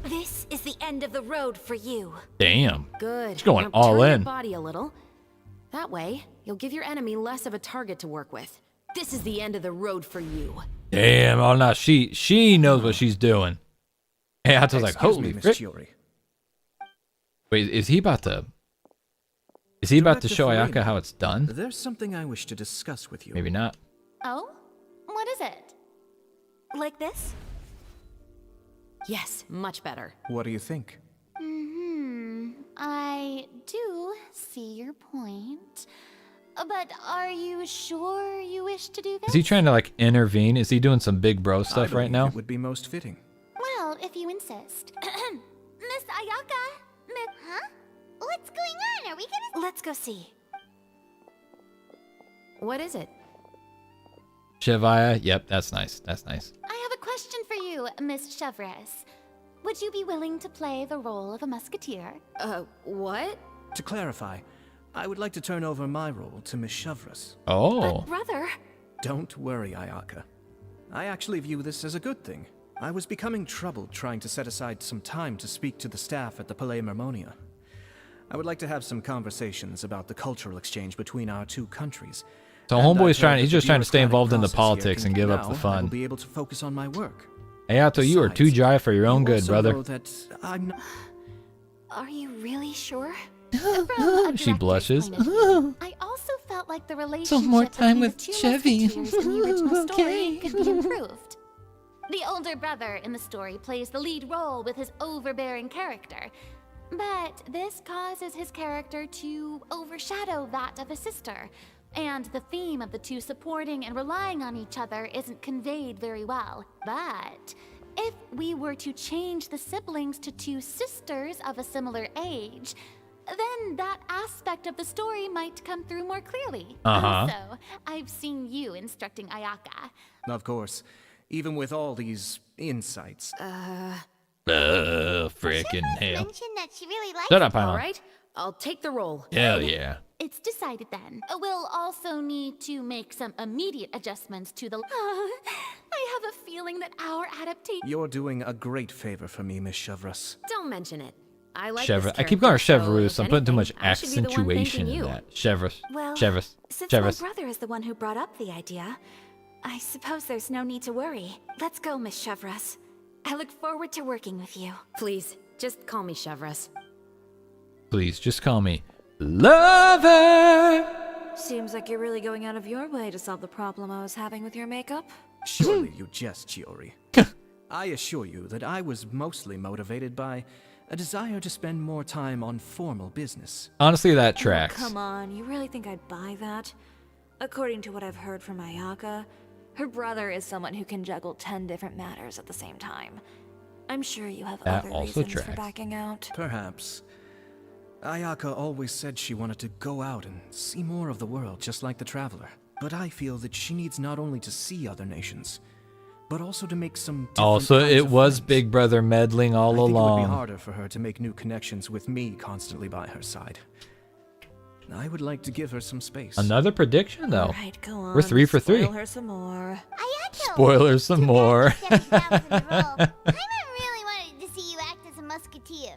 This is the end of the road for you. Damn. Good. She's going Now all turn in. your body a little. That way, you'll give your enemy less of a target to work with. This is the end of the road for you. Damn. Oh no, she knows what she's doing. Hey, I was like, Excuse holy me, Miss frick. Chiori. Wait, is he about to? Is he about to Director show Furina, Ayaka how it's done? There's something I wish to discuss with you. Maybe not. Oh? What is it? Like this? Yes, much better. What do you think? I do see your point. But are you sure you wish to do this? Is he trying to like intervene? Is he doing some big bro I stuff right believe now? It would be most fitting. Well, if you insist. Miss Ayaka? Huh? What's going on? Are we gonna... Let's go see. What is it? Chevaya? Yep, that's nice. That's nice. I have a question for you, Miss Chevreuse. Would you be willing to play the role of a musketeer? What? To clarify, I would like to turn over my role to Miss Chevreuse. Oh. Brother. Don't worry, Ayaka. I actually view this as a good thing. I was becoming troubled trying to set aside some time to speak to the staff at the Palais Mermonia. I would like to have some conversations about the cultural exchange between our two countries. So And homeboy's I've heard trying. that He's the just trying to stay bureaucratic involved in the process here politics can and be give up now the I fun. will be able to focus on my work. Ayato, you are too Besides, dry for your own you good, also brother. know that I'm not... Are you really sure? From a She blushes. director's point of view, I also felt like the relationship more time between with the two Chevy. musketeers in the original story Okay. could be improved. The older brother in the story plays the lead role with his overbearing character, but this causes his character to overshadow that of his sister, and the theme of the two supporting and relying on each other isn't conveyed very well. But if we were to change the siblings to two sisters of a similar age, then that aspect of the story might come through more clearly. Uh-huh. Also, I've seen you instructing Ayaka. Of course. even with all these insights. Frickin' hell. Mentioned that she really likes Shut up, All Paimon. right, I'll take the role. Hell yeah. It's decided then. We'll also need to make some immediate adjustments to the. I have a feeling that our adaptation. You're doing a great favor for me, Miss Chevreuse. Don't mention it. I like Chevreuse. this I keep calling her character, so Chevreuse. if I'm putting too much anything, I should be the one accentuation thanking in you. that. Chevreuse. Well, Chevreuse. since Chevreuse. my brother is the one who brought up the idea, I suppose there's no need to worry. Let's go, Miss Chevreuse. I look forward to working with you. Please, just call me Chevreuse. Please, just call me Lover. Seems like you're really going out of your way to solve the problem I was having with your makeup. Surely you jest, Chiori. I assure you that I was mostly motivated by a desire to spend more time on formal business. Honestly, that Oh, tracks. come on, you really think I'd buy that? According to what I've heard from Ayaka, her brother is someone who can juggle 10 different matters at the same time. I'm sure you have That other also reasons for tracks. backing out. Perhaps. Ayaka always said she wanted to go out and see more of the world, just like the Traveler. But I feel that she needs not only to see other nations, but also to make some different Also, kinds it of was friends. Big Brother meddling all I think it would along. be harder for her to make new connections with me constantly by her side. I would like to give her some space. Another prediction, though. Alright, go on. We're 3 for 3. Spoil her some more. Spoilers some more. Paimon really wanted to see you act as a musketeer.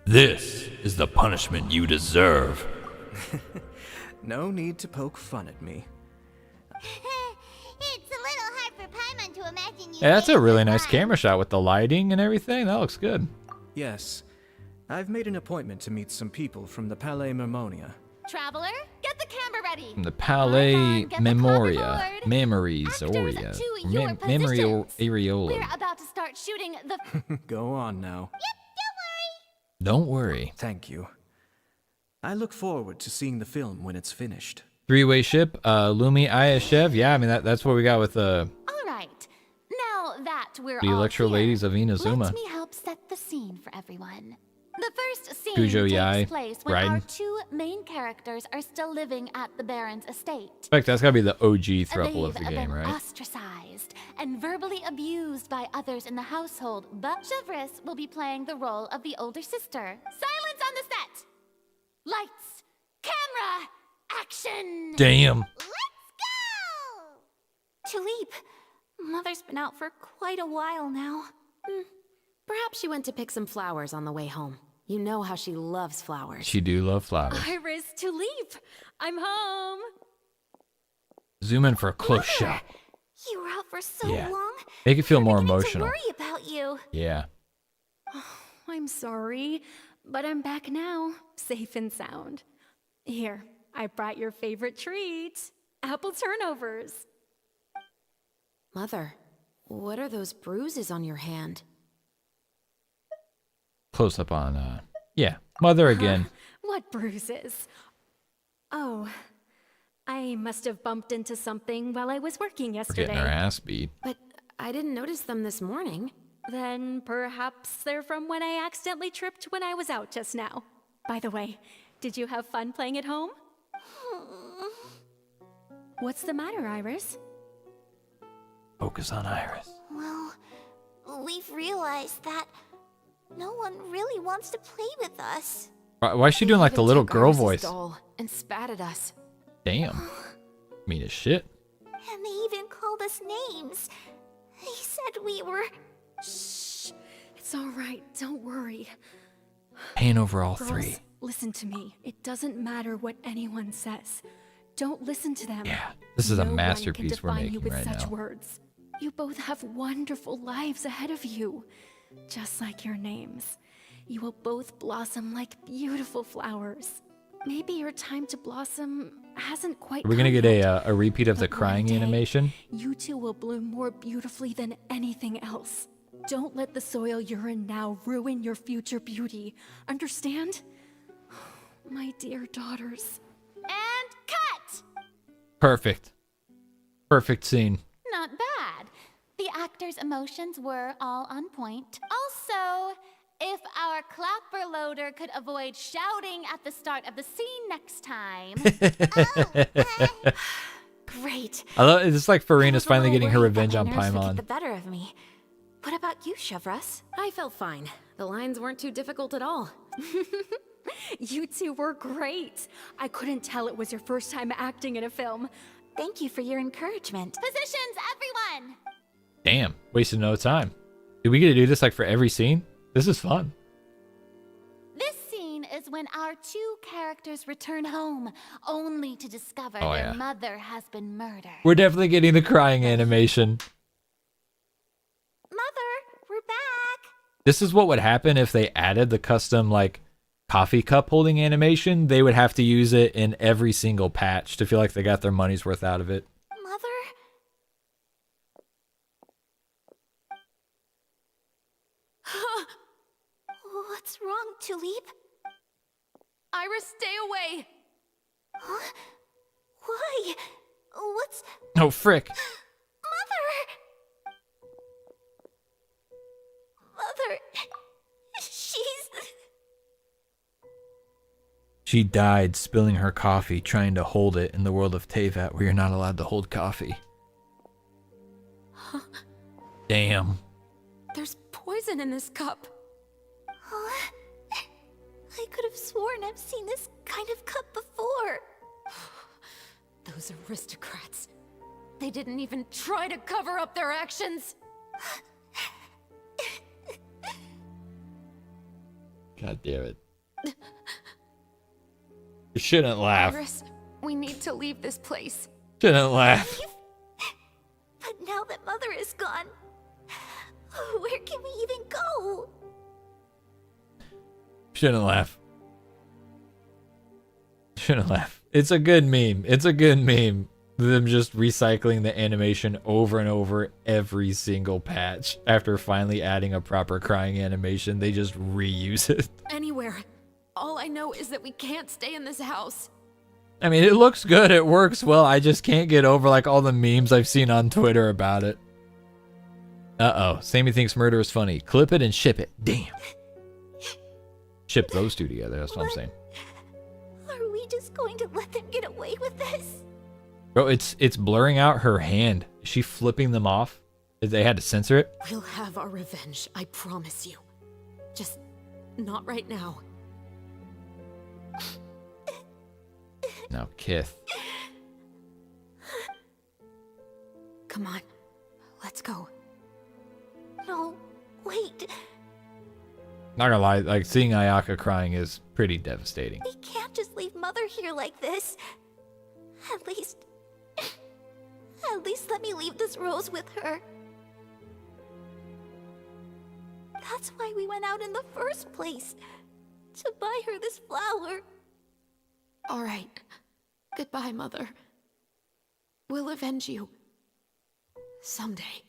This is the punishment you deserve. No need to poke fun at me. It's a little hard for Paimon to imagine you. Yeah, that's a saying really those nice lines. camera shot with the lighting and everything. That looks good. Yes, I've made an appointment to meet some people from the Palais Mermonia. Traveler, get the camera ready. From the Palais get the Memoria. copperboard. Memories. Actors Aurea. to your Memory positions. Areola. We're about to start shooting the. Go on now. Don't worry. Thank you. I look forward to seeing the film when it's finished. 3-way ship. Lumi, Aya, Chev. Yeah, I mean, that's what we got with All right. Now that we're the all Electro here, Ladies of Inazuma. let me help set the scene for everyone. The first scene Gujo Yai, takes place when our Raiden. two main characters are still living at the Baron's estate. In fact, that's got to be the OG throuple of the They've game, been right? ostracized and verbally abused by others in the household, but Chevreuse will be playing the role of the older sister. Silence on the set! Lights, camera, action! Damn. Tulip, Mother's been out for quite a while now. Perhaps she went to pick some flowers on the way home. You know how she loves flowers. She do love flowers. Iris, Tulip, I'm home. Zoom in for a close shot. You were out for so Yeah. long. Make it feel more To emotional. worry about you. Yeah. I'm sorry, but I'm back now, safe and sound. Here, I brought your favorite treat, apple turnovers. Mother, what are those bruises on your hand? Close up on, yeah. Mother again. What bruises? Oh, I must have bumped into something while I was working We're yesterday. getting our ass beat. But I didn't notice them this morning. Then perhaps they're from when I accidentally tripped when I was out just now. By the way, did you have fun playing at home? What's the matter, Iris? Focus on Iris. Well, we've realized that no one really wants to play with us. Why is she doing like the little girl voice? Doll and spat at us. Damn. Mean as shit. And they even called us names. They said we were... Shh. It's all right. Don't worry. Pain over all Girls, 3. listen to me. It doesn't matter what anyone says. Don't listen to them. Yeah, this is a No one masterpiece can we're define making you with right such now. words. You both have wonderful lives ahead of you. Just like your names. You will both blossom like beautiful flowers. Maybe your time to blossom hasn't quite Are we gonna come get yet, a repeat of the but one crying day, animation? You two will bloom more beautifully than anything else. Don't let the soil you're in now ruin your future beauty. Understand? My dear daughters. And cut! Perfect. Perfect scene. Not bad. The actors' emotions were all on point. Also, if our clapper loader could avoid shouting at the start of the scene next time. Great. great. I love it's like I Furina's was a finally little getting her worried that revenge my on nerves would get Paimon. the better of me. What about you, Chevreuse? I felt fine. The lines weren't too difficult at all. You two were great. I couldn't tell it was your first time acting in a film. Thank you for your encouragement. Positions, everyone! Damn, wasted no time. Do we get to do this like for every scene? This is fun. This scene is when our two characters return home, only to discover Oh, their yeah. mother has been murdered. We're definitely getting the crying animation. Mother, we're back. This is what would happen if they added the custom like coffee cup holding animation. They would have to use it in every single patch to feel like they got their money's worth out of it. Mother? What's wrong, Tulip? Iris, stay away! Huh? Why? What's... Oh, frick. Mother, she's... She died spilling her coffee trying to hold it in the world of Teyvat where you're not allowed to hold coffee. Damn. There's poison in this cup. Huh? I could have sworn I've seen this kind of cup before. Those aristocrats. They didn't even try to cover up their actions. God damn it. You shouldn't laugh. Iris, we need to leave this place. Shouldn't laugh. But now that Mother is gone, where can we even go? Shouldn't laugh. Shouldn't laugh. It's a good meme. It's a good meme. Them just recycling the animation over and over every single patch. After finally adding a proper crying animation, they just reuse it. Anywhere. All I know is that we can't stay in this house. I mean, it looks good. It works well. I just can't get over like all the memes I've seen on Twitter about it. Uh-oh. Sammy thinks murder is funny. Clip it and ship it. Damn. Ship those two together. That's what I'm saying. Are we just going to let them get away with this? Bro, it's blurring out her hand. Is she flipping them off? They had to censor it? We'll have our revenge, I promise you. Just not right now. No, Kith. Come on, let's go. No, wait. Not gonna lie, like seeing Ayaka crying is pretty devastating. We can't just leave Mother here like this. At least let me leave this rose with her. That's why we went out in the first place. To buy her this flower. All right. Goodbye, Mother. We'll avenge you. Someday.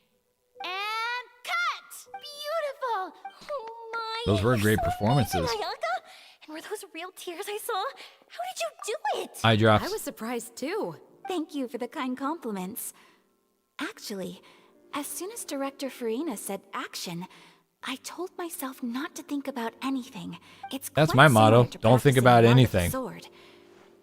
And cut! Beautiful! Oh my. Those were great Amazing, performances. Ayaka! And were those real tears I saw? How did you do it? Eye drops. I was surprised too. Thank you for the kind compliments. Actually, as soon as Director Furina said action, I told myself not to think about anything. It's That's quite my motto. similar to Don't think practicing about the art of the anything. sword.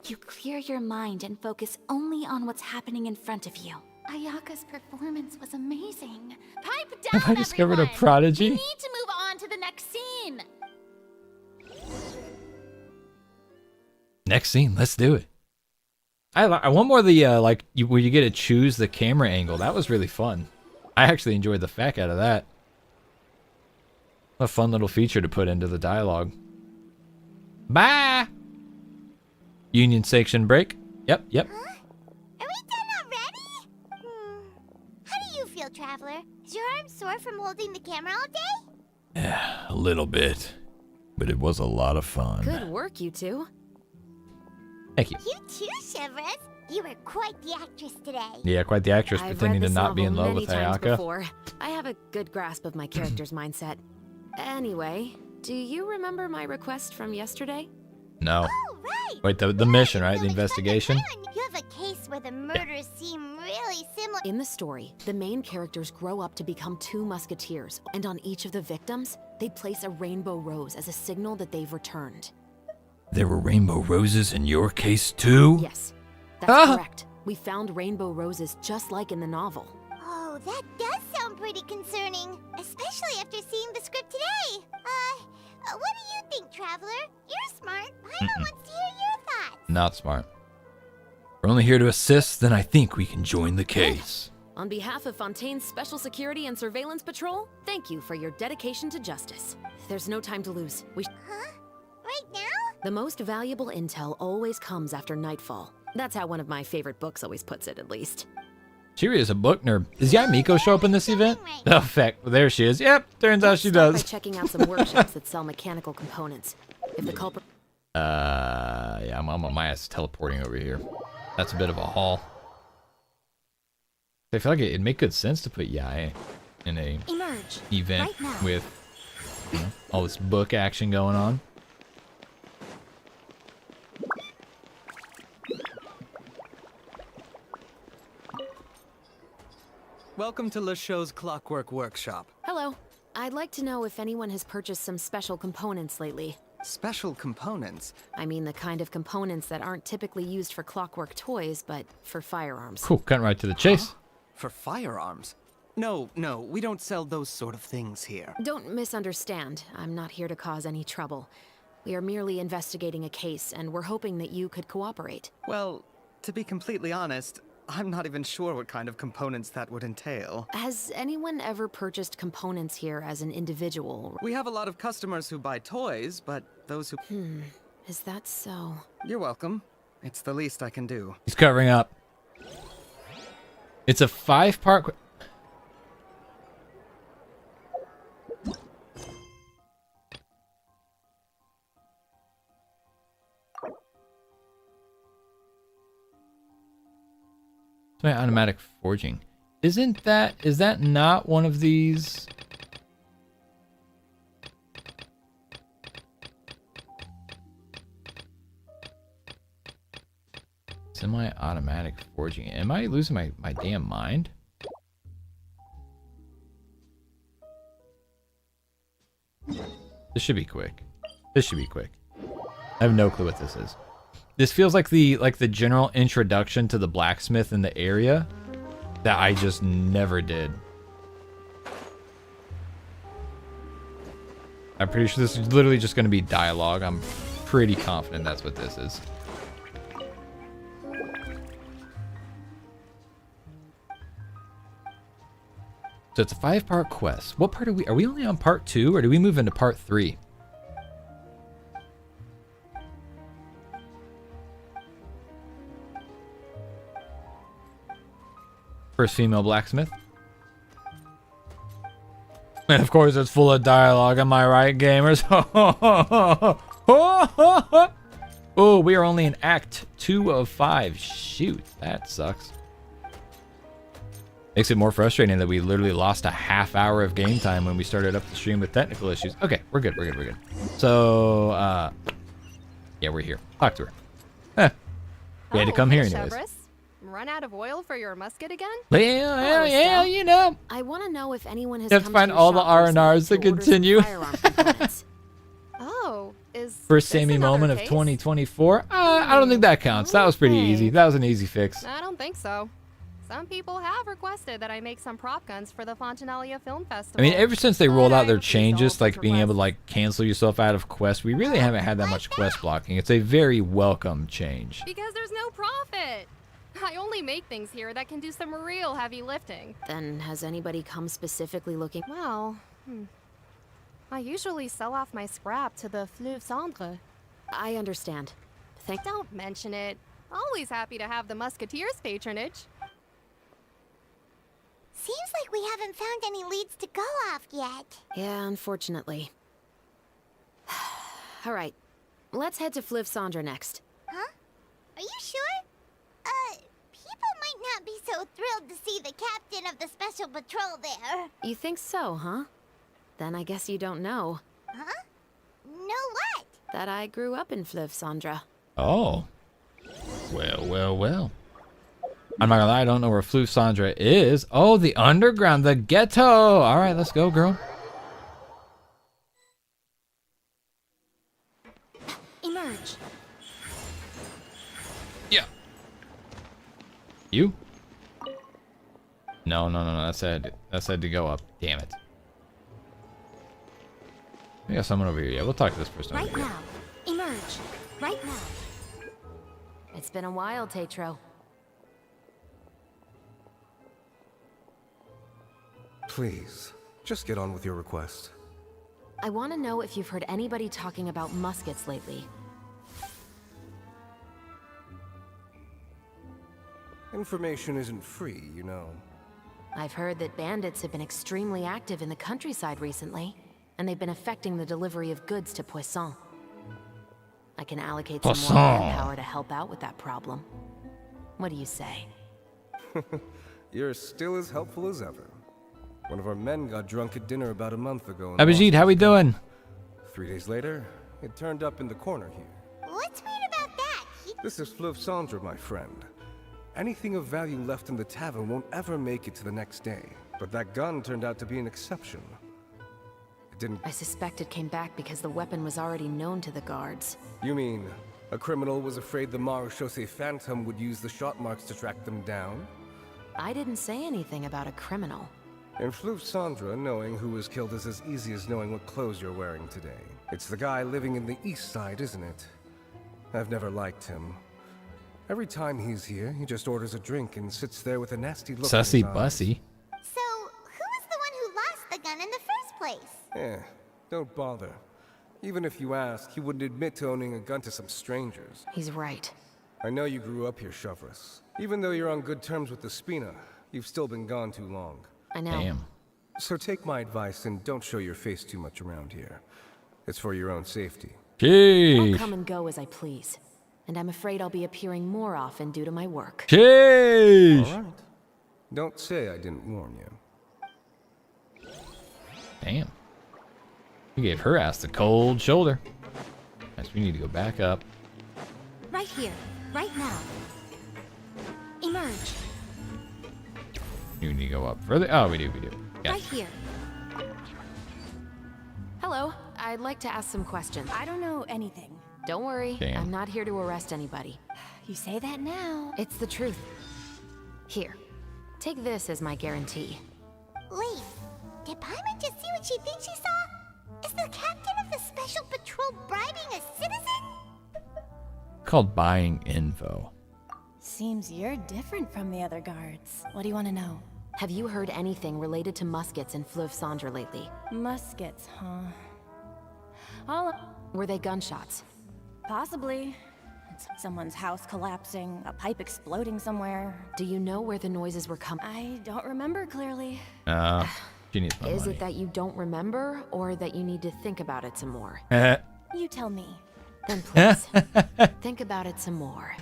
You clear your mind and focus only on what's happening in front of you. Ayaka's performance was amazing. Pipe down, Have I discovered a everyone. prodigy? We need to move on to the next scene. Next scene, let's do it. I want more of the where you get to choose the camera angle. That was really fun. I actually enjoyed the feck out of that. A fun little feature to put into the dialogue. Bye. Union section break. Yep. Are we done already? How do you feel, Traveler? Is your arm sore from holding the camera all day? Yeah, a little bit, but it was a lot of fun. Good work, you two. Thank you. You too, Chevreuse. You were quite the actress today. Yeah, quite the actress I've pretending read to this not be in novel love with many times Ayaka. before. I have a good grasp of my character's mindset. Anyway, do you remember my request from yesterday? No. Oh, right. Wait, the mission, right? The investigation? You have a case where the murders seem really similar. In the story, the main characters grow up to become 2 musketeers, and on each of the victims, they place a rainbow rose as a signal that they've returned. There were rainbow roses in your case too? Yes, that's correct. We found rainbow roses just like in the novel. Oh, that does sound pretty concerning, especially after seeing the script today. What do you think, Traveler? You're smart. Paimon wants to hear your thoughts. Not smart. We're only here to assist, then I think we can join the case. On behalf of Fontaine's Special Security and Surveillance Patrol, thank you for your dedication to justice. There's no time to lose. Huh? Right now? The most valuable intel always comes after nightfall. That's how one of my favorite books always puts it, at least. She really is a book nerd. Does Yamiko show up in this event? Oh, feck. Well, there she is. Yep, turns out she does. By checking out some workshops that sell mechanical components. If the culprit... Yeah, my ass is teleporting over here. That's a bit of a haul. I feel like it'd make good sense to put Yae in a event with all this book action going on. Welcome to LeChaux's Clockwork Workshop. Hello. I'd like to know if anyone has purchased some special components lately. Special components? I mean the kind of components that aren't typically used for clockwork toys, but for firearms. Cool, cutting right to the chase. Huh? For firearms? No, we don't sell those sort of things here. Don't misunderstand. I'm not here to cause any trouble. We are merely investigating a case, and we're hoping that you could cooperate. Well, to be completely honest, I'm not even sure what kind of components that would entail. Has anyone ever purchased components here as an individual? We have a lot of customers who buy toys, but those who... Is that so? You're welcome. It's the least I can do. He's covering up. It's a 5-part... Automatic forging. Is that not one of these? Semi-automatic forging. Am I losing my damn mind? This should be quick. This should be quick. I have no clue what this is. This feels like the general introduction to the blacksmith in the area that I just never did. I'm pretty sure this is literally just going to be dialogue. I'm pretty confident that's what this is. So it's a 5-part quest. What part are we? Are we only on part 2 or do we move into part 3? First female blacksmith. And of course it's full of dialogue, am I right, gamers? Oh, we are only in Act 2 of 5. Shoot, that sucks. Makes it more frustrating that we literally lost a half hour of game time when we started up the stream with technical issues. Okay, we're good. So, yeah, we're here. Talk to her. We had to come here anyways. Chevreuse, run out of oil for your musket again? Yeah, you know. I want to know if anyone has You have to find all the R&Rs to continue. Oh, First Sammy moment of 2024. I don't think that counts. That was pretty easy. That was an easy fix. I don't think so. Some people have requested that I make some prop guns for the Fontaine Film Festival. I mean, ever since they rolled out their changes, like being able to like cancel yourself out of quests, we really haven't had that much quest blocking. It's a very welcome change. Because there's no profit. I only make things here that can do some real heavy lifting. Then has anybody come specifically looking? Well, I usually sell off my scrap to the Fleuve Cendre. I understand. Don't mention it. Always happy to have the Musketeers' patronage. Seems like we haven't found any leads to go off yet. Yeah, unfortunately. All right, let's head to Fleuve Cendre next. Huh? Are you sure? People might not be so thrilled to see the captain of the special patrol there. You think so, huh? Then I guess you don't know. Huh? Know what? That I grew up in Fleuve Cendre. Oh. Well. I'm not gonna lie, I don't know where Fleuve Cendre is. Oh, the underground, the ghetto. All right, let's go, girl. Emerge. Yeah. You? No. That said to go up. Damn it. We got someone over here. Yeah, we'll talk to this person over Right here. now. Emerge. Right now. It's been a while, Tetro. Please, just get on with your request. I want to know if you've heard anybody talking about muskets lately. Information isn't free, you know. I've heard that bandits have been extremely active in the countryside recently, and they've been affecting the delivery of goods to Poisson. I can allocate some more manpower to help out with that problem. What do you say? You're still as helpful as ever. One of our men got drunk at dinner about a month ago. Abhijit, how we doing? 3 days later, it turned up in the corner here. What's weird about that? This is Fleuve Cendre, my friend. Anything of value left in the tavern won't ever make it to the next day. But that gun turned out to be an exception. It didn't... I suspect it came back because the weapon was already known to the guards. You mean, a criminal was afraid the Marechaussee Phantom would use the shot marks to track them down? I didn't say anything about a criminal. In Fleuve Cendre, knowing who was killed is as easy as knowing what clothes you're wearing today. It's the guy living in the east side, isn't it? I've never liked him. Every time he's here, he just orders a drink and sits there with a nasty look in his Sussy eyes. bussy. So, who was the one who lost the gun in the first place? Don't bother. Even if you ask, he wouldn't admit to owning a gun to some strangers. He's right. I know you grew up here, Chevreuse. Even though you're on good terms with the Spina, you've still been gone too long. I know. Damn. So take my advice and don't show your face too much around here. It's for your own safety. I'll Sheesh. come and go as I please. And I'm afraid I'll be appearing more often due to my work. Sheesh. All right. Don't say I didn't warn you. Damn. We gave her ass the cold shoulder. Guess we need to go back up. Right here. Right now. Emerge. You need to go up further. Oh, we do. Yeah. Right here. Hello. I'd like to ask some questions. I don't know anything. Don't worry. Damn. I'm not here to arrest anybody. You say that now. It's the truth. Here. Take this as my guarantee. Wait, did Paimon just see what she thinks she saw? Is the captain of the special patrol bribing a citizen? Called buying info. Seems you're different from the other guards. What do you want to know? Have you heard anything related to muskets in Fleuve Cendre lately? Muskets, huh? Were they gunshots? Possibly. It's someone's house collapsing, a pipe exploding somewhere. Do you know where the noises were coming? I don't remember clearly. She needs my Is money. it that you don't remember, or that you need to think about it some more? You tell me. Then please, think about it some more.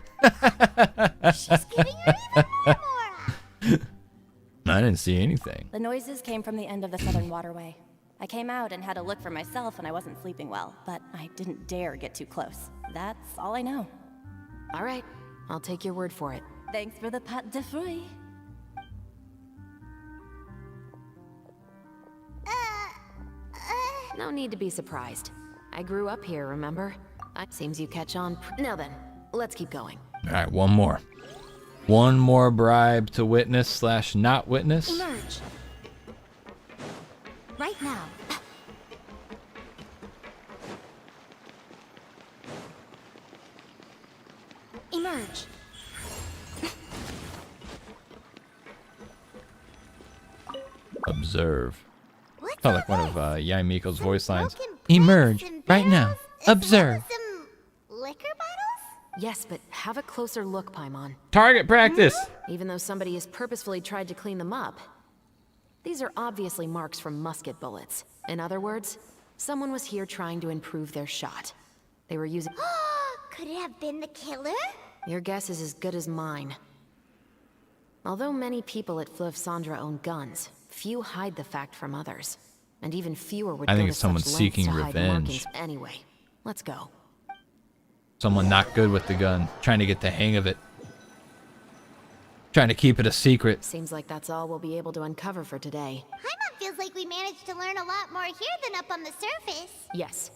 She's giving her even more Mora. I didn't see anything. The noises came from the end of the southern waterway. I came out and had a look for myself when I wasn't sleeping well, but I didn't dare get too close. That's all I know. All right, I'll take your word for it. Thanks for the pâte de fruits. No need to be surprised. I grew up here, remember? Seems you catch on. Now then, let's keep going. All right, one more. One more bribe to witness / not witness. Emerge. Right now. Emerge. Observe. What's Oh, all like one of this? Yai Miko's voice lines. Broken Emerge plates and right now. barrels, as well Observe. as some liquor bottles? Yes, but have a closer look, Paimon. Target practice. Even though somebody has purposefully tried to clean them up. These are obviously marks from musket bullets. In other words, someone was here trying to improve their shot. They were using... Could it have been the killer? Your guess is as good as mine. Although many people at Fleuve Cendre own guns, few hide the fact from others. And even fewer would I go think to it's someone such lengths seeking to hide revenge. markings. Anyway, let's go. Someone not good with the gun, trying to get the hang of it. Trying to keep it a secret. Seems like that's all we'll be able to uncover for today. Paimon feels like we managed to learn a lot more here than up on the surface. Yes.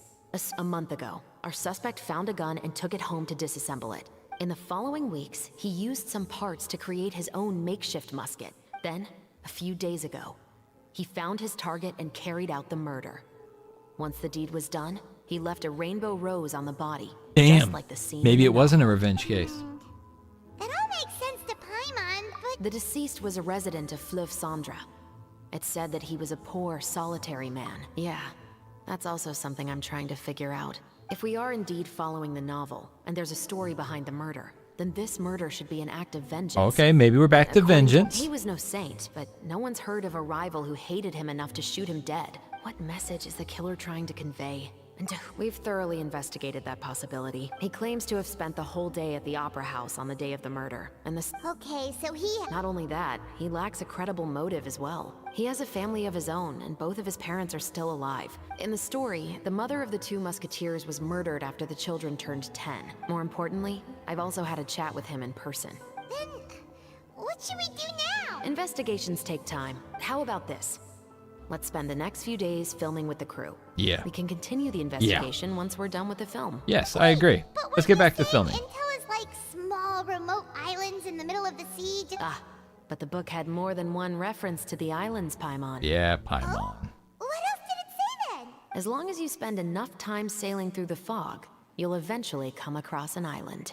A month ago, our suspect found a gun and took it home to disassemble it. In the following weeks, he used some parts to create his own makeshift musket. Then, a few days ago, he found his target and carried out the murder. Once the deed was done, he left a rainbow rose on the body. Damn. Just like the scene Maybe in it the wasn't a revenge case. That all makes sense to Paimon, but The deceased was a resident of Fleuve Cendra. It said that he was a poor, solitary man. Yeah, that's also something I'm trying to figure out. If we are indeed following the novel, and there's a story behind the murder, then this murder should be an act of vengeance. Okay, maybe we're back to vengeance. He was no saint, but no one's heard of a rival who hated him enough to shoot him dead. What message is the killer trying to convey? And we've thoroughly investigated that possibility. He claims to have spent the whole day at the Opera House on the day of the murder. And this... Okay, so he... Not only that, he lacks a credible motive as well. He has a family of his own, and both of his parents are still alive. In the story, the mother of the two musketeers was murdered after the children turned 10. More importantly, I've also had a chat with him in person. Then, what should we do now? Investigations take time. How about this? Let's spend the next few days filming with the crew. Yeah. We can continue the investigation once we're done with the film. Yes, I agree. Let's get back to filming. Intel is like small, remote islands in the middle of the sea. But the book had more than one reference to the islands, Paimon. Yeah, Paimon. What else did it say then? As long as you spend enough time sailing through the fog, you'll eventually come across an island.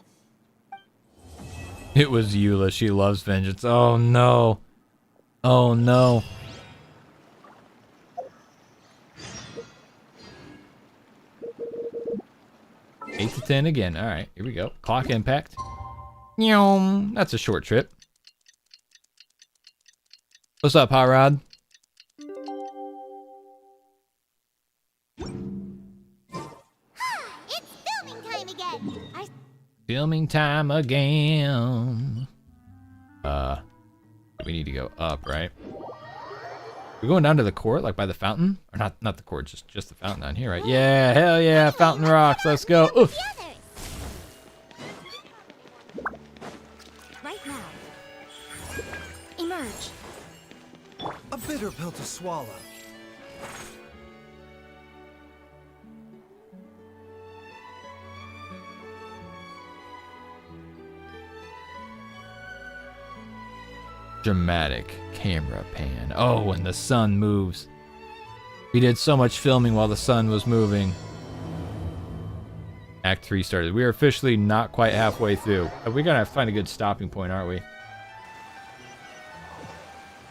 It was Eula. She loves vengeance. Oh no. Oh no. 8 to 10 again. All right, here we go. Clock impact. Nyom. That's a short trip. What's up, Hot Rod? It's filming time again. Filming time again. We need to go up, right? We're going down to the court, like by the fountain? Or not the court, just the fountain down here, right? Yeah, hell yeah, Fountain Rocks, let's go. Oof. Right now. Emerge. A bitter pill to swallow. Dramatic camera pan. Oh, when the sun moves. We did so much filming while the sun was moving. Act 3 started. We are officially not quite halfway through. We're gonna have to find a good stopping point, aren't we?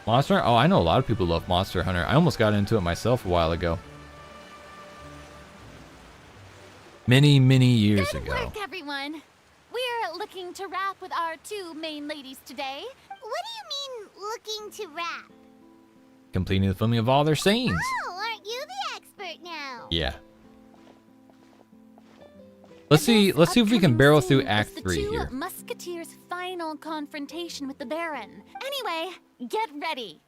Monster? Oh, I know a lot of people love Monster Hunter. I almost got into it myself a while ago. Many years ago. Good work, everyone. We're looking to wrap with our two main ladies today. What do you mean, looking to rap? Completing the filming of all their scenes. Oh, aren't you the expert now? Yeah. Let's see if we can barrel through Act 3 here. The Musketeers' final confrontation with the Baron. Anyway, get ready.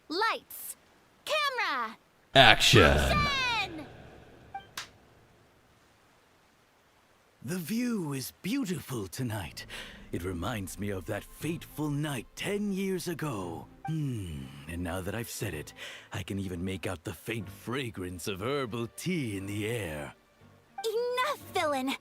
Lights, camera, Action! The view is beautiful tonight. It reminds me of that fateful night 10 years ago. And now that I've said it, I can even make out the faint fragrance of herbal tea in the air. Enough, villain.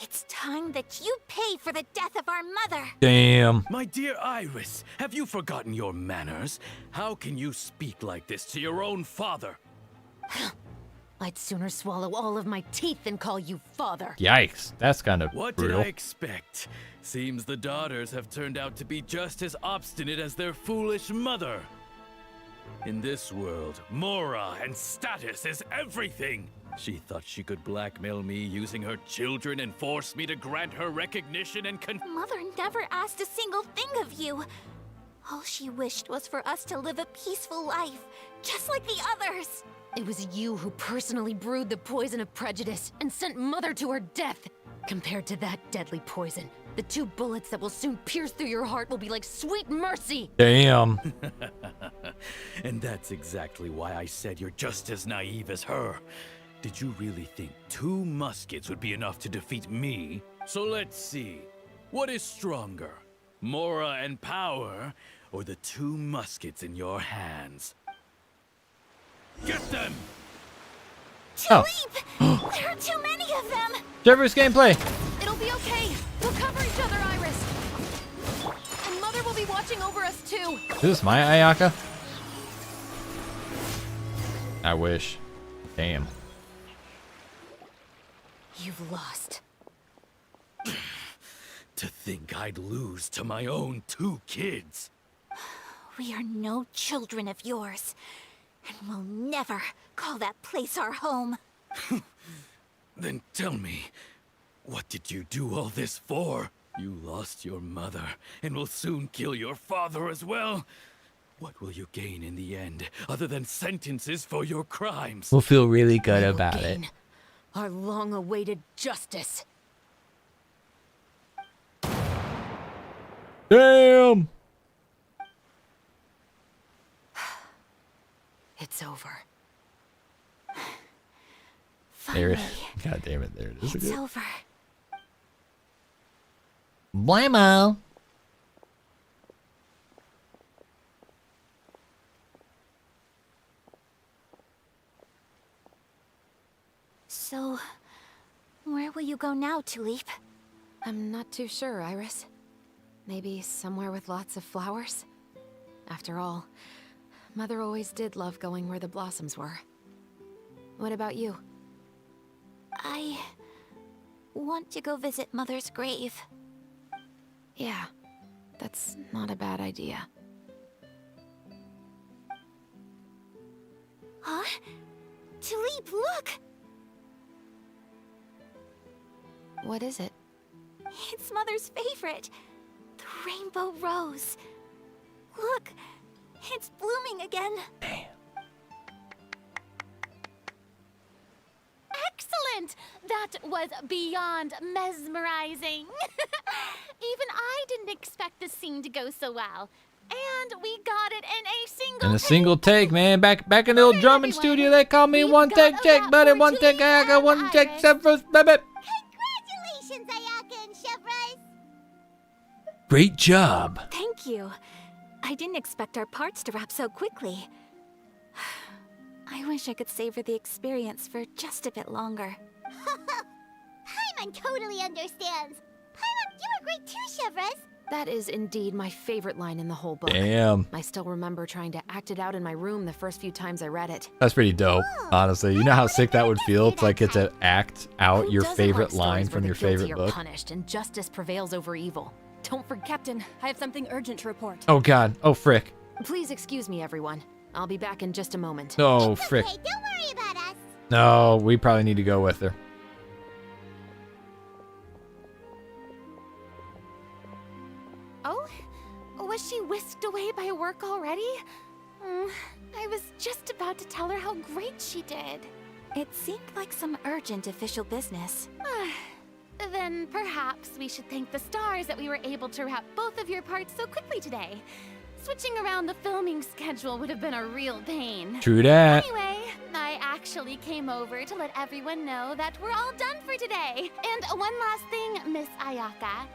It's time that you pay for the death of our mother. Damn. My dear Iris, have you forgotten your manners? How can you speak like this to your own father? I'd sooner swallow all of my teeth than call you father. Yikes, that's kind of What brutal. did I expect? Seems the daughters have turned out to be just as obstinate as their foolish mother. In this world, Mora and status is everything. She thought she could blackmail me using her children and force me to grant her recognition and Mother never asked a single thing of you. All she wished was for us to live a peaceful life, just like the others. It was you who personally brewed the poison of prejudice and sent Mother to her death. Compared to that deadly poison, the 2 bullets that will soon pierce through your heart will be like sweet mercy. Damn. And that's exactly why I said you're just as naive as her. Did you really think 2 muskets would be enough to defeat me? So let's see. What is stronger? Mora and power, or the 2 muskets in your hands? Get them! Oh. There are too many of them. Chevreuse gameplay. It'll be okay. We'll cover cover each other, Iris. And Mother will be watching over us too. Is this my Ayaka? I wish. Damn. You've lost. To think I'd lose to my own 2 kids. We are no children of yours, and we'll never call that place our home. Then tell me, what did you do all this for? You lost your mother, and will soon kill your father as well. What will you gain in the end, other than sentences for your crimes? We'll feel really good We will about gain it. Our long-awaited justice. Damn! It's over. There it is. God damn it, there it is It's again. over. Blammo! So, where will you go now, Tulip? I'm not too sure, Iris. Maybe somewhere with lots of flowers? After all, Mother always did love going where the blossoms were. What about you? I want to go visit Mother's grave. Yeah, that's not a bad idea. Huh? Tulip, look! What is it? It's Mother's favorite. The rainbow rose. Look, it's blooming again. Excellent! That was beyond mesmerizing. Even I didn't expect the scene to go so well. And we got it in a single In a single take, man. Back in the old drumming studio, they call me one take Jake, buddy, one take Ayaka, one take Chevreuse, baby. Congratulations, Ayaka and Chevreuse! Great job. Thank you. I didn't expect our parts to wrap so quickly. I wish I could savor the experience for just a bit longer. Paimon totally understands. Paimon, you were great too, Chevreuse. That is indeed my favorite line in the whole book. Damn. I still remember trying to act it out in my room the first few times I read it. That's pretty dope, honestly. You know how sick that would feel to like get to act out your Doesn't favorite like line stories from where your the guilty favorite are book? punished and justice prevails over evil. Don't forget. Captain, I have something urgent to report. Oh god. Oh frick. Please excuse me, everyone. I'll be back in just a moment. Oh frick. Hey, don't worry about us. No, we probably need to go with her. Oh? Was she whisked away by work already? I was just about to tell her how great she did. It seemed like some urgent official business. Then perhaps we should thank the stars that we were able to wrap both of your parts so quickly today. Switching around the filming schedule would have been a real pain. True that. Anyway, I actually came over to let everyone know that we're all done for today. And one last thing, Miss Ayaka.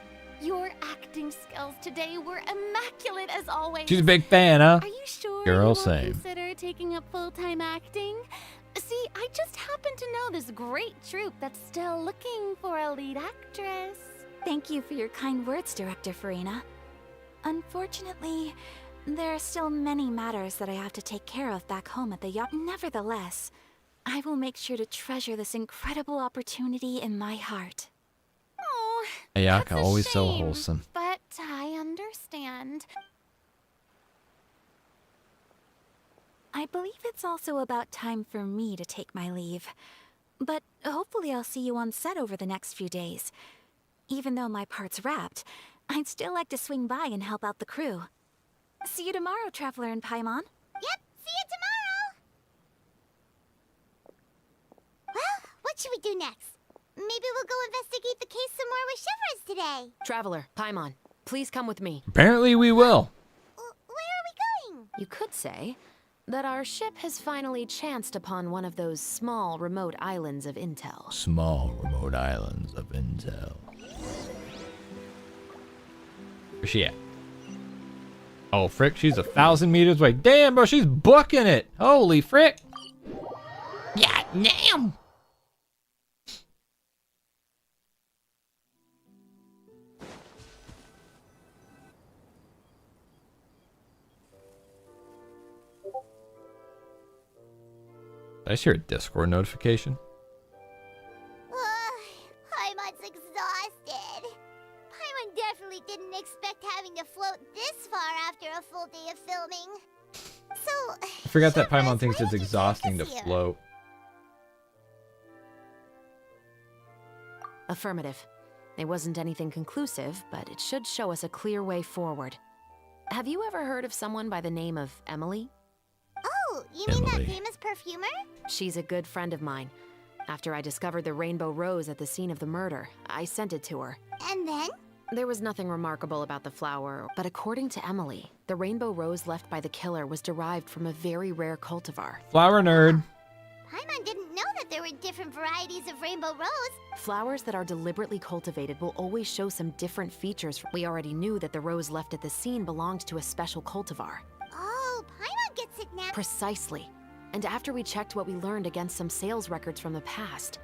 Your acting skills today were immaculate as always. She's a big fan, huh? Are you sure Girl, you won't same. consider taking up full-time acting? See, I just happen to know this great troupe that's still looking for a lead actress. Thank you for your kind words, Director Furina. Unfortunately, there are still many matters that I have to take care of back home at the yacht. Nevertheless, I will make sure to treasure this incredible opportunity in my heart. Oh, Ayaka, that's a always so shame, wholesome. But I understand. I believe it's also about time for me to take my leave. But hopefully I'll see you on set over the next few days. Even though my part's wrapped, I'd still like to swing by and help out the crew. See you tomorrow, Traveler and Paimon. Yep, see you tomorrow. Well, what should we do next? Maybe we'll go investigate the case some more with Chevreuse today. Traveler, Paimon, please come with me. Apparently we will. Where are we going? You could say that our ship has finally chanced upon one of those small remote islands of intel. Small remote islands of intel. Where's she at? Oh, frick, she's 1,000 meters away. Damn, bro, she's booking it. Holy frick. Yeah, damn. Did I hear a Discord notification? Paimon's exhausted. Paimon definitely didn't expect having to float this far after a full day of filming. So, I forgot that Paimon thinks it's exhausting to float. Affirmative. It wasn't anything conclusive, but it should show us a clear way forward. Have you ever heard of someone by the name of Emily? Oh, you mean that famous perfumer? She's a good friend of mine. After I discovered the rainbow rose at the scene of the murder, I sent it to her. And then? There was nothing remarkable about the flower, but according to Emily, the rainbow rose left by the killer was derived from a very rare cultivar. Flower nerd. Paimon didn't know that there were different varieties of rainbow rose. Flowers that are deliberately cultivated will always show some different features. We already knew that the rose left at the scene belonged to a special cultivar. Oh, Paimon gets it now. Precisely. And after we checked what we learned against some sales records from the past,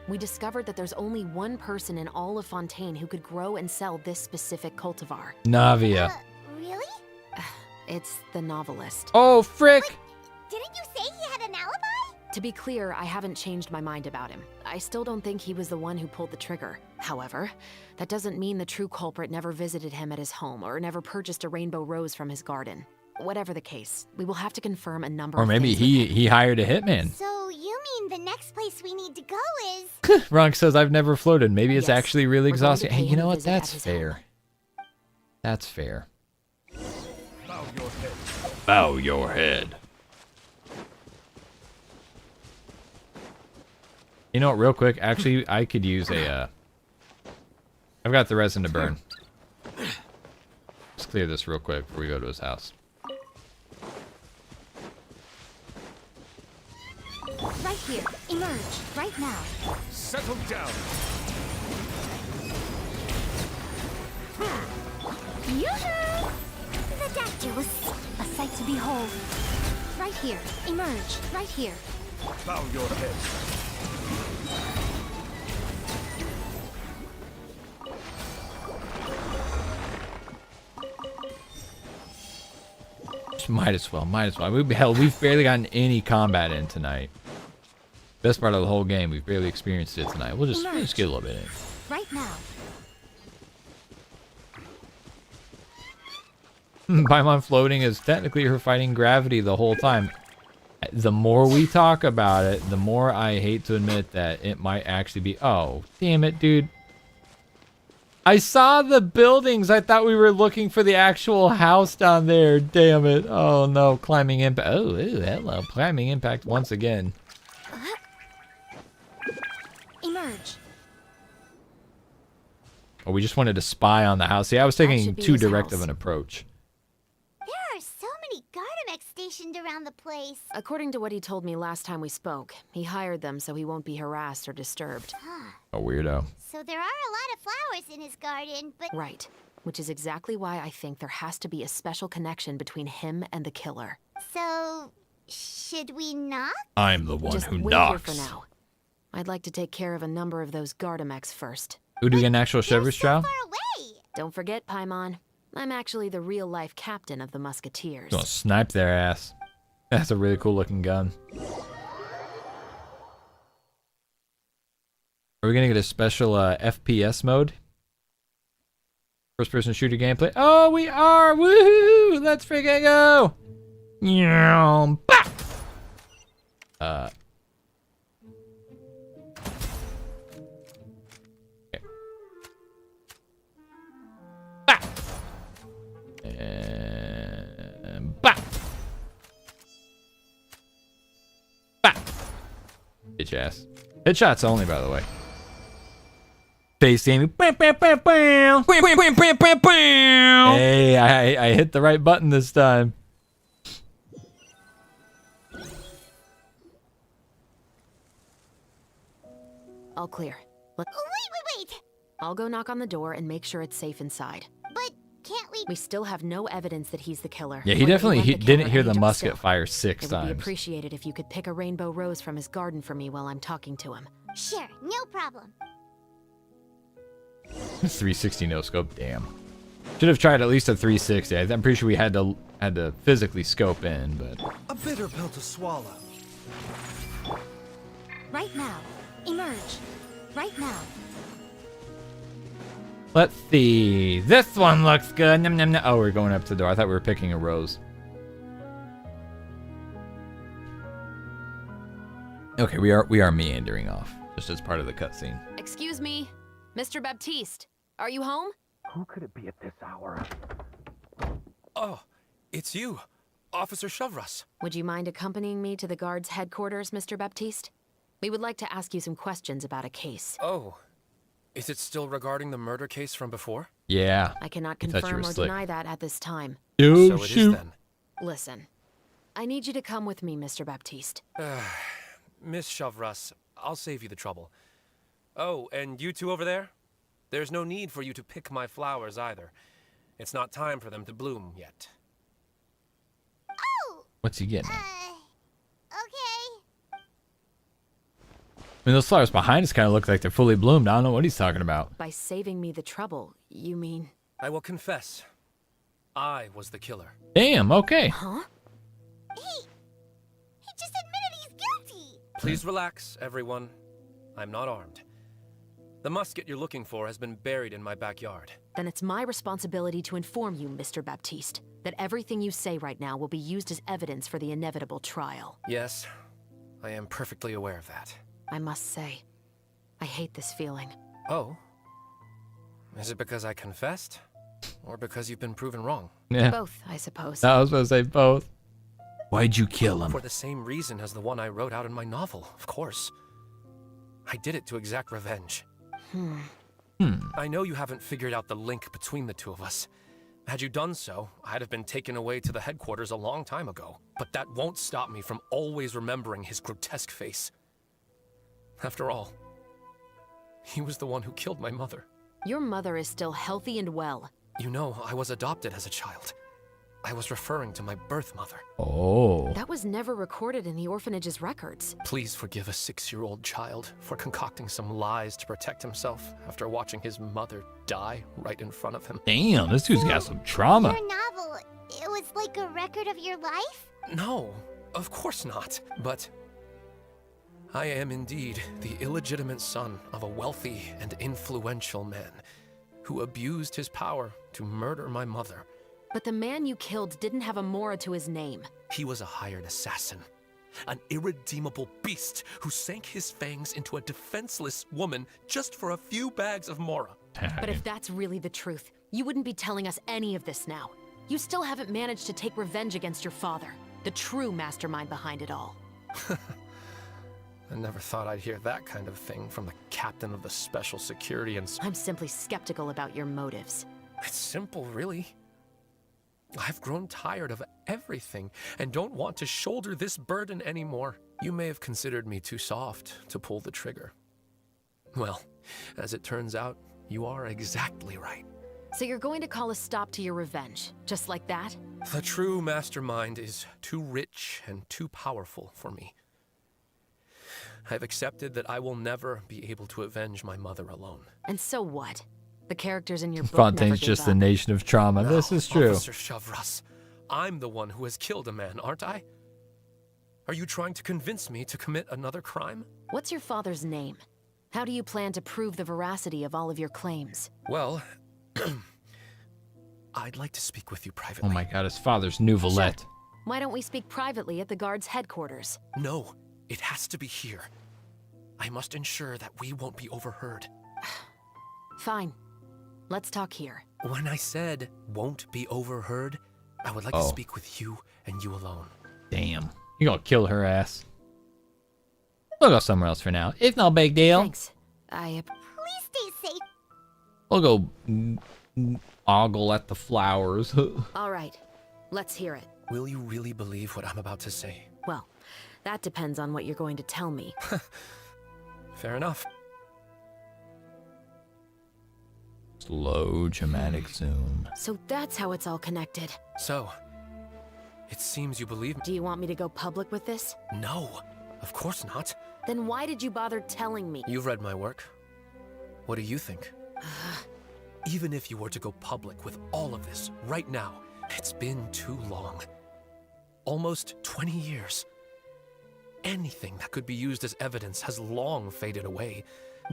we discovered that there's only one person in all of Fontaine who could grow and sell this specific cultivar. Navia. Really? It's the novelist. Oh, frick! Didn't you say he had an alibi? To be clear, I haven't changed my mind about him. I still don't think he was the one who pulled the trigger. However, that doesn't mean the true culprit never visited him at his home or never purchased a rainbow rose from his garden. Whatever the case, we will have to confirm a number of things. Or maybe he hired a hitman. So you mean the next place we need to go is... Ronk says, I've never floated. Maybe it's actually really We're going to exhausting. pay Hey, you him know a what? visit That's at his fair. That's fair. Bow your head. Bow your head. You know what, real quick, actually, I could use a, I've got the resin to burn. Let's clear this real quick before we go to his house. Right here. Emerge. Right now. Settle down. Yoo-hoo! The Dactylus. A sight to behold. Right here. Emerge. Right here. Bow your head. Might as well. We've barely gotten any combat in tonight. Best part of the whole game, we've barely experienced it tonight. We'll just get a little bit in. Right now. Paimon floating is technically her fighting gravity the whole time. The more we talk about it, the more I hate to admit that it might actually be... Oh, damn it, dude. I saw the buildings. I thought we were looking for the actual house down there. Damn it. Oh, no. Climbing impact. Oh, ew, hello. Climbing impact once again. Emerge. Oh, we just wanted to spy on the house. See, I was taking should be too his direct house. of an approach. There are so many Gardamex stationed around the place. According to what he told me last time we spoke, he hired them so he won't be harassed or disturbed. A weirdo. So there are a lot of flowers in his garden, but... Right. Which is exactly why I think there has to be a special connection between him and the killer. So, should we knock? I'm the one Just who wait knocks. here for now. I'd like to take care of a number of those Gardamex first. Ooh, do we get an actual Chevreuse trial? Don't forget, Paimon. I'm actually the real-life captain of the Musketeers. Gonna snipe their ass. That's a really cool looking gun. Are we gonna get a special FPS mode? First person shooter gameplay? Oh, we are! Woohoo! Let's freaking go! Yeah, okay. And bitch ass. Headshots only, by the way. Face aiming. Hey, I hit the right button this time. All clear. Wait! I'll go knock on the door and make sure it's safe inside. But can't we... We still have no evidence that he's the killer. Yeah, he or that definitely went the didn't killer hear and the he took musket still. fire 6 It would be times. appreciated if you could pick a rainbow rose from his garden for me while I'm talking to him. Sure, no problem. 360 no scope, damn. Should have tried at least a 360. I'm pretty sure we had to physically scope in, but A bitter pill to swallow. Right now. Emerge. Right now. Let's see. This one looks good. Nom, nom, nom. Oh, we're going up to the door. I thought we were picking a rose. Okay, we are meandering off, just as part of the cutscene. Excuse me, Mr. Baptiste. Are you home? Who could it be at this hour? Oh, it's you, Officer Chevreuse. Would you mind accompanying me to the guard's headquarters, Mr. Baptiste? We would like to ask you some questions about a case. Oh, is it still regarding the murder case from before? Yeah. I cannot I thought you confirm were or slick. deny that at this time. Oh, so it is then. Listen, I need you to come with me, Mr. Baptiste. Miss Chevreuse, I'll save you the trouble. Oh, and you two over there? There's no need for you to pick my flowers either. It's not time for them to bloom yet. What's he getting at? Okay. I mean, those flowers behind us kind of look like they're fully bloomed. I don't know what he's talking about. By saving me the trouble, you mean... I will confess. I was the killer. Damn, okay. Huh? He just admitted he's guilty. Please relax, everyone. I'm not armed. The musket you're looking for has been buried in my backyard. Then it's my responsibility to inform you, Mr. Baptiste, that everything you say right now will be used as evidence for the inevitable trial. Yes, I am perfectly aware of that. I must say, I hate this feeling. Oh? Is it because I confessed? Or because you've been proven wrong? Yeah. Both, I suppose. I was supposed to say both. Why'd you kill him? For the same reason as the one I wrote out in my novel, of course. I did it to exact revenge. I know you haven't figured out the link between the two of us. Had you done so, I'd have been taken away to the headquarters a long time ago. But that won't stop me from always remembering his grotesque face. After all, he was the one who killed my mother. Your mother is still healthy and well. You know, I was adopted as a child. I was referring to my birth mother. Oh. That was never recorded in the orphanage's records. Please forgive a 6-year-old child for concocting some lies to protect himself after watching his mother die right in front of him. Damn, this dude's got some trauma. Your novel, it was like a record of your life? No, of course not. But I am indeed the illegitimate son of a wealthy and influential man who abused his power to murder my mother. But the man you killed didn't have a Mora to his name. He was a hired assassin, an irredeemable beast who sank his fangs into a defenseless woman just for a few bags of Mora. But if that's really the truth, you wouldn't be telling us any of this now. You still haven't managed to take revenge against your father, the true mastermind behind it all. I never thought I'd hear that kind of thing from the captain of the Special Security and... I'm simply skeptical about your motives. It's simple, really. I've grown tired of everything and don't want to shoulder this burden anymore. You may have considered me too soft to pull the trigger. Well, as it turns out, you are exactly right. So you're going to call a stop to your revenge, just like that? The true mastermind is too rich and too powerful for me. I've accepted that I will never be able to avenge my mother alone. And so what? The characters in your book Fontaine's never gave just up. the nation of trauma. No, This is true. Officer Chevreuse, I'm the one who has killed a man, aren't I? Are you trying to convince me to commit another crime? What's your father's name? How do you plan to prove the veracity of all of your claims? Well, I'd like to speak with you privately. Oh my god, his father's Nouvelette. Why don't we speak privately at the guard's headquarters? No, it has to be here. I must ensure that we won't be overheard. Fine. Let's talk here. When I said won't be overheard, I would like to speak with you and you alone. Damn. You're gonna kill her ass. We'll go somewhere else for now. It's no big deal. Thanks. Please stay safe. We'll go ogle at the flowers. All right. Let's hear it. Will you really believe what I'm about to say? Well, that depends on what you're going to tell me. Fair enough. Slow, dramatic zoom. So that's how it's all connected. So, it seems you believe me. Do you want me to go public with this? No, of course not. Then why did you bother telling me? You've read my work. What do you think? Even if you were to go public with all of this right now, it's been too long. Almost 20 years. anything that could be used as evidence has long faded away,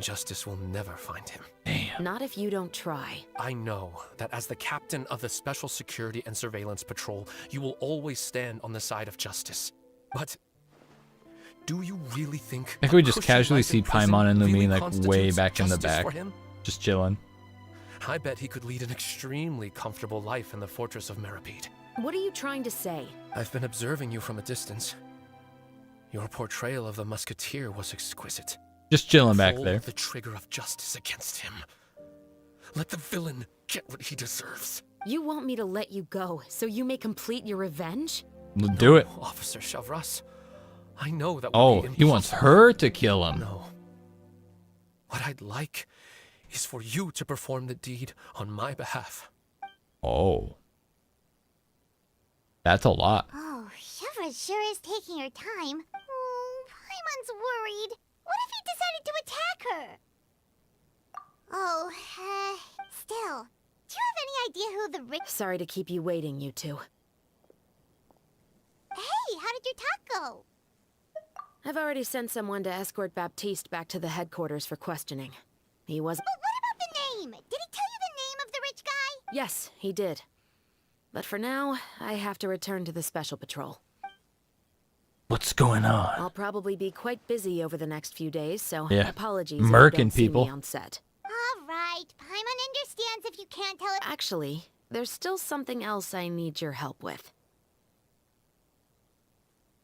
justice will never find him. Damn. Not if you don't try. I know that as the captain of the Special Security and Surveillance Patrol, you will always stand on the side of justice. But do you really think I think we just casually see Paimon and Lumine like way back in the back, just chilling. I bet he could lead an extremely comfortable life in the fortress of Meripede. What are you trying to say? I've been observing you from a distance. Your portrayal of the musketeer was exquisite. Just chilling back Pull there. the trigger of justice against him. Let the villain get what he deserves. You want me to let you go so you may complete your revenge? Do it. Officer Chevreuse, I know that Oh, would be he wants impossible. her to kill him. No. What I'd like is for you to perform the deed on my behalf. Oh. That's a lot. Oh, Chevreuse sure is taking her time. Oh, Paimon's worried. What if he decided to attack her? Oh, still. Do you have any idea who the rich... Sorry to keep you waiting, you two. Hey, how did your talk go? I've already sent someone to escort Baptiste back to the headquarters for questioning. He was... But what about the name? Did he tell you the name of the rich guy? Yes, he did. But for now, I have to return to the Special Patrol. What's going on? I'll probably be quite busy over the next few days, so Yeah. apologies if you Murking don't see people. me on set. All right, Paimon understands if you can't tell it. Actually, there's still something else I need your help with.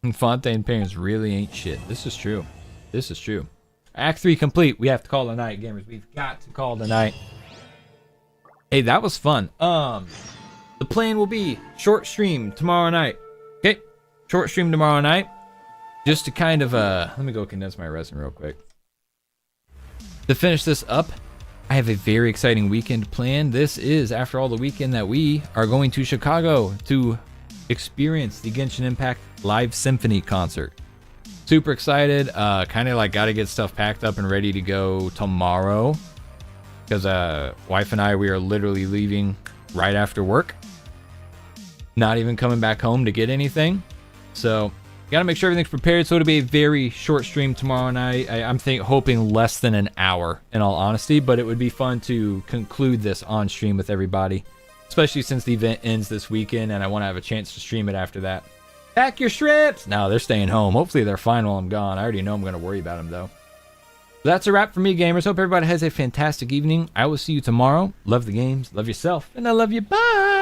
And Fontaine parents really ain't shit. This is true. This is true. Act 3 complete. We have to call it a night, gamers. We've got to call it a night. Hey, that was fun. The plan will be short stream tomorrow night. Okay, short stream tomorrow night. Just to kind of let me go condense my resin real quick. To finish this up, I have a very exciting weekend planned. This is after all the weekend that we are going to Chicago to experience the Genshin Impact live symphony concert. Super excited. Kind of like got to get stuff packed up and ready to go tomorrow because wife and I, we are literally leaving right after work. Not even coming back home to get anything. So got to make sure everything's prepared. So it'll be a very short stream tomorrow night. I'm hoping less than an hour in all honesty, but it would be fun to conclude this on stream with everybody, especially since the event ends this weekend and I want to have a chance to stream it after that. Pack your shrimps! No, they're staying home. Hopefully they're fine while I'm gone. I already know I'm going to worry about them though. That's a wrap for me, gamers. Hope everybody has a fantastic evening. I will see you tomorrow. Love the games, love yourself, and I love you. Bye!